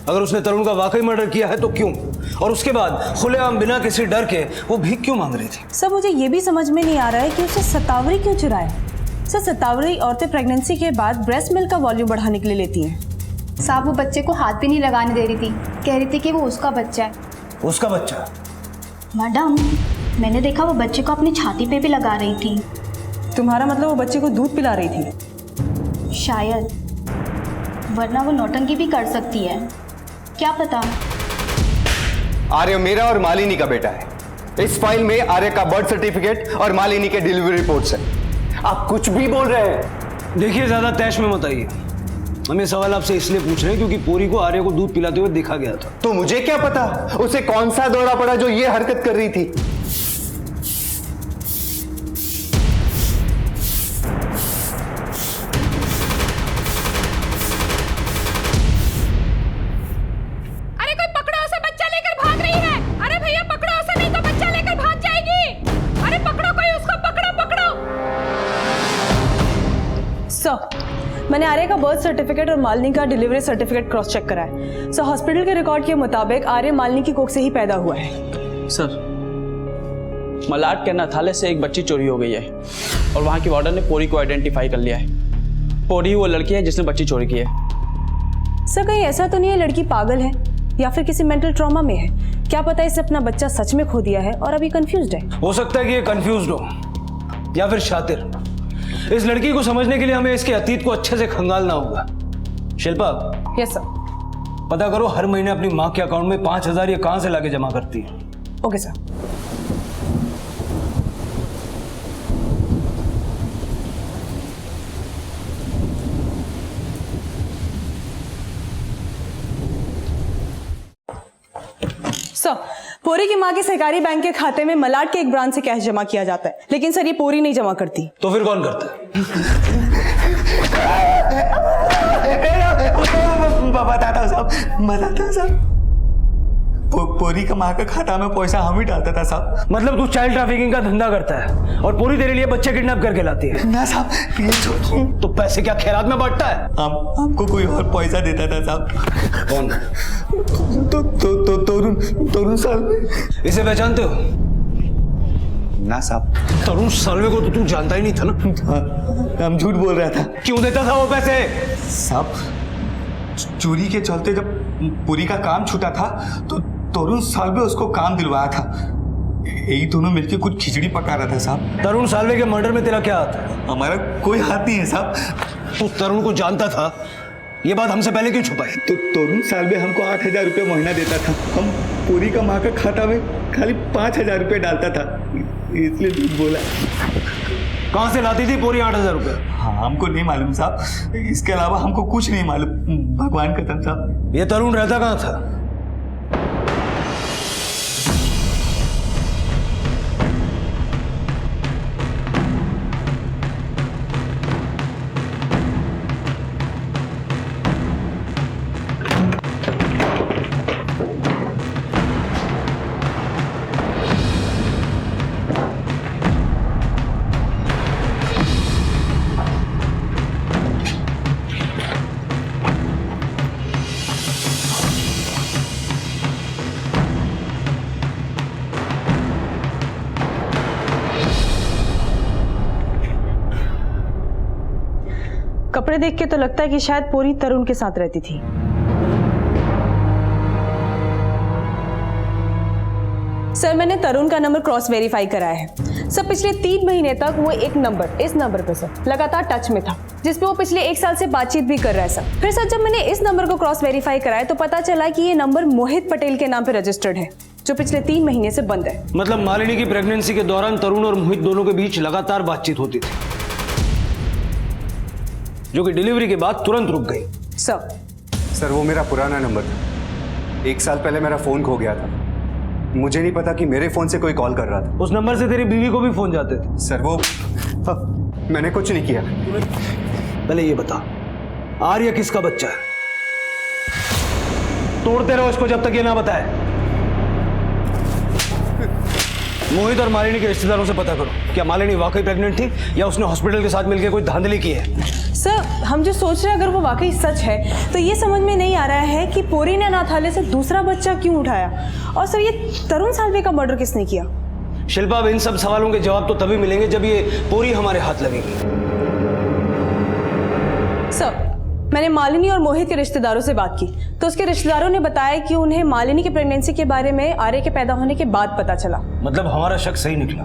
P: अगर उसने तरुण का वाकई मर्डर किया है तो क्यों? और उसके बाद खुलेआम बिना किसी डर के वो भीख क्यों मांग रही थी?
B: सर, मुझे ये भी समझ में नहीं आ रहा है कि उसे शतावरी क्यों चुराया। सर, शतावरी औरतें प्रेगनेंसी के बाद ब्रेस्ट मिल्क का वॉल्यूम बढ़ाने के लिए लेती हैं।
W: साहब, वो बच्चे को हाथ भी नहीं लगाने दे रही थी, कह रही थी कि वो उसका बच्चा है।
P: उसका बच्चा?
W: मैडम, मैंने देखा वो बच्चे को अपनी छाती पे भी लगा रही थी।
B: तुम्हारा मतलब वो बच्चे को दूध पिला रही थी?
W: शायद, वरना वो नौटंकी भी कर सकती है, क्या पता।
N: आर्य मेरा और मालिनी का बेटा है। इस फाइल में आर्य का बर्थ सर्टिफिकेट और मालिनी के डिलीवरी रिपोर्ट्स हैं। आप कुछ भी बोल रहे हैं।
P: देखिए, ज्यादा तैश में मत आइए। हम ये सवाल आपसे इसलिए पूछ रहे हैं क्योंकि पूरी को आर्य को दूध पिलाते हुए देखा गया था।
N: तो मुझे क्या पता उसे कौन सा दौरा पड़ा जो ये हरकत कर रही थी।
B: मैंने आर्य का बर्थ सर्टिफिकेट और मालिनी का डिलीवरी सर्टिफिकेट क्रॉस चेक करा है। सर, हॉस्पिटल के रिकॉर्ड के मुताबिक आर्य मालिनी की कोख से ही पैदा हुआ है।
U: सर, मलाड के अनाथालय से एक बच्ची चोरी हो गई है और वहाँ की वार्डन ने पोरी को आइडेंटिफाई कर लिया है। पोरी वो लड़की है जिसने बच्ची चोरी की है।
B: सर, कहीं ऐसा तो नहीं है लड़की पागल है या फिर किसी मेंटल ट्रॉमा में है? क्या पता इसने अपना बच्चा सच में खो दिया है और अभी कंफ्यूज्ड है।
P: हो सकता है कि ये कंफ्यूज्ड हो या फिर शातिर। इस लड़की को समझने के लिए हमें इसके अतीत को अच्छे से खंगालना होगा। शिल्पा।
B: Yes sir.
P: पता करो हर महीने अपनी माँ के अकाउंट में 5,000 ये कहां से लाके जमा करती है।
B: Okay sir. सर, पोरी की माँ के सहकारी बैंक के खाते में मलाड के एक ब्रांच से कैश जमा किया जाता है, लेकिन सर ये पोरी नहीं जमा करती।
P: तो फिर कौन करता है?
D: बताता साहब, पोरी का माँ का खाता में पैसा हम ही डालता था साहब।
P: मतलब तू चाइल्ड ट्रैफिकिंग का धंधा करता है और पूरी तेरे लिए बच्चे किडनैप करके लाती है?
D: ना साहब, प्लीज छोड़िए।
P: तो पैसे क्या खैरात में बांटता है?
D: हमको कोई और पैसा देता था साहब।
P: कौन?
D: तरुण साल्वे।
P: इसे पहचानते हो?
D: ना साहब।
P: तरुण साल्वे को तो तू जानता ही नहीं था ना?
D: हम झूठ बोल रहा था।
P: क्यों देता था वो पैसे?
D: साहब, चोरी के चलते जब पूरी का काम छूटा था तो तरुण साल्वे उसको काम दिलवाया था। यही दोनों मिलकर कुछ खिचड़ी पका रहा था साहब।
P: तरुण साल्वे के मर्डर में तेरा क्या हाथ है?
D: हमारा कोई हाथ नहीं है साहब।
P: तू तरुण को जानता था, ये बात हमसे पहले क्यों छुपाई?
D: तो तरुण साल्वे हमको 8,000 रुपये महीना देता था। हम पूरी का माँ का खाता में खाली 5,000 रुपये डालता था, इसलिए झूठ बोला।
P: कहाँ से लाती थी पूरी 8,000 रुपये?
D: हाँ, हमको नहीं मालूम साहब। इसके अलावा हमको कुछ नहीं मालूम, भगवान कसम साहब।
P: ये तरुण रहता कहाँ था?
B: कपड़े देख के तो लगता है कि शायद पूरी तरुण के साथ रहती थी। सर, मैंने तरुण का नंबर क्रॉस वेरीफाई कराया है। सर, पिछले 3 महीने तक वो एक नंबर, इस नंबर पे सर लगातार टच में था, जिसपे वो पिछले 1 साल से बातचीत भी कर रहा है सर। फिर सर, जब मैंने इस नंबर को क्रॉस वेरीफाई कराया तो पता चला कि ये नंबर मोहित पटेल के नाम पे रजिस्टर्ड है, जो पिछले 3 महीने से बंद है।
P: मतलब मालिनी की प्रेगनेंसी के दौरान तरुण और मोहित दोनों के बीच लगातार बातचीत होती थी, जो कि डिलीवरी के बाद तुरंत रुक गई।
N: सर, वो मेरा पुराना नंबर था। 1 साल पहले मेरा फोन खो गया था। मुझे नहीं पता कि मेरे फोन से कोई कॉल कर रहा था।
P: उस नंबर से तेरी बीवी को भी फोन जाते थे?
N: सर, वो मैंने कुछ नहीं किया।
P: पहले ये बता, आर्य किसका बच्चा है? तोड़ते रहो इसको जब तक ये ना बताए। मोहित और मालिनी के रिश्तेदारों से पता करो, क्या मालिनी वाकई प्रेग्नेंट थी या उसने हॉस्पिटल के साथ मिलकर कोई धांधली की है?
B: सर, हम जो सोच रहे हैं अगर वो वाकई सच है तो ये समझ में नहीं आ रहा है कि पूरी ने अनाथालय से दूसरा बच्चा क्यों उठाया, और सर ये तरुण साल्वे का मर्डर किसने किया?
P: शिल्पा, इन सब सवालों के जवाब तो तभी मिलेंगे जब ये पूरी हमारे हाथ लगेगी।
B: सर, मैंने मालिनी और मोहित के रिश्तेदारों से बात की तो उसके रिश्तेदारों ने बताया कि उन्हें मालिनी की प्रेगनेंसी के बारे में आर्य के पैदा होने के बाद पता चला।
P: मतलब हमारा शक सही निकला?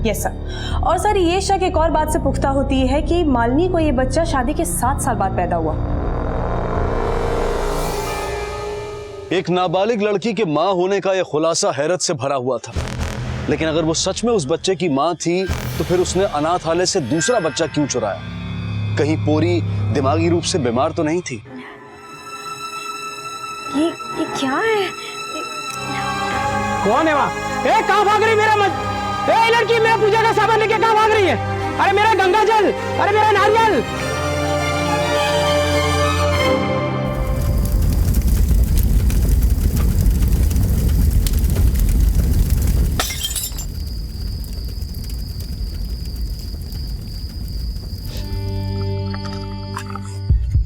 B: Yes sir. और सर ये शक एक और बात से पुख्ता होती है कि मालिनी को ये बच्चा शादी के 7 साल बाद पैदा हुआ।
E: एक नाबालिग लड़की के मां होने का यह खुलासा हैरत से भरा हुआ था, लेकिन अगर वो सच में उस बच्चे की मां थी तो फिर उसने अनाथालय से दूसरा बच्चा क्यों चुराया? कहीं पोरी दिमागी रूप से बीमार तो नहीं थी?
M: ये क्या है?
L: कौन है वहाँ? ए कहाँ भाग रही मेरा मत? ए लड़की मेरा पूजा का सामान लेके कहाँ भाग रही है? अरे मेरा गंगा जल, अरे मेरा नारियल।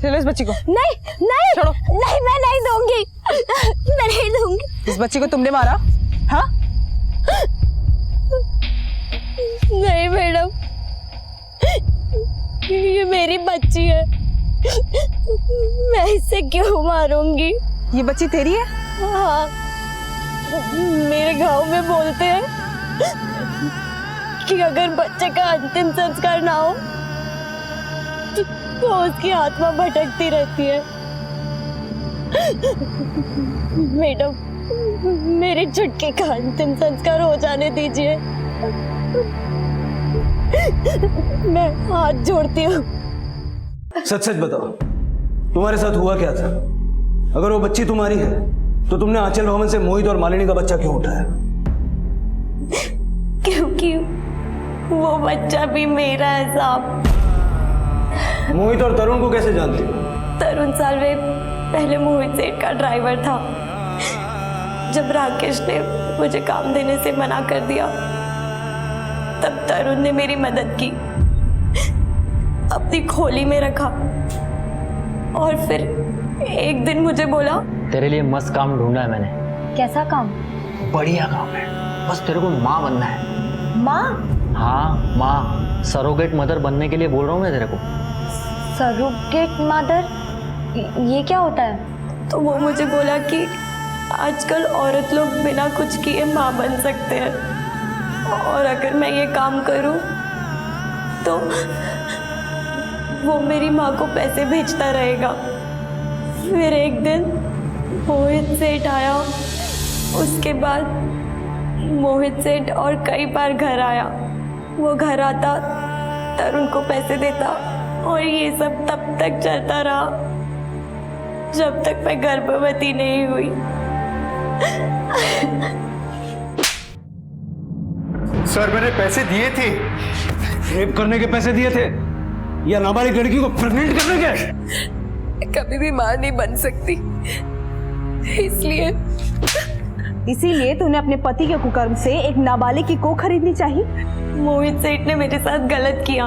B: चलो इस बच्ची को।
M: नहीं नहीं
B: छोड़ो।
M: नहीं, मैं नहीं दूंगी, मैं नहीं दूंगी।
B: इस बच्ची को तुमने मारा? हाँ?
M: नहीं मैडम, ये मेरी बच्ची है, मैं इसे क्यों मारूंगी?
B: ये बच्ची तेरी है?
M: हाँ, मेरे गांव में बोलते हैं कि अगर बच्चे का अंतिम संस्कार ना हो तो उसकी आत्मा भटकती रहती है। मैडम, मेरी चुटकी का अंतिम संस्कार हो जाने दीजिए, मैं हाथ जोड़ती हूँ।
P: सच सच बताओ, तुम्हारे साथ हुआ क्या था? अगर वो बच्ची तुम्हारी है तो तुमने आंचल भवन से मोहित और मालिनी का बच्चा क्यों उठाया?
M: क्योंकि वो बच्चा भी मेरा है साहब।
P: मोहित और तरुण को कैसे जानते हो?
M: तरुण सालवे पहले मोहित सेठ का ड्राइवर था। जब राकेश ने मुझे काम देने से मना कर दिया तब तरुण ने मेरी मदद की, अपनी खोली में रखा और फिर एक दिन मुझे बोला,
C: तेरे लिए मस्त काम ढूंढा है मैंने।
M: कैसा काम?
C: बढ़िया काम है, बस तेरे को माँ बनना है।
M: माँ?
C: हाँ माँ, सरोगेट मदर बनने के लिए बोल रहा हूँ मैं तेरे को।
M: Surrogate mother? ये क्या होता है? तो वो मुझे बोला कि आजकल औरत लोग बिना कुछ किए माँ बन सकते हैं और अगर मैं ये काम करूँ तो वो मेरी माँ को पैसे भेजता रहेगा। फिर एक दिन मोहित सेठ आया, उसके बाद मोहित सेठ और कई बार घर आया। वो घर आता, तरुण को पैसे देता और ये सब तब तक चलता रहा जब तक मैं गर्भवती नहीं हुई।
N: सर मैंने पैसे दिए थे।
P: रेप करने के पैसे दिए थे या नाबालिग लड़की को प्रेग्नेंट करने के?
T: कभी भी मां नहीं बन सकती,
B: इसीलिए तूने अपने पति के कुकर्म से एक नाबालिग की कोख खरीदनी चाहिए।
M: मोहित सेठ ने मेरे साथ गलत किया,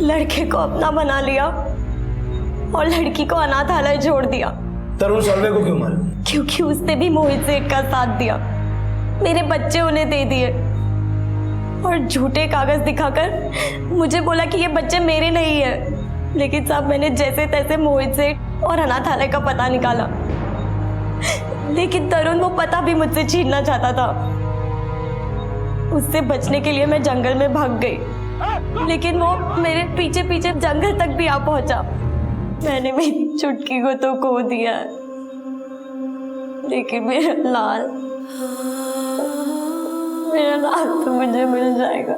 M: लड़के को अपना बना लिया और लड़की को अनाथालय छोड़ दिया।
P: तरुण सालवे को क्यों मारा?
M: क्योंकि उसने भी मोहित सेठ का साथ दिया, मेरे बच्चे उन्हें दे दिए और झूठे कागज दिखाकर मुझे बोला कि ये बच्चे मेरे नहीं है। लेकिन साहब मैंने जैसे तैसे मोहित सेठ और अनाथालय का पता निकाला, लेकिन तरुण वो पता भी मुझसे छीनना चाहता था। उससे बचने के लिए मैं जंगल में भाग गई, लेकिन वो मेरे पीछे पीछे जंगल तक भी आ पहुंचा। मैंने मेरी चुटकी को तो खो दिया, लेकिन मेरा लाल तो मुझे मिल जाएगा।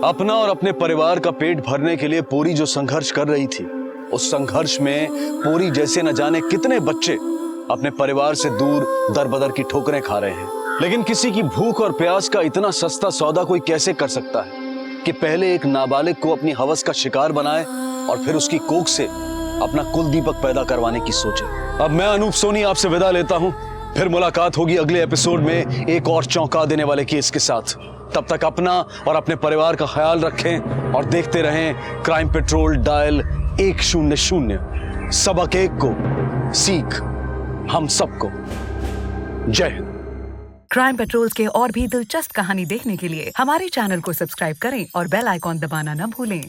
E: अपना और अपने परिवार का पेट भरने के लिए पूरी जो संघर्ष कर रही थी, उस संघर्ष में पूरी जैसे न जाने कितने बच्चे अपने परिवार से दूर दर-बदर की ठोकरें खा रहे हैं। लेकिन किसी की भूख और प्यास का इतना सस्ता सौदा कोई कैसे कर सकता है कि पहले एक नाबालिग को अपनी हवस का शिकार बनाए और फिर उसकी कोख से अपना कुल दीपक पैदा करवाने की सोचे। अब मैं अनूप सोनी आपसे विदा लेता हूं, फिर मुलाकात होगी अगले एपिसोड में एक और चौंका देने वाले केस के साथ। तब तक अपना और अपने परिवार का ख्याल रखें और देखते रहें क्राइम पेट्रोल डायल 100। सबक एक को सीख हम सबको। जय हिंद।
F: क्राइम पेट्रोल्स के और भी दिलचस्प कहानी देखने के लिए हमारे चैनल को सब्सक्राइब करें और बेल आइकॉन दबाना न भूलें।